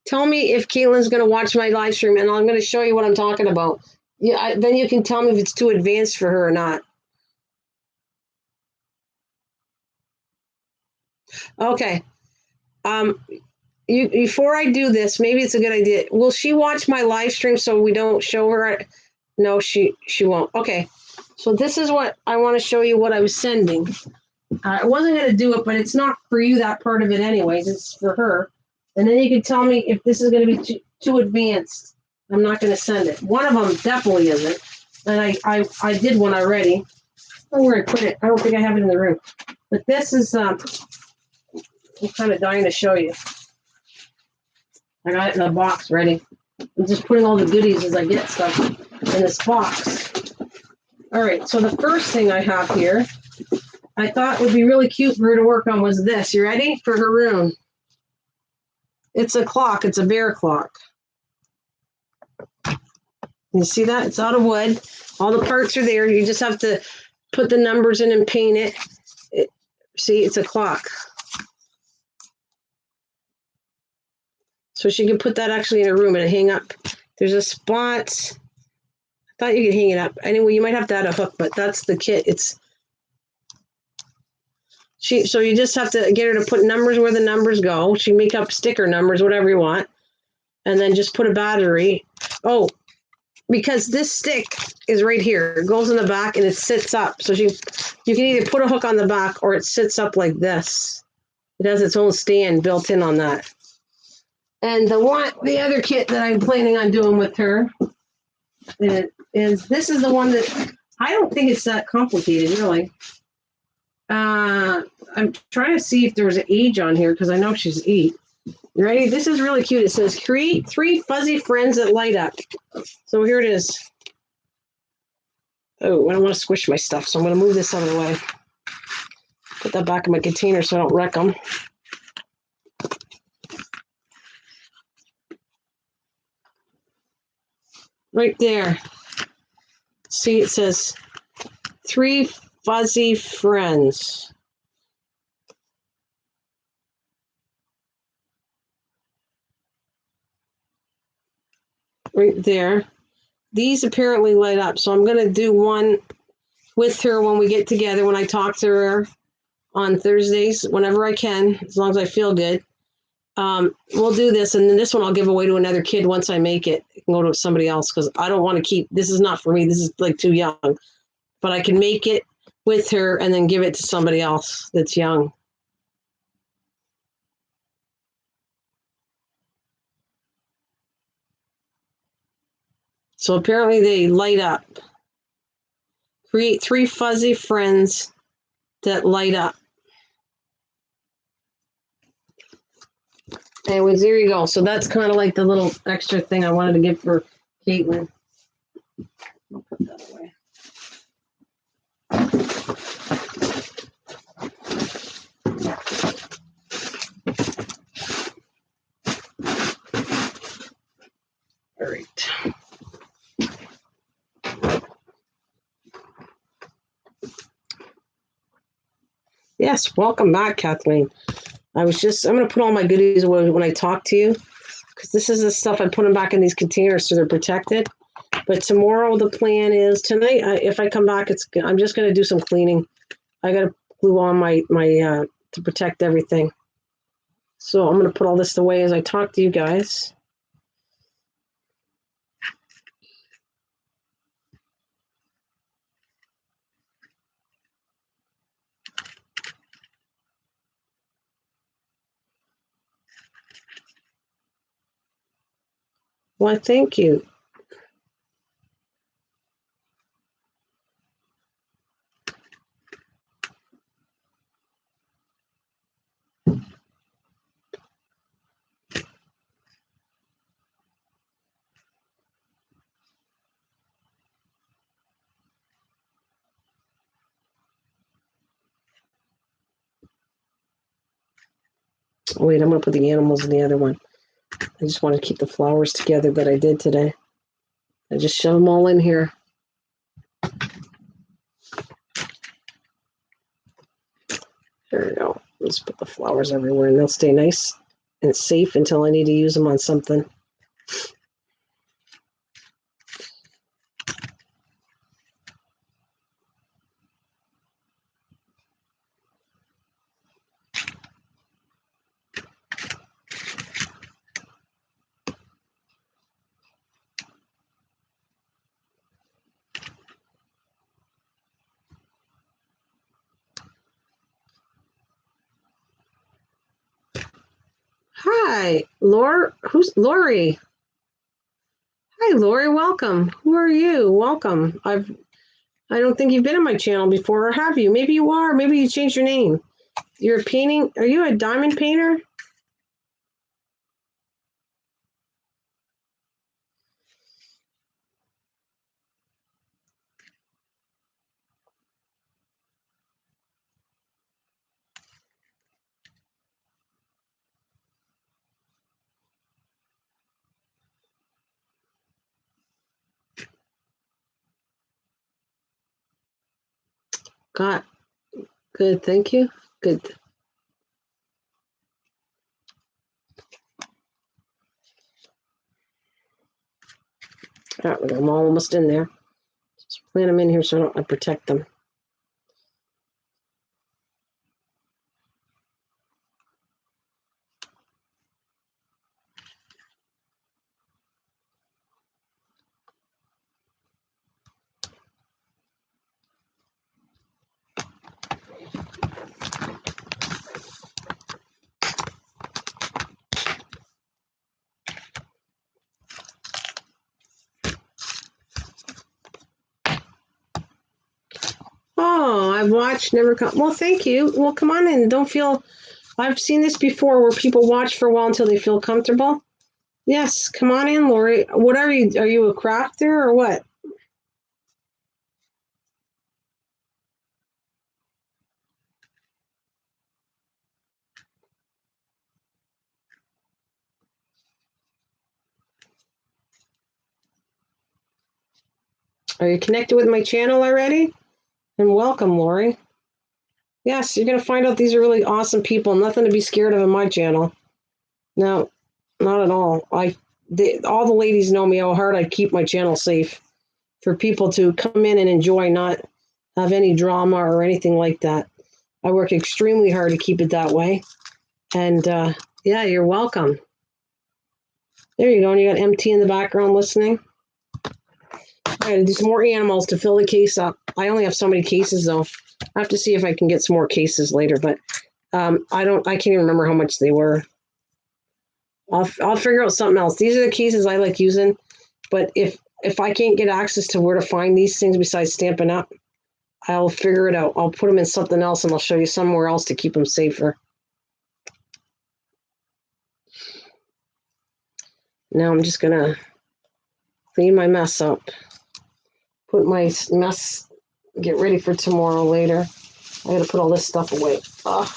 Tell me if Caitlin's going to watch my live stream, and I'm going to show you what I'm talking about. Yeah, then you can tell me if it's too advanced for her or not. Okay. Before I do this, maybe it's a good idea. Will she watch my live stream so we don't show her? No, she won't. Okay. So this is what I want to show you. What I was sending. I wasn't going to do it, but it's not for you, that part of it anyways. It's for her. And then you can tell me if this is going to be too advanced. I'm not going to send it. One of them definitely isn't. And I did one already. Oh, where I put it. I don't think I have it in the room. But this is, I'm kind of dying to show you. I got it in the box ready. I'm just putting all the goodies as I get stuff in this box. All right, so the first thing I have here, I thought would be really cute for her to work on was this. You ready? For her room. It's a clock. It's a bear clock. You see that? It's out of wood. All the parts are there. You just have to put the numbers in and paint it. See, it's a clock. So she can put that actually in her room and hang up. There's a spot. I thought you could hang it up. Anyway, you might have to add a hook, but that's the kit. So you just have to get her to put numbers where the numbers go. She can make up sticker numbers, whatever you want. And then just put a battery. Oh, because this stick is right here. It goes in the back and it sits up. So you can either put a hook on the back or it sits up like this. It has its own stand built in on that. And the other kit that I'm planning on doing with her is this is the one that I don't think it's that complicated, really. I'm trying to see if there's an age on here because I know she's 8. You ready? This is really cute. It says, create 3 fuzzy friends that light up. So here it is. Oh, I don't want to squish my stuff, so I'm going to move this out of the way. Put that back in my container so I don't wreck them. Right there. See, it says 3 fuzzy friends. Right there. These apparently light up, so I'm going to do one with her when we get together, when I talk to her on Thursdays, whenever I can, as long as I feel good. We'll do this, and then this one I'll give away to another kid once I make it. It can go to somebody else because I don't want to keep, this is not for me. This is like too young. But I can make it with her and then give it to somebody else that's young. So apparently they light up. Create 3 fuzzy friends that light up. Anyways, there you go. So that's kind of like the little extra thing I wanted to give for Caitlin. I'll put that away. All right. Yes, welcome back, Kathleen. I'm going to put all my goodies away when I talk to you, because this is the stuff I put them back in these containers so they're protected. But tomorrow the plan is tonight. If I come back, I'm just going to do some cleaning. I got to glue on my to protect everything. So I'm going to put all this away as I talk to you guys. Well, thank you. Wait, I'm going to put the animals in the other one. I just want to keep the flowers together that I did today. I just shove them all in here. There we go. Let's put the flowers everywhere, and they'll stay nice and safe until I need to use them on something. Hi, Laura. Who's Lori? Hi, Lori. Welcome. Who are you? Welcome. I don't think you've been on my channel before, or have you? Maybe you are. Maybe you changed your name. You're a painting. Are you a diamond painter? God, good. Thank you. Good. I'm almost in there. Just plant them in here so I protect them. Oh, I've watched Never Come. Well, thank you. Well, come on in. Don't feel. I've seen this before where people watch for a while until they feel comfortable. Yes, come on in, Lori. What are you? Are you a crafter or what? Are you connected with my channel already? And welcome, Lori. Yes, you're going to find out these are really awesome people. Nothing to be scared of in my channel. No, not at all. All the ladies know me how hard I keep my channel safe for people to come in and enjoy, not have any drama or anything like that. I work extremely hard to keep it that way. And yeah, you're welcome. There you go. And you got MT in the background listening. I gotta do some more animals to fill the case up. I only have so many cases though. I have to see if I can get some more cases later, but I can't even remember how much they were. I'll figure out something else. These are the cases I like using, but if I can't get access to where to find these things besides Stampin' Up, I'll figure it out. I'll put them in something else and I'll show you somewhere else to keep them safer. Now I'm just gonna clean my mess up. Put my mess, get ready for tomorrow later. I gotta put all this stuff away. Ugh.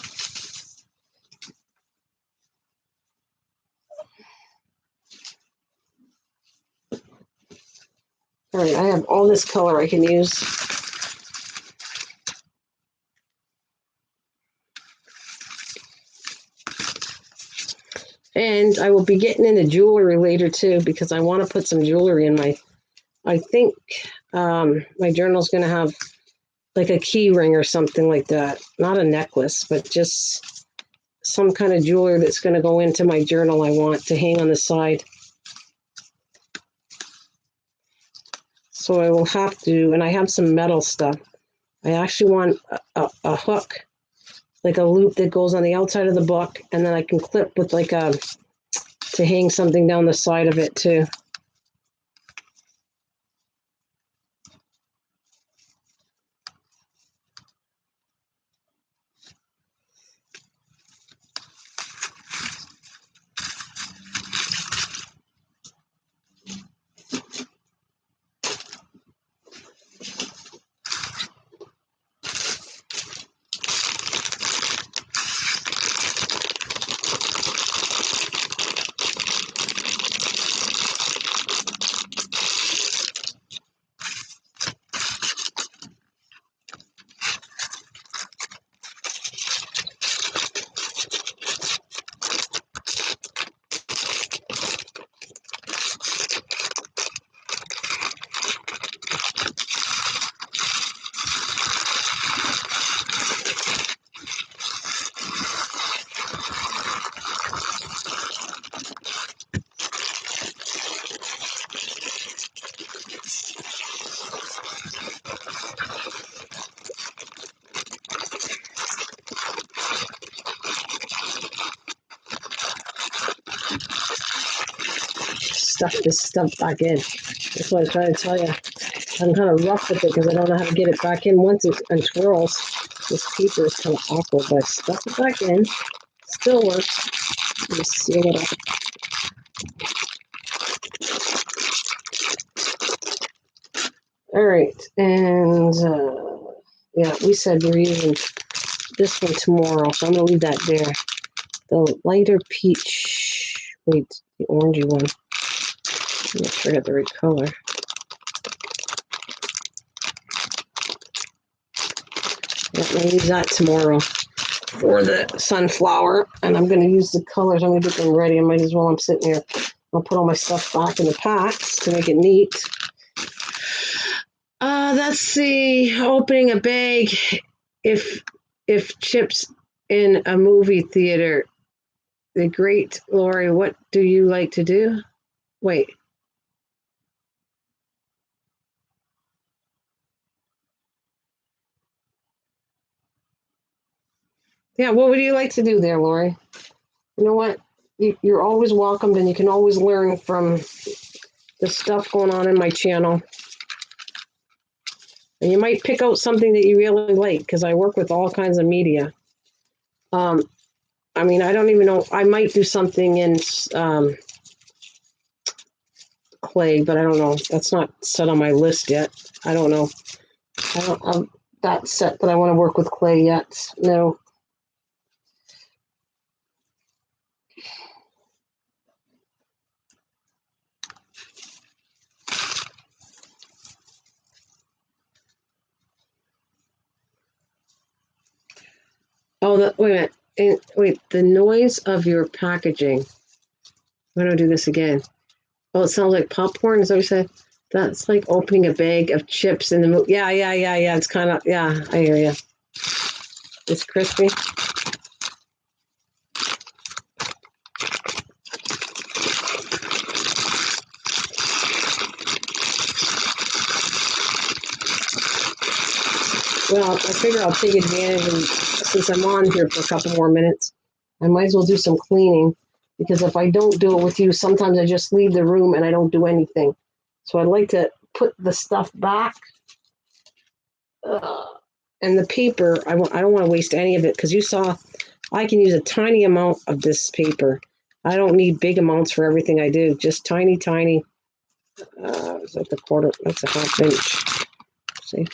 All right, I have all this color I can use. And I will be getting into jewelry later too, because I want to put some jewelry in my, I think my journal's going to have like a key ring or something like that. Not a necklace, but just some kind of jewelry that's going to go into my journal I want to hang on the side. So I will have to, and I have some metal stuff. I actually want a hook, like a loop that goes on the outside of the book, and then I can clip with like a, to hang something down the side of it too. Stuff this stuff back in. That's what I'm trying to tell you. I'm kind of rough with it because I don't know how to get it back in once it untwirls. This paper is kind of awkward, but I stuff it back in. Still works. Just seal it up. All right, and yeah, we said we're using this one tomorrow, so I'm gonna leave that there. The lighter peach. Wait, the orangey one. Make sure I got the right color. Yeah, I'm gonna use that tomorrow for the sunflower, and I'm gonna use the colors. I'm gonna get them ready. I might as well. I'm sitting here. I'll put all my stuff back in the packs to make it neat. Let's see. Opening a bag. If chips in a movie theater. The great Lori, what do you like to do? Wait. Yeah, what would you like to do there, Lori? You know what? You're always welcomed, and you can always learn from the stuff going on in my channel. And you might pick out something that you really like, because I work with all kinds of media. I mean, I don't even know. I might do something in clay, but I don't know. That's not set on my list yet. I don't know. I'm that set that I want to work with clay yet. No. Oh, wait a minute. Wait, the noise of your packaging. Why don't I do this again? Oh, it sounds like popcorn. Is that what you said? That's like opening a bag of chips in the movie. Yeah. It's kind of, yeah, I hear you. It's crispy. Well, I figure I'll take advantage, and since I'm on here for a couple more minutes, I might as well do some cleaning, because if I don't do it with you, sometimes I just leave the room and I don't do anything. So I'd like to put the stuff back. And the paper, I don't want to waste any of it, because you saw I can use a tiny amount of this paper. I don't need big amounts for everything I do, just tiny. Is that the quarter? That's a half inch. See?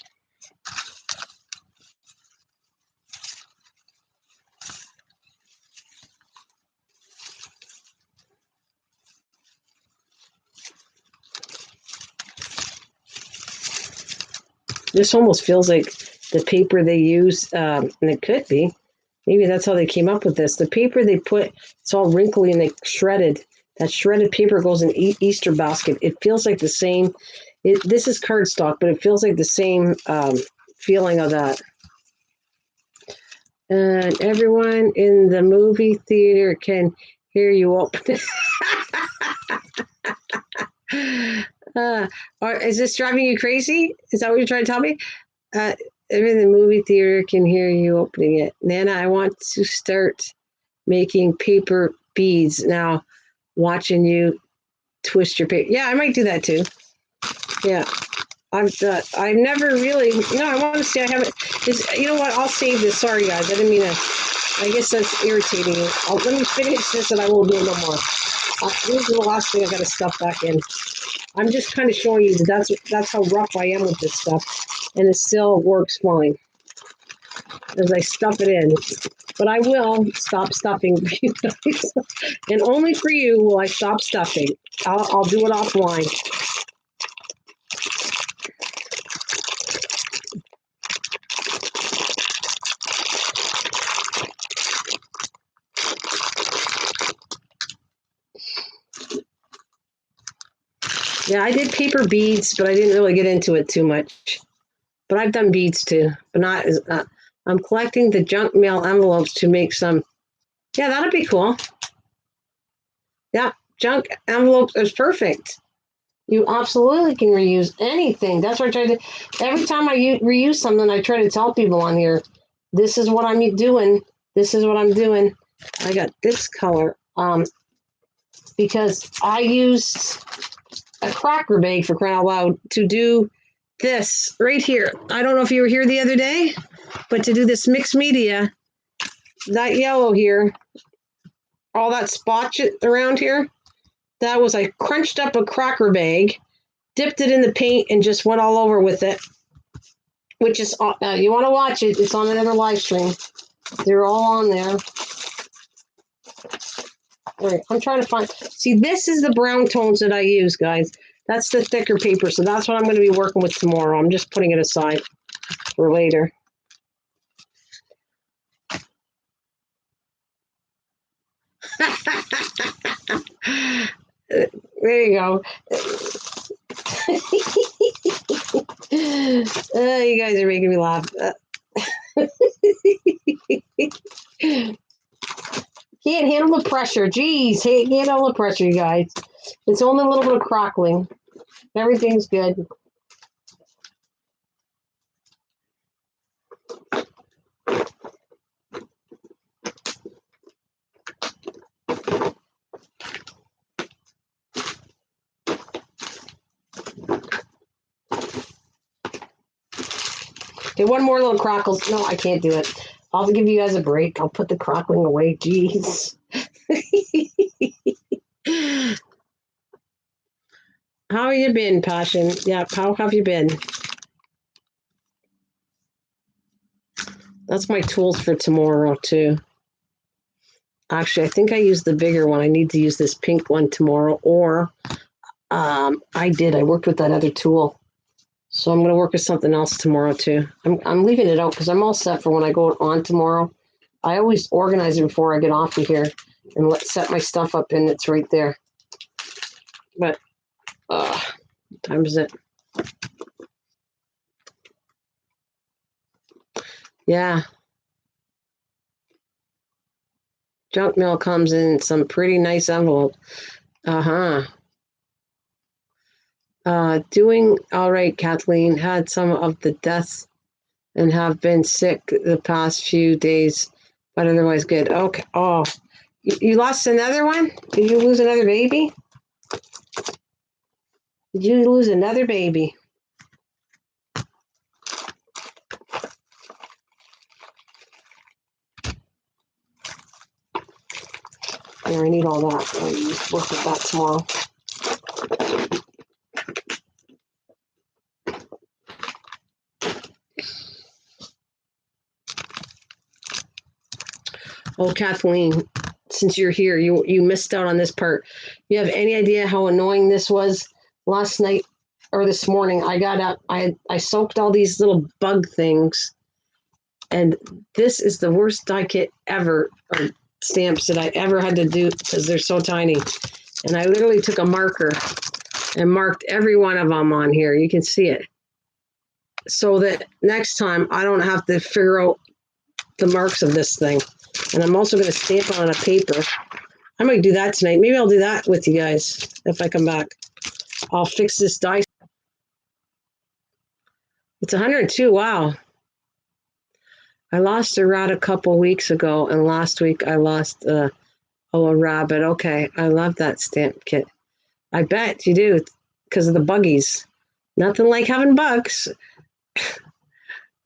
This almost feels like the paper they use, and it could be. Maybe that's how they came up with this. The paper they put It's all wrinkly and like shredded. That shredded paper goes in Easter basket. It feels like the same. This is cardstock, but it feels like the same feeling of that. And everyone in the movie theater can hear you open. Is this driving you crazy? Is that what you're trying to tell me? Everyone in the movie theater can hear you opening it. Nana, I want to start making paper beads now. Watching you twist your paper. Yeah, I might do that too. Yeah. I've never really, no, I want to say I haven't, you know what, I'll save this. Sorry, guys, I didn't mean to, I guess that's irritating you. Let me finish this and I won't do it no more. This is the last thing I got to stuff back in. I'm just kind of showing you that that's how rough I am with this stuff, and it still works fine as I stuff it in. But I will stop stuffing for you guys, and only for you will I stop stuffing. I'll do it offline. Yeah, I did paper beads, but I didn't really get into it too much. But I've done beads too, but not as. I'm collecting the junk mail envelopes to make some. Yeah, that'd be cool. Yeah, junk envelopes is perfect. You absolutely can reuse anything. That's what I try to. Every time I reuse something, I try to tell people on here, this is what I'm doing. This is what I'm doing. I got this color because I used a cracker bag for crying out loud to do this right here. I don't know if you were here the other day, but to do this mixed media, that yellow here, all that spotch around here, that was I crunched up a cracker bag, dipped it in the paint, and just went all over with it. Which is, you want to watch it, it's on another live stream. They're all on there. All right, I'm trying to find, see, this is the brown tones that I use, guys. That's the thicker paper, so that's what I'm going to be working with tomorrow. I'm just putting it aside for later. There you go. You guys are making me laugh. Can't handle the pressure. Jeez, can't handle the pressure, you guys. It's only a little bit of crackling. Everything's good. Okay, one more little crackles. No, I can't do it. I'll give you guys a break. I'll put the crackling away. Jeez. How have you been, Passion? Yeah, how have you been? That's my tools for tomorrow, too. Actually, I think I used the bigger one. I need to use this pink one tomorrow, or I worked with that other tool. So I'm going to work with something else tomorrow, too. I'm leaving it out because I'm all set for when I go on tomorrow. I always organize it before I get off of here and set my stuff up, and it's right there. But what time is it? Yeah. Junk mail comes in some pretty nice envelope. Doing all right, Kathleen. Had some of the deaths and have been sick the past few days, but otherwise good. Okay. Oh, you lost another one? Did you lose another baby? Did you lose another baby? Here, I need all that. I'll work with that tomorrow. Oh, Kathleen, since you're here, you missed out on this part. You have any idea how annoying this was last night or this morning? I got up, I soaked all these little bug things, and this is the worst dye kit ever. stamps that I ever had to do because they're so tiny. And I literally took a marker and marked every one of them on here. You can see it. So that next time I don't have to figure out the marks of this thing. And I'm also going to stamp it on a paper. I might do that tonight. Maybe I'll do that with you guys if I come back. I'll fix this die. It's 102. Wow. I lost a rat a couple weeks ago, and last week I lost a rabbit. Okay, I love that stamp kit. I bet you do, because of the buggies. Nothing like having bugs. I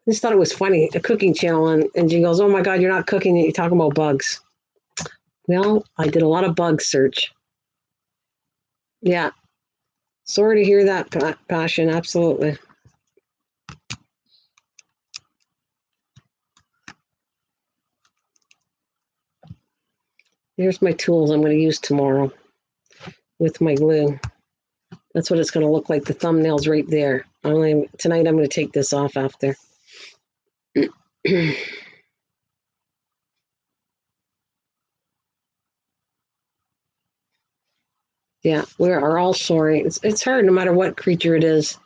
just thought it was funny, a cooking channel, and she goes, oh my God, you're not cooking, you're talking about bugs. Well, I did a lot of bug search. Yeah. Sorry to hear that, Passion, absolutely. Here's my tools I'm going to use tomorrow with my glue. That's what it's going to look like. The thumbnail's right there. Tonight I'm going to take this off after. Yeah, we are all sorry. It's hard no matter what creature it is.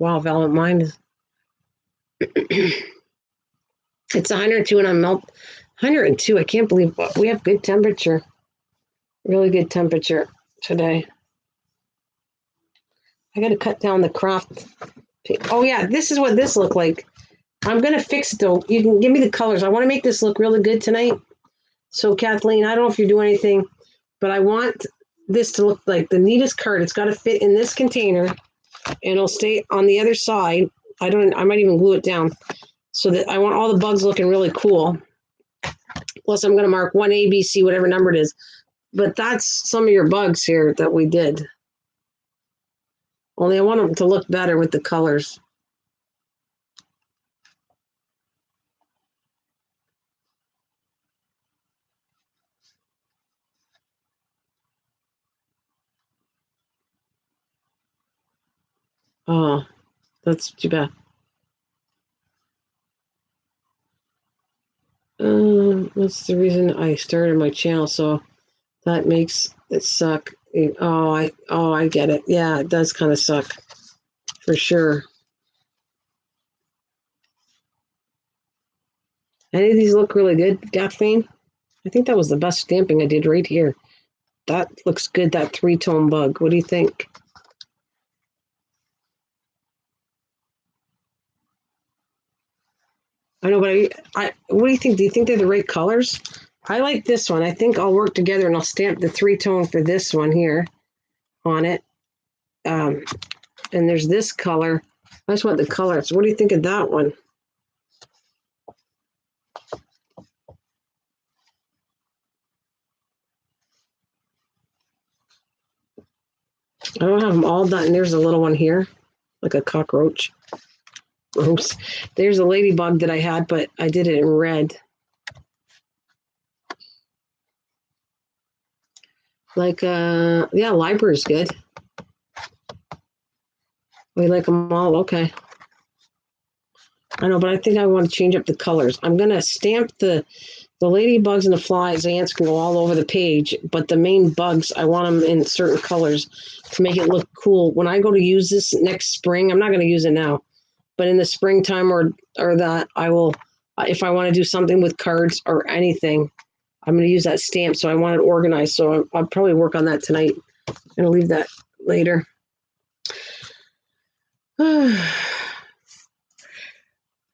Wow, Velvet, mine is... It's 102 and I'm 102. I can't believe we have good temperature. Really good temperature today. I got to cut down the craft. Oh yeah, this is what this looked like. I'm going to fix it though. You can give me the colors. I want to make this look really good tonight. So Kathleen, I don't know if you're doing anything, but I want this to look like the neatest card. It's got to fit in this container and it'll stay on the other side. I might even glue it down so that I want all the bugs looking really cool. Plus I'm going to mark 1 A, B, C, whatever number it is. But that's some of your bugs here that we did. Only I want them to look better with the colors. Oh, that's too bad. That's the reason I started my channel, so that makes it suck. I get it. Yeah, it does kind of suck, for sure. Any of these look really good, Kathleen? I think that was the best stamping I did right here. That looks good, that 3-tone bug. What do you think? I know, but what do you think? Do you think they're the right colors? I like this one. I think I'll work together and I'll stamp the 3-tone for this one here on it. And there's this color. I just want the colors. What do you think of that one? I don't have them all done. And there's a little one here, like a cockroach. Oops. There's a ladybug that I had, but I did it in red. Like, yeah, library's good. We like them all. Okay. I know, but I think I want to change up the colors. I'm going to stamp the ladybugs and the flies. Ants can go all over the page, but the main bugs, I want them in certain colors to make it look cool. When I go to use this next spring, I'm not going to use it now, but in the springtime or that, I will, if I want to do something with cards or anything, I'm going to use that stamp. So I want it organized. So I'll probably work on that tonight. I'm going to leave that later.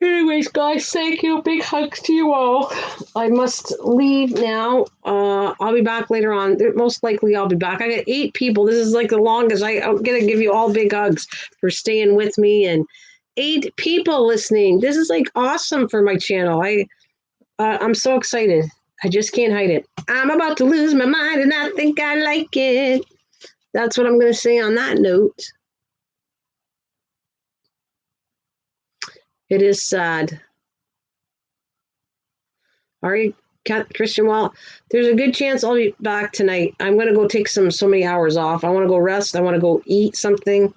Anyways, guys, thank you. Big hugs to you all. I must leave now. I'll be back later on. Most likely I'll be back. I got 8 people. This is like the longest. I'm going to give you all big hugs for staying with me. And 8 people listening. This is like awesome for my channel. I'm so excited. I just can't hide it. I'm about to lose my mind and I think I like it. That's what I'm going to say on that note. It is sad. All right, Christian, well, there's a good chance I'll be back tonight. I'm going to go take so many hours off. I want to go rest. I want to go eat something.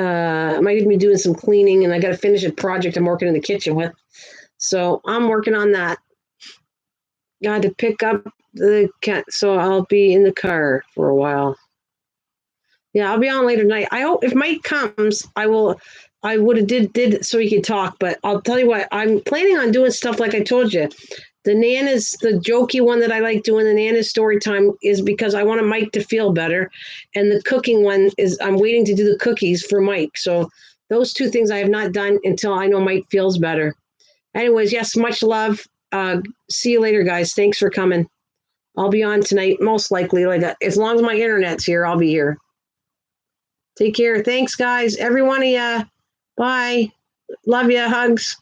I might even be doing some cleaning, and I got to finish a project I'm working in the kitchen with. So I'm working on that. Got to pick up the cat, so I'll be in the car for a while. Yeah, I'll be on later tonight. I hope if Mike comes, I will. I would have did so he could talk, but I'll tell you what, I'm planning on doing stuff like I told you. The Nana's, the jokey one that I like doing, the Nana's story time, is because I want Mike to feel better. And the cooking one is I'm waiting to do the cookies for Mike. So those two things I have not done until I know Mike feels better. Anyways, yes, much love. See you later, guys. Thanks for coming. I'll be on tonight, most likely. Like as long as my internet's here, I'll be here. Take care. Thanks, guys. Every one of ya. Bye. Love ya. Hugs.